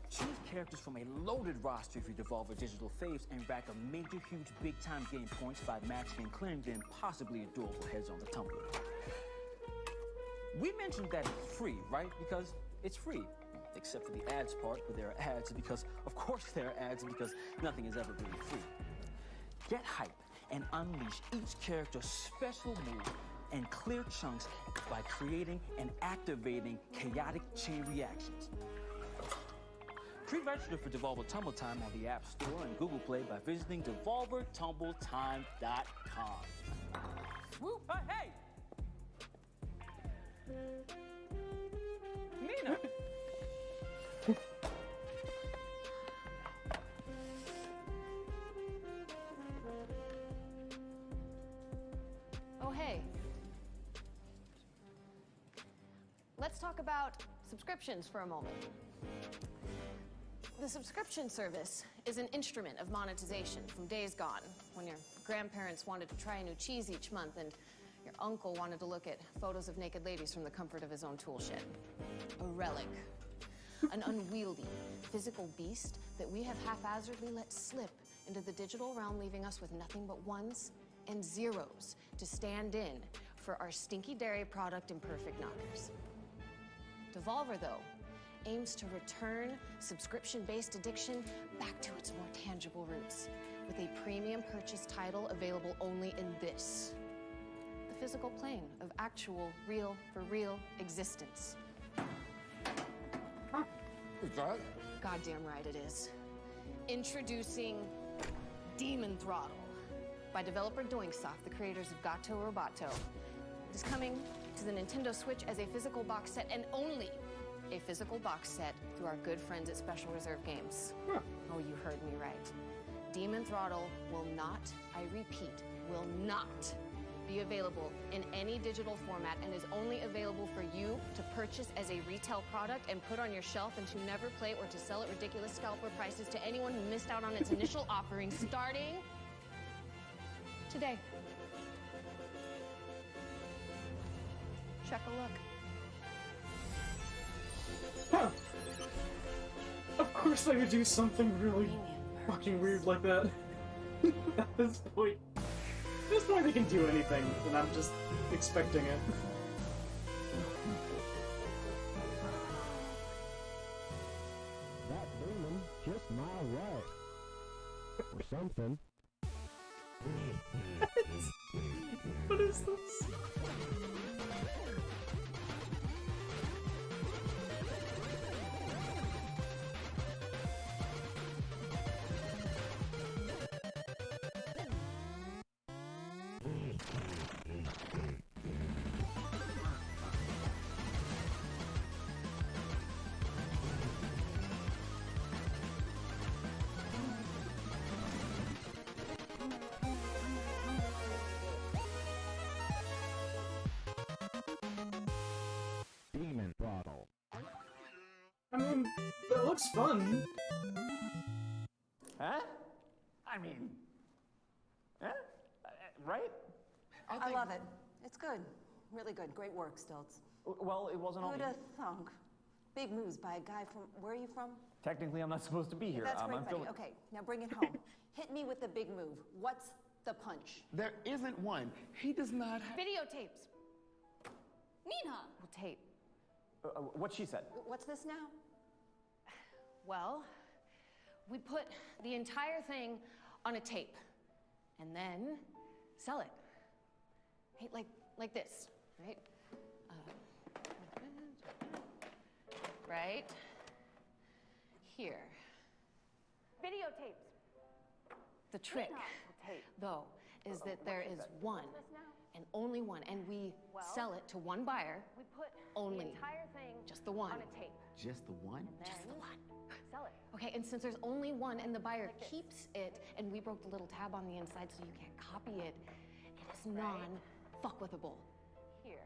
Choose characters from a loaded roster of your Devolver Digital faves and rack a major, huge, big-time game points by matching and clearing the impossibly adorable heads on the tumble. We mentioned that it's free, right? Because it's free. Except for the ads part, where there are ads, because of course there are ads, because nothing is ever really free. Get hype and unleash each character's special move and clear chunks by creating and activating chaotic chain reactions. Pre-register for Devolver Tumble Time on the App Store and Google Play by visiting DevolverTumbleTime.com. Woo! Hey! Nina! Oh, hey. Let's talk about subscriptions for a moment. The subscription service is an instrument of monetization from days gone, when your grandparents wanted to try a new cheese each month and your uncle wanted to look at photos of naked ladies from the comfort of his own tool shed. A relic. An unwieldy, physical beast that we have haphazardly let slip into the digital realm, leaving us with nothing but ones and zeros to stand in for our stinky dairy product imperfect knockers. Devolver, though, aims to return subscription-based addiction back to its more tangible roots, with a premium purchase title available only in this, the physical plane of actual, real, for real existence. Is that? Goddamn right it is. Introducing Demon Throttle by developer DigiSoft, the creators of Gato Roboto. It is coming to the Nintendo Switch as a physical box set, and only a physical box set through our good friends at Special Reserve Games. Oh, you heard me right. Demon Throttle will not, I repeat, will not be available in any digital format and is only available for you to purchase as a retail product and put on your shelf and to never play or to sell at ridiculous scalper prices to anyone who missed out on its initial offering starting today. Check a look. Huh. Of course they would do something really fucking weird like that. At this point they can do anything, and I'm just expecting it. That demon just my right. Or something. What is this? Demon Throttle. I mean, that looks fun. Huh? I mean, huh? Right? I love it. It's good. Really good. Great work, Stilts. Well, it wasn't all. Who'da thunk? Big moves by a guy from... Where are you from? Technically, I'm not supposed to be here. That's great, I'm buddy. feeling... Okay, now bring it home. Hit me with the big move. What's the punch? There isn't one. He does not have... Videotapes. Nina! Well, tape. What she said. What's this now? Well, we put the entire thing on a tape and then sell it. Hey, like this, right? Right here. Videotapes. The trick, though, is that there is one and only one, and we sell it to one buyer. We put only the entire thing just the one on a tape. Just the one? Just the one. Sell it. Okay, and since there's only one and the buyer keeps it, and we broke the little tab on the inside so you can't copy it, it is non-fuckwithable. Here.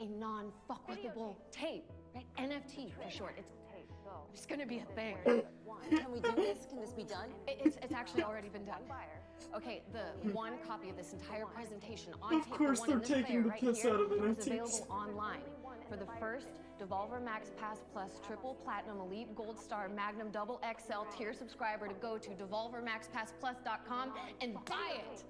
A non-fuckwithable tape, right? NFT for short. It's tape, though. It's gonna be a thing. Can we do this? Can this be done? It's actually already been done. Okay, the one copy of this entire presentation on Of tape, course the one in they're this taking player the right piss here, out of is NFTs. available online. For the first Devolver Max Pass Plus Triple Platinum Elite Gold Star Magnum Double XL tier subscriber to go to devolvermaxpassplus.com and buy it.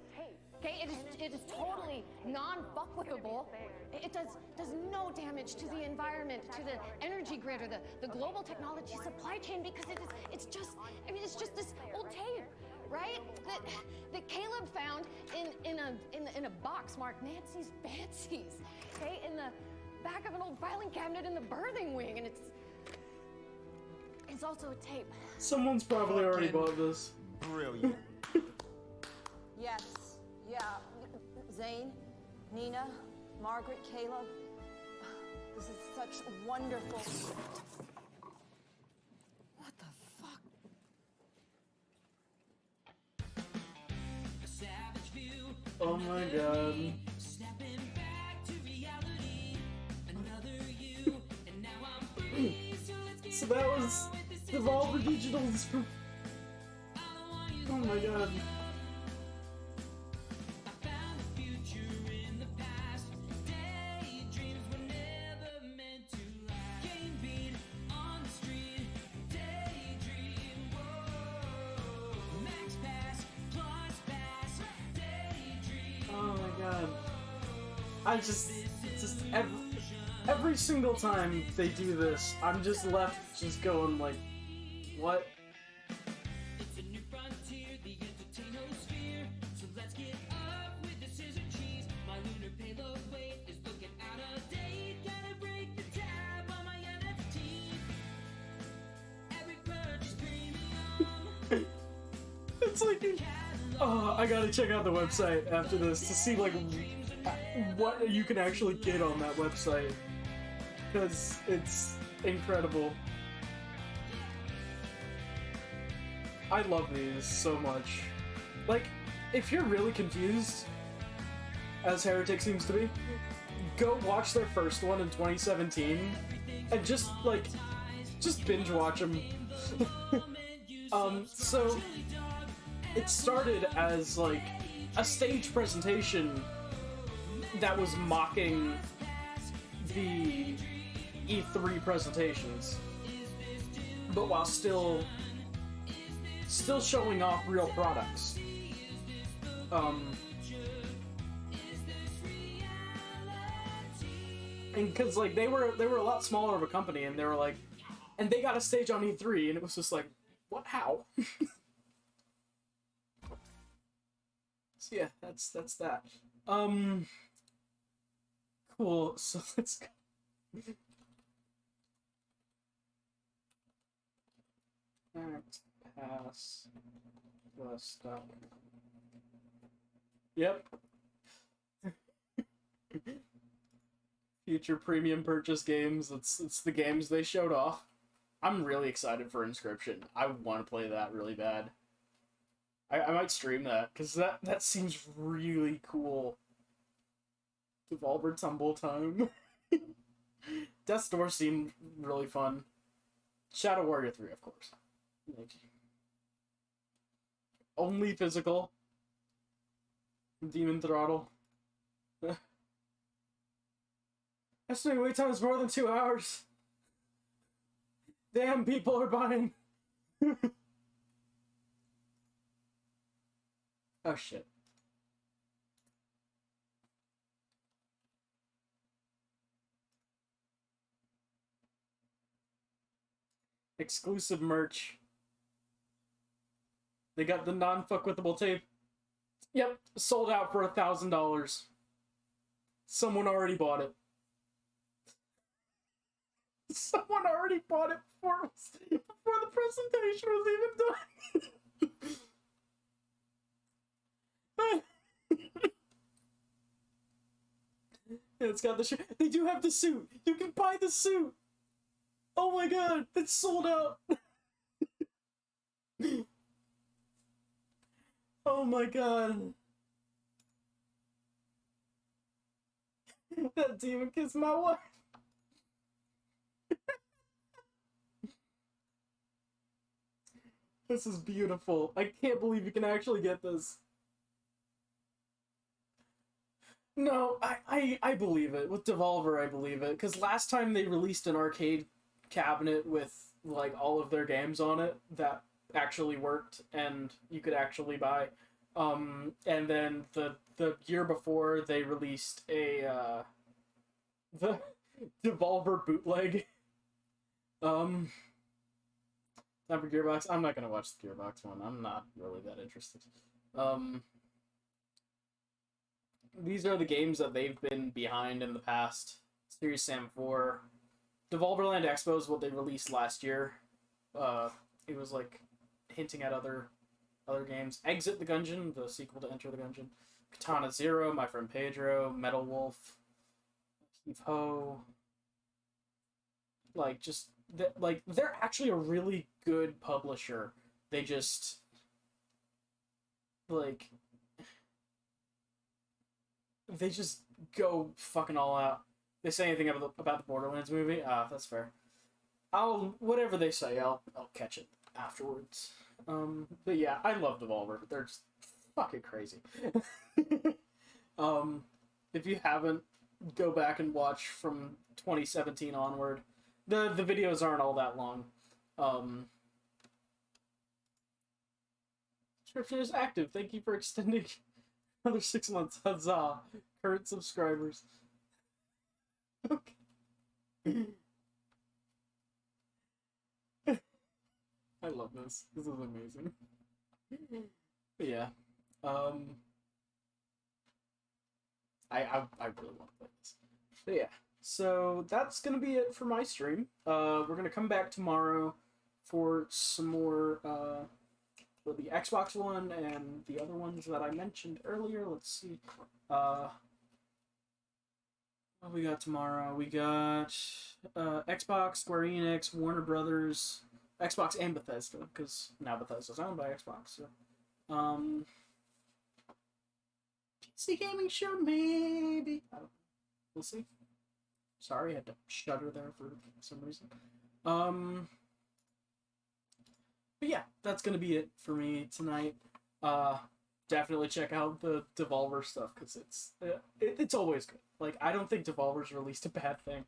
Okay, it is totally non-fuckwittable. It does no damage to the environment, to the energy grid, or the global technology supply chain, because it's just this old tape, right? That Caleb found in a box marked Nancy's Fancies, okay, in the back of an old filing cabinet in the birthing wing, and it's also a tape. Someone's probably already bought this. Brilliant. Yes. Yeah. Zane, Nina, Margaret, Caleb. This is such wonderful. What the fuck? Oh my god. So that was Devolver Digital's. Oh my god. Oh my god. I just every single time they do this, I'm just left just going like, what? It's like, oh, I gotta check out the website after this to see like what you can actually get on that website, because it's incredible. I love these so much. Like, if you're really confused, as Heretic seems to be, go watch their first one in 2017 and just binge watch them. So it started as like a stage presentation that was mocking the E3 presentations, but while still showing off real products. And because like they were a lot smaller of a company, and they were like, and they got a stage on E3, and it was just like, what? How? So yeah, that's that. Cool. So let's go. Act pass the stuff. Yep. Future premium purchase games. It's the games they showed off. I'm really excited for Inscription. I want to play that really bad. I might stream that, because that seems really cool. Devolver Tumble Time. Death's Door seemed really fun. Shadow Warrior 3, of course. Like, only physical. Demon Throttle. Estimated wait time is more than 2 hours. Damn, people are buying. Oh shit. Exclusive merch. They got the non-fuckwithable tape. Yep, sold out for $1,000. Someone already bought it. Someone already bought it before the presentation was even done. It's got the shirt. They do have the suit. You can buy the suit. Oh my god, it's sold out. Oh my god. That demon kissed my wife. This is beautiful. I can't believe you can actually get this. No, I believe it. With Devolver, I believe it. Because last time they released an arcade cabinet with, like, all of their games on it that actually worked and you could actually buy. And then the year before, they released a, the Devolver bootleg. Time for Gearbox. I'm not gonna watch the Gearbox one. I'm not really that interested. These are the games that they've been behind in the past. Serious Sam 4. Devolverland Expo is what they released last year. It was like hinting at other games. Exit the Gungeon, the sequel to Enter the Gungeon. Katana Zero, My Friend Pedro, Metal Wolf, Heave Ho. Like, just they're actually a really good publisher. They just go fucking all out. They say anything about the Borderlands movie? That's fair. Whatever they say, I'll catch it afterwards. But yeah, I love Devolver. They're just fucking crazy. If you haven't, go back and watch from 2017 onward. The videos aren't all that long. Subscription is active. Thank you for extending another 6 months. Huzzah. Current subscribers. Okay. I love this. This is amazing. But yeah. I really want to play this. But yeah. So that's gonna be it for my stream. We're gonna come back tomorrow for some more for the Xbox one and the other ones that I mentioned earlier. Let's see. What we got tomorrow? We got Xbox, Square Enix, Warner Brothers, Xbox and Bethesda, because now Bethesda's owned by Xbox. So, PC gaming show maybe. We'll see. Sorry, I had to shudder there for some reason. But yeah, that's gonna be it for me tonight. Definitely check out the Devolver stuff, because it's always good. Like, I don't think Devolver's released a bad thing.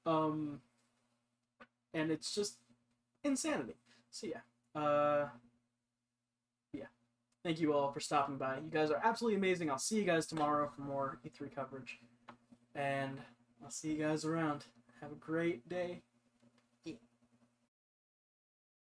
And it's just insanity. So yeah. Yeah. Thank you all for stopping by. You guys are absolutely amazing. I'll see you guys tomorrow for more E3 coverage. And I'll see you guys around. Have a great day.